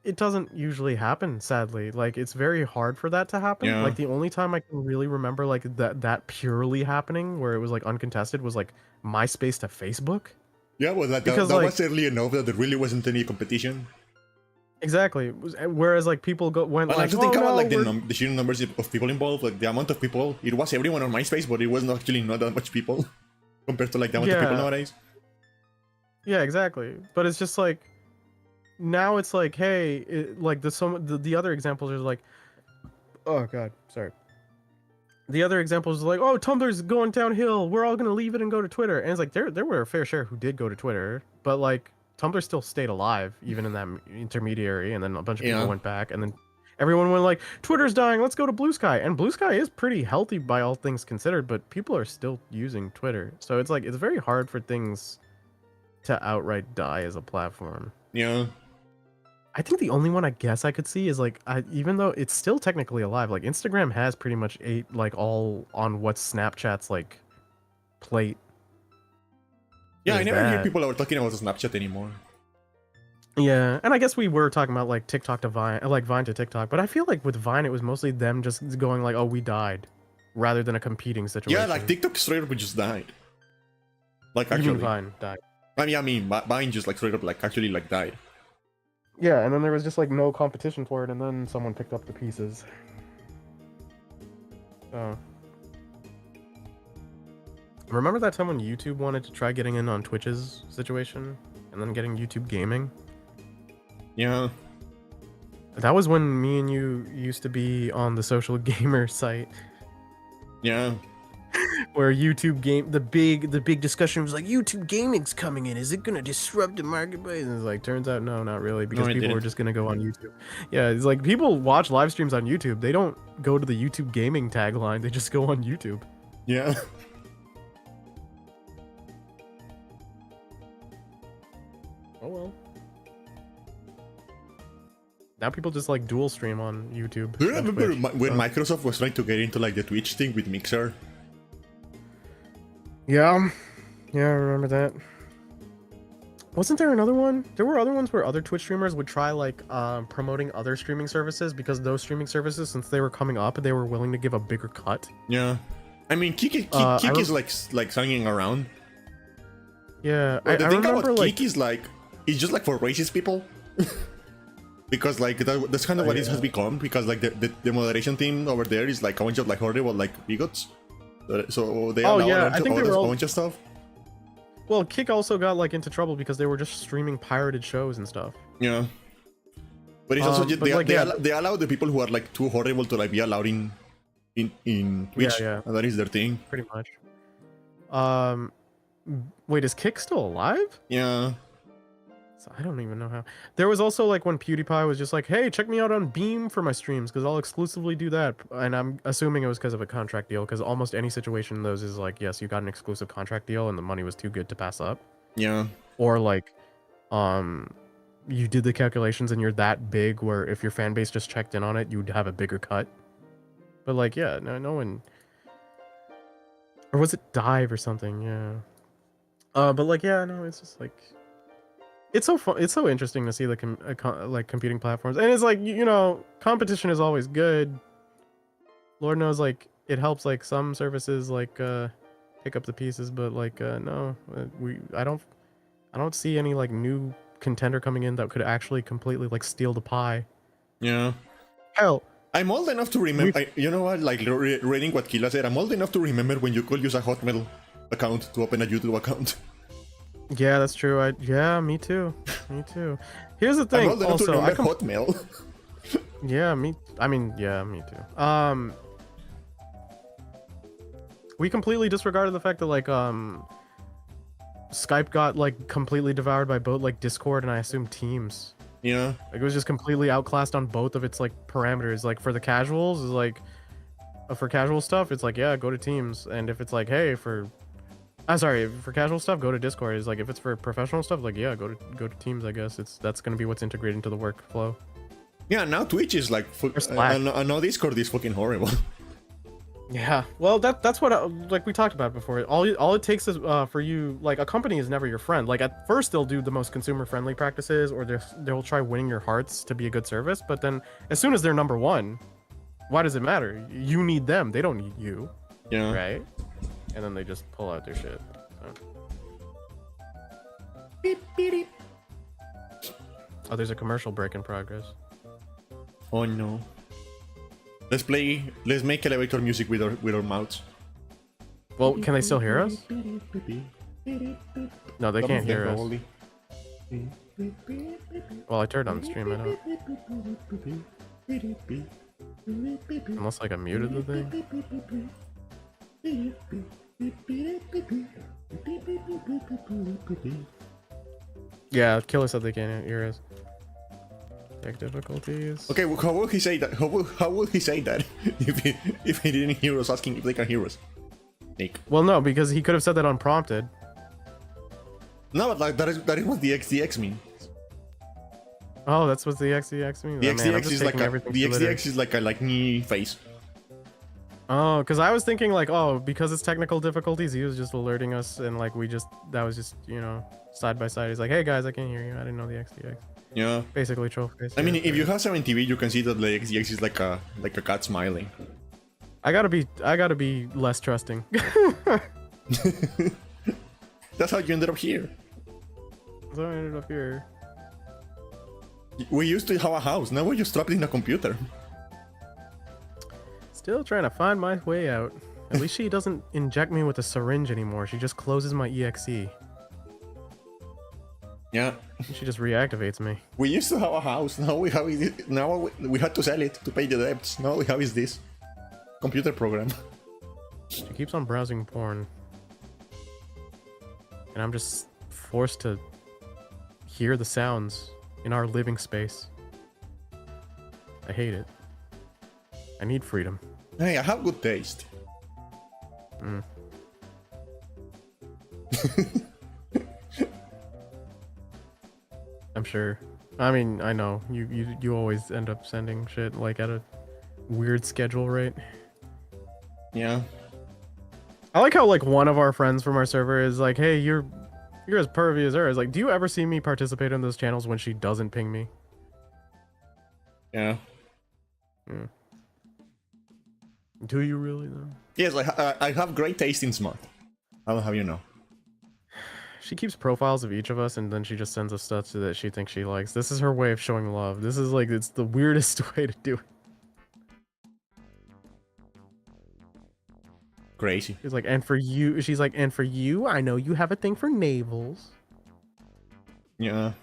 [SPEAKER 2] it doesn't usually happen, sadly. Like it's very hard for that to happen.
[SPEAKER 1] Yeah.
[SPEAKER 2] Like the only time I can really remember like that purely happening where it was like uncontested was like MySpace to Facebook.
[SPEAKER 1] Yeah, well that like, was early enough that there really wasn't any competition.
[SPEAKER 2] Exactly. Whereas like people went like,
[SPEAKER 1] I think about like the sheer numbers of people involved, like the amount of people. It was everyone on MySpace, but it was actually not that much people compared to like the amount of people nowadays.
[SPEAKER 2] Yeah, exactly. But it's just like now it's like, hey, like the other examples are like, oh god, sorry. The other examples are like, oh, Tumblr's going downhill. We're all gonna leave it and go to Twitter. And it's like there were a fair share who did go to Twitter, but like Tumblr still stayed alive even in that intermediary, and then a bunch of people went back, and then everyone went like, Twitter's dying, let's go to Blue Sky. And Blue Sky is pretty healthy by all things considered, but people are still using Twitter. So it's like it's very hard for things to outright die as a platform.
[SPEAKER 1] Yeah.
[SPEAKER 2] I think the only one I guess I could see is like, even though it's still technically alive, like Instagram has pretty much ate like all on what's Snapchat's like plate.
[SPEAKER 1] Yeah, I never hear people are talking about Snapchat anymore.
[SPEAKER 2] Yeah, and I guess we were talking about like TikTok to Vine, like Vine to TikTok, but I feel like with Vine it was mostly them just going like, oh, we died, rather than a competing situation.
[SPEAKER 1] Yeah, like TikTok straight up just died. Like actually,
[SPEAKER 2] even Vine died.
[SPEAKER 1] I mean, Vine just like straight up like actually like died.
[SPEAKER 2] Yeah, and then there was just like no competition for it, and then someone picked up the pieces. So, remember that time when YouTube wanted to try getting in on Twitch's situation, and then getting YouTube Gaming?
[SPEAKER 1] Yeah.
[SPEAKER 2] That was when me and you used to be on the social gamer site.
[SPEAKER 1] Yeah.
[SPEAKER 2] Where YouTube game, the big discussion was like, YouTube gaming's coming in. Is it gonna disrupt the marketplace? And it's like, turns out, no, not really, because people were just gonna go on YouTube. Yeah, it's like people watch live streams on YouTube. They don't go to the YouTube gaming tagline. They just go on YouTube.
[SPEAKER 1] Yeah.
[SPEAKER 2] Oh well. Now people just like dual stream on YouTube.
[SPEAKER 1] Do you remember when Microsoft was trying to get into like the Twitch thing with Mixer?
[SPEAKER 2] Yeah, I remember that. Wasn't there another one? There were other ones where other Twitch streamers would try like promoting other streaming services, because those streaming services, since they were coming up, they were willing to give a bigger cut.
[SPEAKER 1] Yeah, I mean, Kik is like hanging around.
[SPEAKER 2] Yeah,
[SPEAKER 1] But the thing
[SPEAKER 2] remember
[SPEAKER 1] about
[SPEAKER 2] like
[SPEAKER 1] Kik is like it's just like for racist people. because like that's kind of what it has become. Because like the moderation team over there is like a bunch of like horrible like bigots. So they allow a bunch of stuff.
[SPEAKER 2] Well, Kick also got like into trouble because they were just streaming pirated shows and stuff.
[SPEAKER 1] Yeah. But it's also they allow the people who are like too horrible to like be allowed in Twitch.
[SPEAKER 2] Yeah.
[SPEAKER 1] And that is their thing.
[SPEAKER 2] Pretty much. Wait, is Kick still alive?
[SPEAKER 1] Yeah.
[SPEAKER 2] So I don't even know how. There was also like when PewDiePie was just like, "Hey, check me out on Beam for my streams because I'll exclusively do that." And I'm assuming it was because of a contract deal, because almost any situation in those is like, yes, you got an exclusive contract deal and the money was too good to pass up.
[SPEAKER 1] Yeah.
[SPEAKER 2] Or like, you did the calculations and you're that big where if your fan base just checked in on it, you'd have a bigger cut. But like, yeah, no one. Or was it Dive or something? Yeah. But like, yeah, no, it's just like, it's so fun. It's so interesting to see the like competing platforms, and it's like, you know, competition is always good. Lord knows, like, it helps like some services like pick up the pieces, but like no, I don't see any like new contender coming in that could actually completely like steal the pie.
[SPEAKER 1] Yeah.
[SPEAKER 2] Hell,
[SPEAKER 1] I'm old enough to remember. You know what? Like reading what Killa said, I'm old enough to remember when you could use a Hotmail account to open a YouTube account.
[SPEAKER 2] Yeah, that's true. Yeah, me too. Me too. Here's the thing.
[SPEAKER 1] I'm old enough to remember Hotmail.
[SPEAKER 2] Yeah, me too. We completely disregarded the fact that like Skype got like completely devoured by both like Discord and I assume Teams.
[SPEAKER 1] Yeah.
[SPEAKER 2] Like it was just completely outclassed on both of its like parameters. Like for the casuals is like for casual stuff, it's like, yeah, go to Teams. And if it's like, hey, for casual stuff, go to Discord. Is like if it's for professional stuff, like, yeah, go to Teams, I guess. That's gonna be what's integrated into the workflow.
[SPEAKER 1] Yeah, now Twitch is like and now Discord is fucking horrible.
[SPEAKER 2] Yeah, well, that's what like we talked about before. All it takes is for you, like, a company is never your friend. Like at first they'll do the most consumer friendly practices, or they'll try winning your hearts to be a good service. But then as soon as they're number one, why does it matter? You need them. They don't need you.
[SPEAKER 1] Yeah.
[SPEAKER 2] Right. And then they just pull out their shit. So.
[SPEAKER 1] Beep, beep, beep.
[SPEAKER 2] Oh, there's a commercial break in progress.
[SPEAKER 1] Oh no. Let's make elevator music with our mouths.
[SPEAKER 2] Well, can they still hear us? No, they can't hear us. Well, I turned on the stream, I know. Unless like I muted the thing. Yeah, Killer said they can't hear us. Tech difficulties.
[SPEAKER 1] Okay, well, how will he say that? How will he say that if he didn't hear us asking if they can hear us? Nick.
[SPEAKER 2] Well, no, because he could have said that unprompted.
[SPEAKER 1] No, but like that is what the XDX means.
[SPEAKER 2] Oh, that's what the XDX means.
[SPEAKER 1] The XDX is like a knee face.
[SPEAKER 2] Oh, because I was thinking like, oh, because it's technical difficulties, he was just alerting us, and like that was just, you know, side by side. He's like, hey guys, I can't hear you. I didn't know the XDX.
[SPEAKER 1] Yeah.
[SPEAKER 2] Basically troll face.
[SPEAKER 1] I mean, if you have 7TV, you can see that the XDX is like a cat smiling.
[SPEAKER 2] I gotta be less trusting.
[SPEAKER 1] That's how you ended up here.
[SPEAKER 2] That's how I ended up here.
[SPEAKER 1] We used to have a house. Now we're just trapped in a computer.
[SPEAKER 2] Still trying to find my way out. At least she doesn't inject me with a syringe anymore. She just closes my EXE.
[SPEAKER 1] Yeah.
[SPEAKER 2] She just reactivates me.
[SPEAKER 1] We used to have a house. Now we had to sell it to pay the debts. Now we have is this computer program.
[SPEAKER 2] She keeps on browsing porn. And I'm just forced to hear the sounds in our living space. I hate it. I need freedom.
[SPEAKER 1] Hey, I have good taste.
[SPEAKER 2] Mm. I'm sure. I mean, I know. You always end up sending shit like at a weird schedule rate.
[SPEAKER 1] Yeah.
[SPEAKER 2] I like how like one of our friends from our server is like, hey, you're as pervy as her. Is like, do you ever see me participate in those channels when she doesn't ping me?
[SPEAKER 1] Yeah.
[SPEAKER 2] Mm. Do you really though?
[SPEAKER 1] Yes, I have great taste in smart. I'll have you know.
[SPEAKER 2] she keeps profiles of each of us, and then she just sends us stuff that she thinks she likes. This is her way of showing love. This is like, it's the weirdest way to do it.
[SPEAKER 1] Crazy.
[SPEAKER 2] She's like, and for you, I know you have a thing for navels.
[SPEAKER 1] Yeah.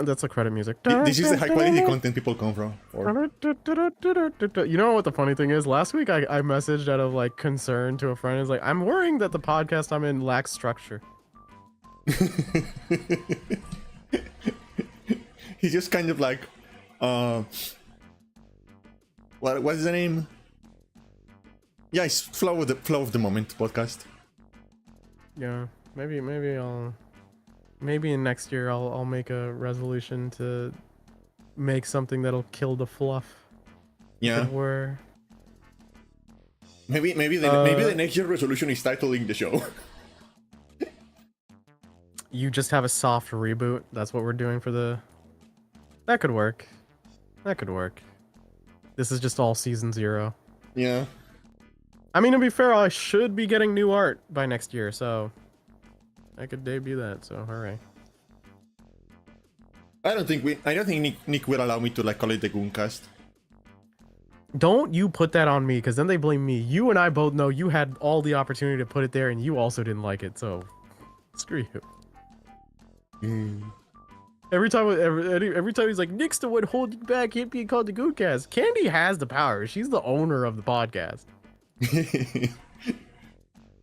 [SPEAKER 2] That's the credit music.
[SPEAKER 1] This is the high quality content people come from.
[SPEAKER 2] You know what the funny thing is? Last week I messaged out of like concern to a friend. It's like, I'm worrying that the podcast I'm in lacks structure.
[SPEAKER 1] He's just kind of like, what's the name? Yeah, it's flow of the moment podcast.
[SPEAKER 2] Yeah, maybe in next year I'll make a resolution to make something that'll kill the fluff.
[SPEAKER 1] Yeah. Maybe the next year resolution is titling the show.
[SPEAKER 2] You just have a soft reboot. That's what we're doing for the. That could work. This is just all season 0.
[SPEAKER 1] Yeah.
[SPEAKER 2] I mean, to be fair, I should be getting new art by next year, so I could debut that. So, hooray!
[SPEAKER 1] I don't think Nick will allow me to like call it the Gooncast.
[SPEAKER 2] Don't you put that on me, because then they blame me. You and I both know you had all the opportunity to put it there, and you also didn't like it. So, screw you. Every time he's like, Nick's the one holding back it being called the Gooncast. Candy has the power. She's the owner of the podcast.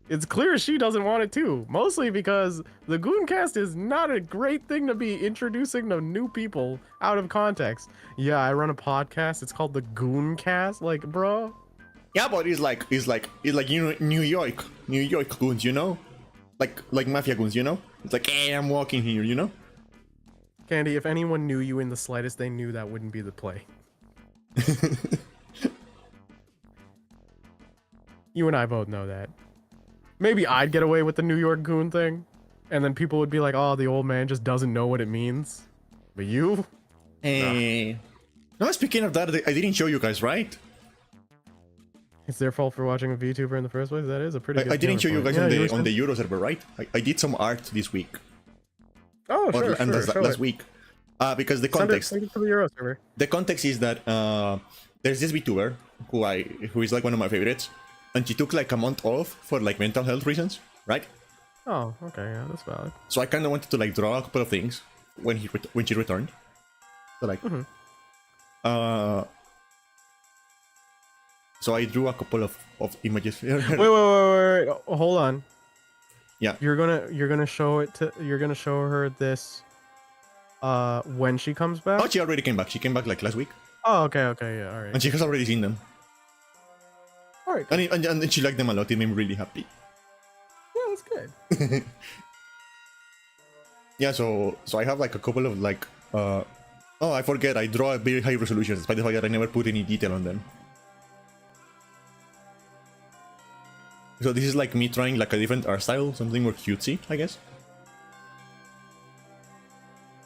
[SPEAKER 2] It's clear she doesn't want it too. Mostly because the Gooncast is not a great thing to be introducing to new people out of context. Yeah, I run a podcast. It's called the Gooncast. Like, bro.
[SPEAKER 1] Yeah, but it's like you know, New York goons, you know, like mafia goons, you know. It's like, hey, I'm walking here, you know.
[SPEAKER 2] Candy, if anyone knew you in the slightest, they knew that wouldn't be the play. You and I both know that. Maybe I'd get away with the New York goon thing, and then people would be like, oh, the old man just doesn't know what it means. But you?
[SPEAKER 1] Hey. No, speaking of that, I didn't show you guys, right?
[SPEAKER 2] It's their fault for watching a VTuber in the first place? That is a pretty good
[SPEAKER 1] I didn't show you guys
[SPEAKER 2] yeah,
[SPEAKER 1] on the Euro server, right? I did some art this week.
[SPEAKER 2] Oh, sure,
[SPEAKER 1] last week. Because the context... The context is that there's this VTuber who is like one of my favorites, and she took like a month off for like mental health reasons, right?
[SPEAKER 2] Oh, okay, yeah, that's valid.
[SPEAKER 1] So I kind of wanted to like draw a couple of things when she returned. So like, so I drew a couple of images.
[SPEAKER 2] Wait, hold on.
[SPEAKER 1] Yeah.
[SPEAKER 2] You're gonna show her this when she comes back?
[SPEAKER 1] Oh, she already came back. She came back like last week.
[SPEAKER 2] Oh, okay, yeah, alright.
[SPEAKER 1] And she has already seen them.
[SPEAKER 2] Alright.
[SPEAKER 1] And she liked them a lot. It made me really happy.
[SPEAKER 2] Yeah, that's good.
[SPEAKER 1] Yeah, so I have like a couple of like oh, I forget, I draw a very high resolution despite the fact that I never put any detail on them. So this is like me trying like a different art style, something more cutesy, I guess.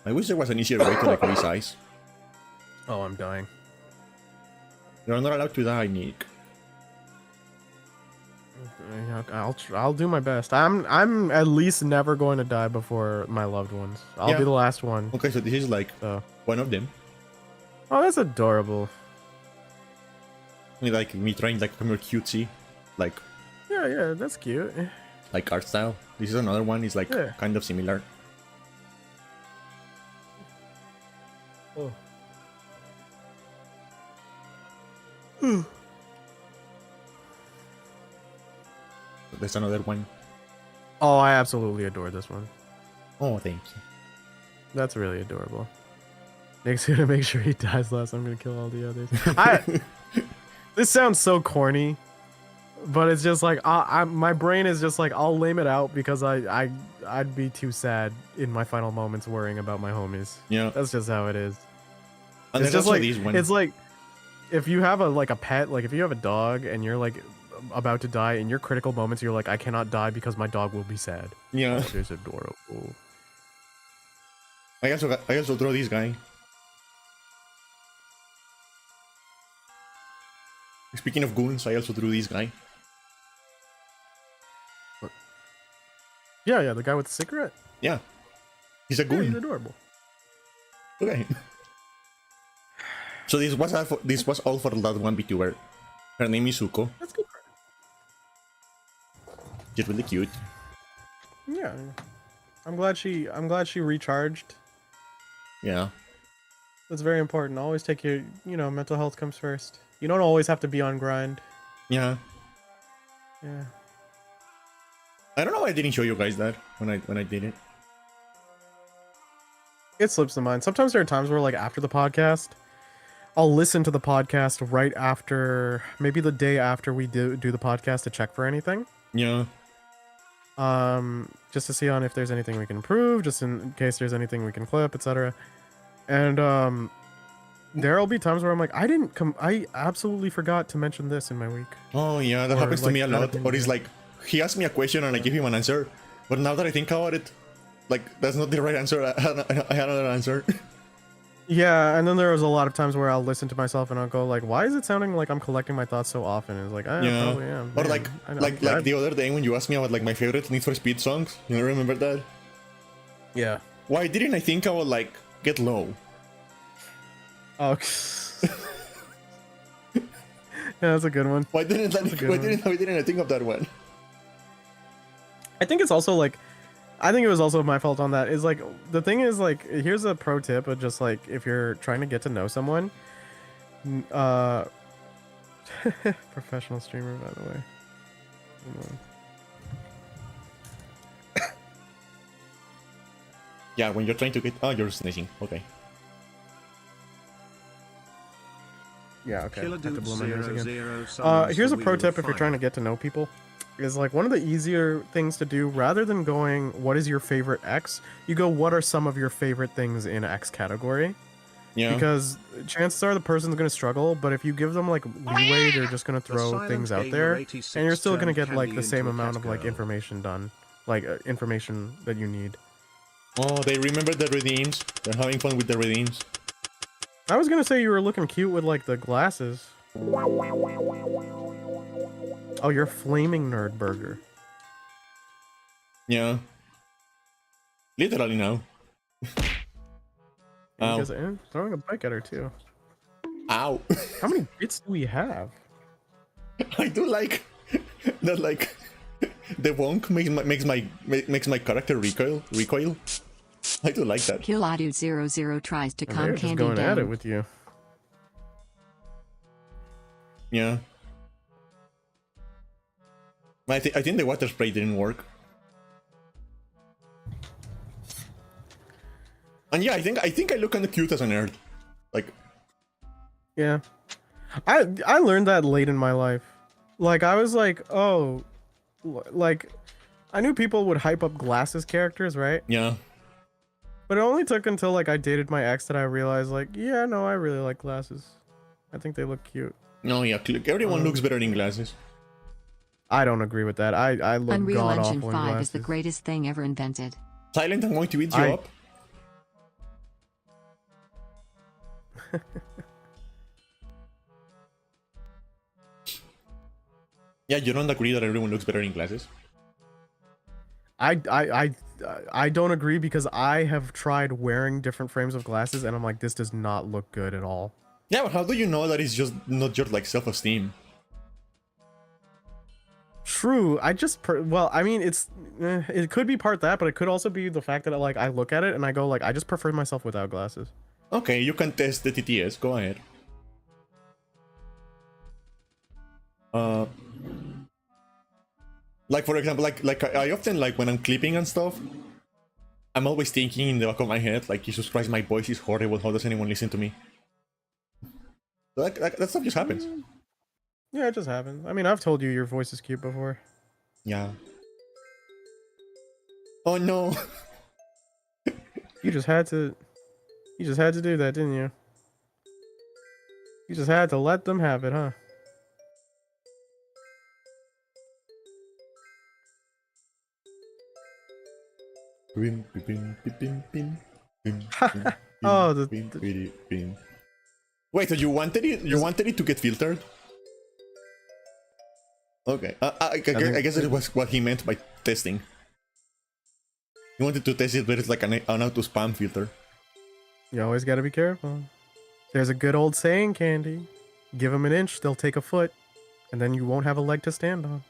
[SPEAKER 1] I wish there was an easier way to like resize.
[SPEAKER 2] Oh, I'm dying.
[SPEAKER 1] You're not allowed to die, Nick.
[SPEAKER 2] I'll do my best. I'm at least never going to die before my loved ones. I'll be the last one.
[SPEAKER 1] Okay, so this is like one of them.
[SPEAKER 2] Oh, that's adorable.
[SPEAKER 1] Like me trying like a more cutesy, like.
[SPEAKER 2] Yeah, that's cute.
[SPEAKER 1] Like art style. This is another one. It's like kind of similar.
[SPEAKER 2] Oh.
[SPEAKER 1] There's another one.
[SPEAKER 2] Oh, I absolutely adore this one.
[SPEAKER 1] Oh, thank you.
[SPEAKER 2] That's really adorable. Nick's gonna make sure he dies last. I'm gonna kill all the others. This sounds so corny, But it's just like my brain is just like I'll lame it out because I'd be too sad in my final moments worrying about my homies.
[SPEAKER 1] Yeah.
[SPEAKER 2] That's just how it is.
[SPEAKER 1] And
[SPEAKER 2] It's
[SPEAKER 1] there's
[SPEAKER 2] just
[SPEAKER 1] also
[SPEAKER 2] like
[SPEAKER 1] these one.
[SPEAKER 2] it's like if you have a pet, like if you have a dog and you're like about to die in your critical moments, you're like, I cannot die because my dog will be sad.
[SPEAKER 1] Yeah.
[SPEAKER 2] That is adorable.
[SPEAKER 1] I also draw this guy. Speaking of goons, I also drew this guy.
[SPEAKER 2] Yeah, the guy with the cigarette.
[SPEAKER 1] Yeah. He's a
[SPEAKER 2] Yeah,
[SPEAKER 1] goon.
[SPEAKER 2] he's adorable.
[SPEAKER 1] Okay. So this was all for that one VTuber. Her name is Suko.
[SPEAKER 2] That's good.
[SPEAKER 1] She's really cute.
[SPEAKER 2] Yeah. I'm glad she recharged.
[SPEAKER 1] Yeah.
[SPEAKER 2] That's very important. Always take your, mental health comes first. You don't always have to be on grind.
[SPEAKER 1] Yeah.
[SPEAKER 2] Yeah.
[SPEAKER 1] I don't know why I didn't show you guys that when I did it.
[SPEAKER 2] It slips the mind. Sometimes there are times where, like, after the podcast, I'll listen to the podcast right after, maybe the day after we do the podcast to check for anything.
[SPEAKER 1] Yeah.
[SPEAKER 2] Just to see on if there's anything we can improve, just in case there's anything we can clip, etc. And there'll be times where I'm like, I absolutely forgot to mention this in my week.
[SPEAKER 1] Oh yeah, that
[SPEAKER 2] Or,
[SPEAKER 1] happens to
[SPEAKER 2] like,
[SPEAKER 1] me a
[SPEAKER 2] that
[SPEAKER 1] lot.
[SPEAKER 2] opinion.
[SPEAKER 1] Or it's like he asked me a question and I give him an answer, but now that I think about it, like that's not the right answer. I had another answer.
[SPEAKER 2] Yeah, and then there was a lot of times where I'll listen to myself and I'll go like, why is it sounding like I'm collecting my thoughts so often? And it's like, I
[SPEAKER 1] Yeah.
[SPEAKER 2] probably am.
[SPEAKER 1] Or
[SPEAKER 2] Man,
[SPEAKER 1] like
[SPEAKER 2] I know.
[SPEAKER 1] like the other day when you asked me about like my favorite Need for Speed songs, you remember that?
[SPEAKER 2] Yeah.
[SPEAKER 1] Why didn't I think about like Get Low?
[SPEAKER 2] Oh. Yeah, that's a good one.
[SPEAKER 1] Why didn't I think of that one?
[SPEAKER 2] I think it's also like, I think it was also my fault on that. Is like, the thing is like, here's a pro tip of just like, if you're trying to get to know someone, professional streamer, by the way.
[SPEAKER 1] Yeah, when you're trying to get you're sneezing. Okay.
[SPEAKER 2] Yeah, okay.
[SPEAKER 3] Killer
[SPEAKER 2] I have to
[SPEAKER 3] Dude
[SPEAKER 2] blow my nose
[SPEAKER 3] 0,
[SPEAKER 2] again.
[SPEAKER 3] 0 summons
[SPEAKER 2] Here's
[SPEAKER 3] the
[SPEAKER 2] a pro
[SPEAKER 3] Wheel
[SPEAKER 2] tip
[SPEAKER 3] of
[SPEAKER 2] if you're trying to
[SPEAKER 3] Fire.
[SPEAKER 2] get to know people. Is like one of the easier things to do rather than going, what is your favorite X? You go, what are some of your favorite things in X category?
[SPEAKER 1] Yeah.
[SPEAKER 2] Because chances are the person's going to struggle, but if you give them like leeway, they're just going to
[SPEAKER 3] The
[SPEAKER 2] throw
[SPEAKER 3] silent
[SPEAKER 2] things out
[SPEAKER 3] gamer
[SPEAKER 2] there,
[SPEAKER 3] 86
[SPEAKER 2] and you're still going to
[SPEAKER 3] turned
[SPEAKER 2] get like
[SPEAKER 3] Candy
[SPEAKER 2] the same
[SPEAKER 3] into a
[SPEAKER 2] amount of
[SPEAKER 3] cat
[SPEAKER 2] like
[SPEAKER 3] girl.
[SPEAKER 2] information done, like information that you need.
[SPEAKER 1] Oh, they remember the redeems. They're having fun with the redeems.
[SPEAKER 2] I was going to say you were looking cute with like the glasses. Oh, you're flaming nerd burger.
[SPEAKER 1] Yeah. Literally now. Ow.
[SPEAKER 2] Because throwing a bike at her too.
[SPEAKER 1] Ow.
[SPEAKER 2] How many bits do we have?
[SPEAKER 1] I do like that. Like the wonk makes my character recoil. I do like that.
[SPEAKER 4] Killadude00 tries to
[SPEAKER 2] And
[SPEAKER 4] calm
[SPEAKER 2] they're just
[SPEAKER 4] Candy
[SPEAKER 2] going at it
[SPEAKER 4] down.
[SPEAKER 2] with you.
[SPEAKER 1] Yeah. I think the water spray didn't work. And yeah, I think I look kind of cute as a nerd. Like,
[SPEAKER 2] Yeah. I learned that late in my life. Like I was like, oh, like I knew people would hype up glasses characters, right?
[SPEAKER 1] yeah.
[SPEAKER 2] But it only took until like I dated my ex that I realized like, yeah, no, I really like glasses. I think they look cute.
[SPEAKER 1] No, yeah. Everyone looks better in glasses.
[SPEAKER 2] I don't agree with that. I look
[SPEAKER 4] Unreal
[SPEAKER 2] god
[SPEAKER 4] Engine
[SPEAKER 2] awful in
[SPEAKER 4] 5
[SPEAKER 2] glasses.
[SPEAKER 4] is the greatest thing ever invented.
[SPEAKER 1] Silent, I'm going to eat you
[SPEAKER 2] I-
[SPEAKER 1] up. Yeah, you don't agree that everyone looks better in glasses?
[SPEAKER 2] I don't agree because I have tried wearing different frames of glasses and I'm like, this does not look good at all.
[SPEAKER 1] Yeah, but how do you know that it's just not your like self-esteem?
[SPEAKER 2] True. Well, I mean, it could be part that, but it could also be the fact that like I look at it and I go like, I just prefer myself without glasses.
[SPEAKER 1] Okay, you can test the TTS. Go ahead. Like for example, like I often like when I'm clipping and stuff, I'm always thinking in the back of my head, like, Jesus Christ, my voice is horrible. How does anyone listen to me? That stuff just happens.
[SPEAKER 2] Yeah, it just happens. I mean, I've told you your voice is cute before.
[SPEAKER 1] Yeah. Oh no.
[SPEAKER 2] You just had to. You just had to do that, didn't you? You just had to let them have it, huh?
[SPEAKER 1] Bim, bim, bim, bim, bim, bim, bim,
[SPEAKER 2] Oh,
[SPEAKER 1] bim, bim, bim. Wait, so you wanted it? You wanted it to get filtered? Okay. I guess it was what he meant by testing. He wanted to test it, but it's like an auto spam filter.
[SPEAKER 2] you always got to be careful. There's a good old saying, Candy. Give them an inch, they'll take a foot, and then you won't have a leg to stand on.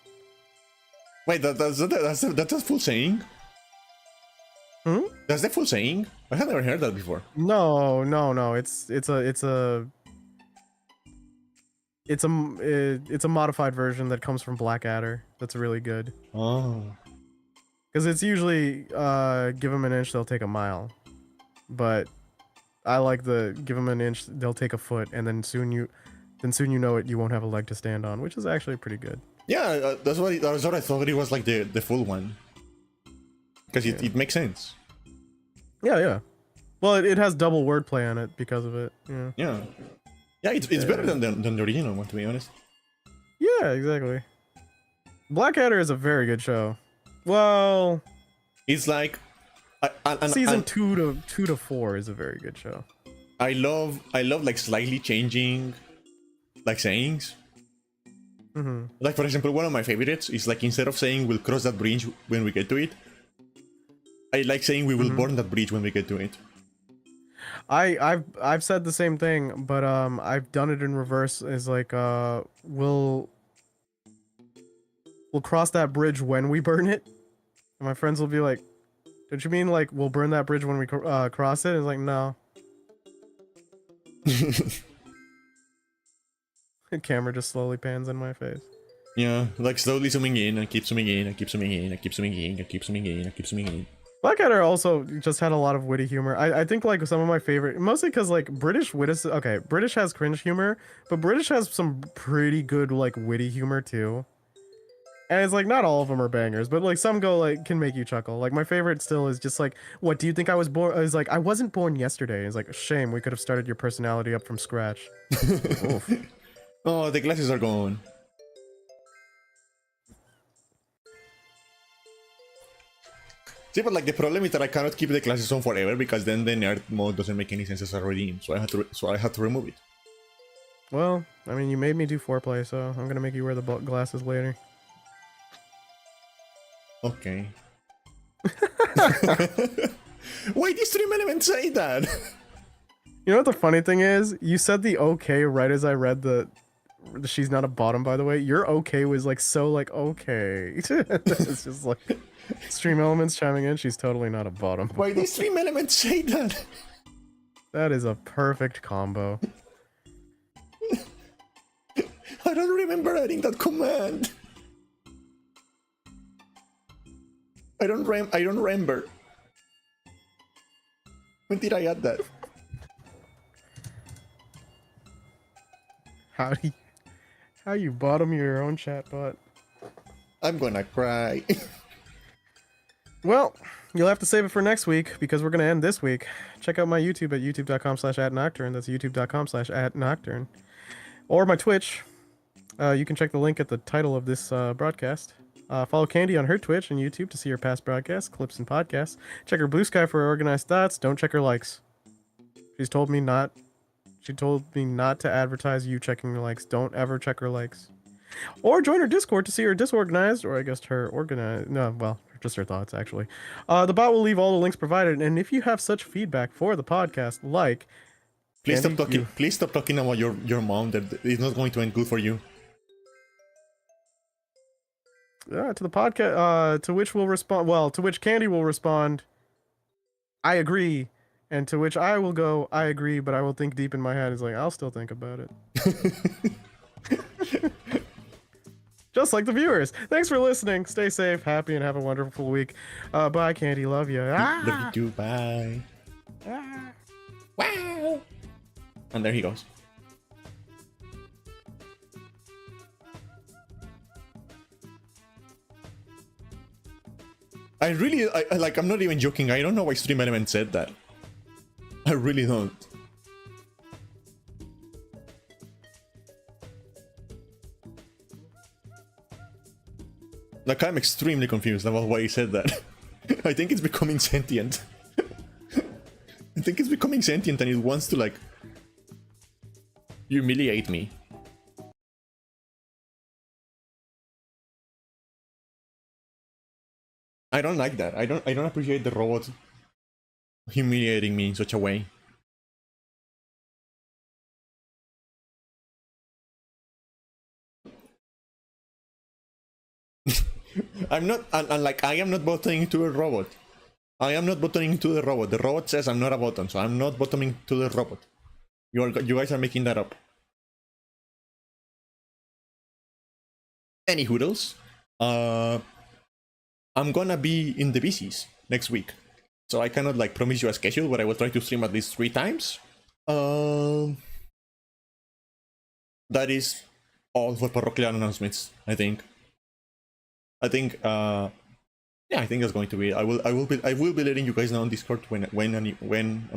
[SPEAKER 1] Wait, that's a full saying?
[SPEAKER 2] Hmm?
[SPEAKER 1] That's the full saying? I have never heard that before.
[SPEAKER 2] No. It's a modified version that comes from Blackadder. That's really good.
[SPEAKER 1] Oh.
[SPEAKER 2] Because it's usually give them an inch, they'll take a mile. But I like the give them an inch, they'll take a foot, and then soon you know it, you won't have a leg to stand on, which is actually pretty good.
[SPEAKER 1] Yeah, that's what I thought it was, like the full one. Because it makes sense.
[SPEAKER 2] Yeah. Well, it has double wordplay on it because of it. Yeah.
[SPEAKER 1] Yeah, it's better than the original one, to be honest.
[SPEAKER 2] Yeah, exactly. Blackadder is a very good show. Well,
[SPEAKER 1] It's like
[SPEAKER 2] season 2 to 4 is a very good show.
[SPEAKER 1] I love like slightly changing like sayings.
[SPEAKER 2] Mm-hmm.
[SPEAKER 1] Like, for example, one of my favorites is like, instead of saying we'll cross that bridge when we get to it, I like saying we will burn that bridge when we get to it.
[SPEAKER 2] I've said the same thing, but I've done it in reverse. Is like we'll cross that bridge when we burn it. And my friends will be like, "Don't you mean like we'll burn that bridge when we cross it?" It's like, no. The camera just slowly pans in my face.
[SPEAKER 1] Yeah, like slowly zooming in and keep zooming in and keep zooming in and keep zooming in and keep zooming in and keep zooming in.
[SPEAKER 2] Blackadder also just had a lot of witty humor. I think like some of my favorite, mostly because like British British has cringe humor, but British has some pretty good like witty humor too. And it's like not all of them are bangers, but like some go like can make you chuckle. Like my favorite still is just like, what do you think I was born? It's like I wasn't born yesterday. It's like, shame, we could have started your personality up from scratch. Oof.
[SPEAKER 1] Oh, the glasses are gone. See, but like the problem is that I cannot keep the glasses on forever, because then the nerd mode doesn't make any sense as a redeem. So I had to remove it.
[SPEAKER 2] Well, I mean, you made me do foreplay, so I'm gonna make you wear the glasses later.
[SPEAKER 1] Okay. Why did Stream Element say that?
[SPEAKER 2] You know what the funny thing is? You said the okay right as I read the she's not a bottom, by the way. Your okay was like so like okay. It's just like Stream Elements chiming in. She's totally not a bottom.
[SPEAKER 1] Why did Stream Element say that?
[SPEAKER 2] That is a perfect combo.
[SPEAKER 1] I don't remember adding that command. I don't remember. When did I add that?
[SPEAKER 2] How you bottom your own chatbot?
[SPEAKER 1] I'm gonna cry.
[SPEAKER 2] Well, you'll have to save it for next week because we're gonna end this week. Check out my YouTube at youtube.com/@nocturne. That's youtube.com/@nocturne. Or my Twitch. You can check the link at the title of this broadcast. Follow Candy on her Twitch and YouTube to see her past broadcasts, clips, and podcasts. Check her Blue Sky for her organized thoughts. Don't check her likes. She told me not to advertise you checking her likes. Don't ever check her likes. Or join her Discord to see her disorganized, or I guess her organized. No, well, just her thoughts, actually. The bot will leave all the links provided, and if you have such feedback for the podcast, like...
[SPEAKER 1] Please
[SPEAKER 2] Candy,
[SPEAKER 1] stop talking. Please stop talking about your mom. That it's not going to end good for you.
[SPEAKER 2] To the podcast, to which we'll respond. Well, to which Candy will respond, I agree, and to which I will go, I agree, but I will think deep in my head. It's like, I'll still think about it. Just like the viewers. Thanks for listening. Stay safe, happy, and have a wonderful week. Bye, Candy. Love you.
[SPEAKER 1] Love you too. Bye. Wow. And there he goes. I really, like, I'm not even joking. I don't know why Stream Element said that. I really don't. Like, I'm extremely confused about why he said that. I think it's becoming sentient. I think it's becoming sentient and it wants to, like, humiliate me. I don't like that. I don't appreciate the robot humiliating me in such a way. I'm not, and like, I am not bottoming to a robot. I am not bottoming to the robot. The robot says I'm not a bottom, so I'm not bottoming to the robot. You guys are making that up. Any hoodles? I'm gonna be in the BCs next week, so I cannot like promise you a schedule, but I will try to stream at least 3 times. That is all for parroquial announcements. I think. Yeah, I think that's going to be. I will be letting you guys know on Discord when I'm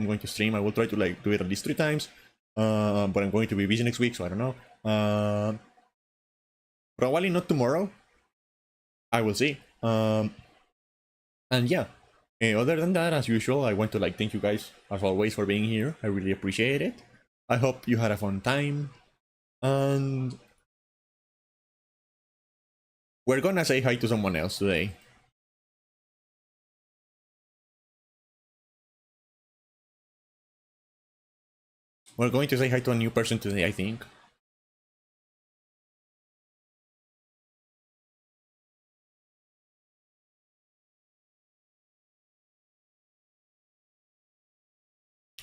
[SPEAKER 1] going to stream. I will try to like do it at least 3 times. But I'm going to be busy next week, so I don't know. Probably not tomorrow. I will see. And yeah. Other than that, as usual, I want to like thank you guys as always for being here. I really appreciate it. I hope you had a fun time. And we're gonna say hi to someone else today. We're going to say hi to a new person today, I think.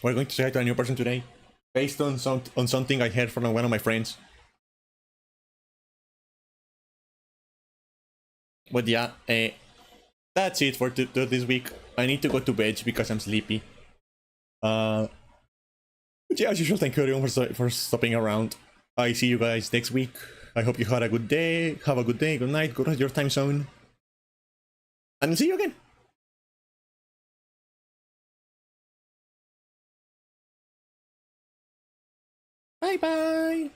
[SPEAKER 1] We're going to say hi to a new person today, based on something I heard from one of my friends. But yeah, that's it for this week. I need to go to bed because I'm sleepy. But yeah, as usual, thank you everyone for stopping around. I see you guys next week. I hope you had a good day. Have a good day, good night, good rest your time zone. And see you again. Bye bye.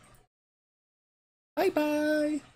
[SPEAKER 1] Bye bye.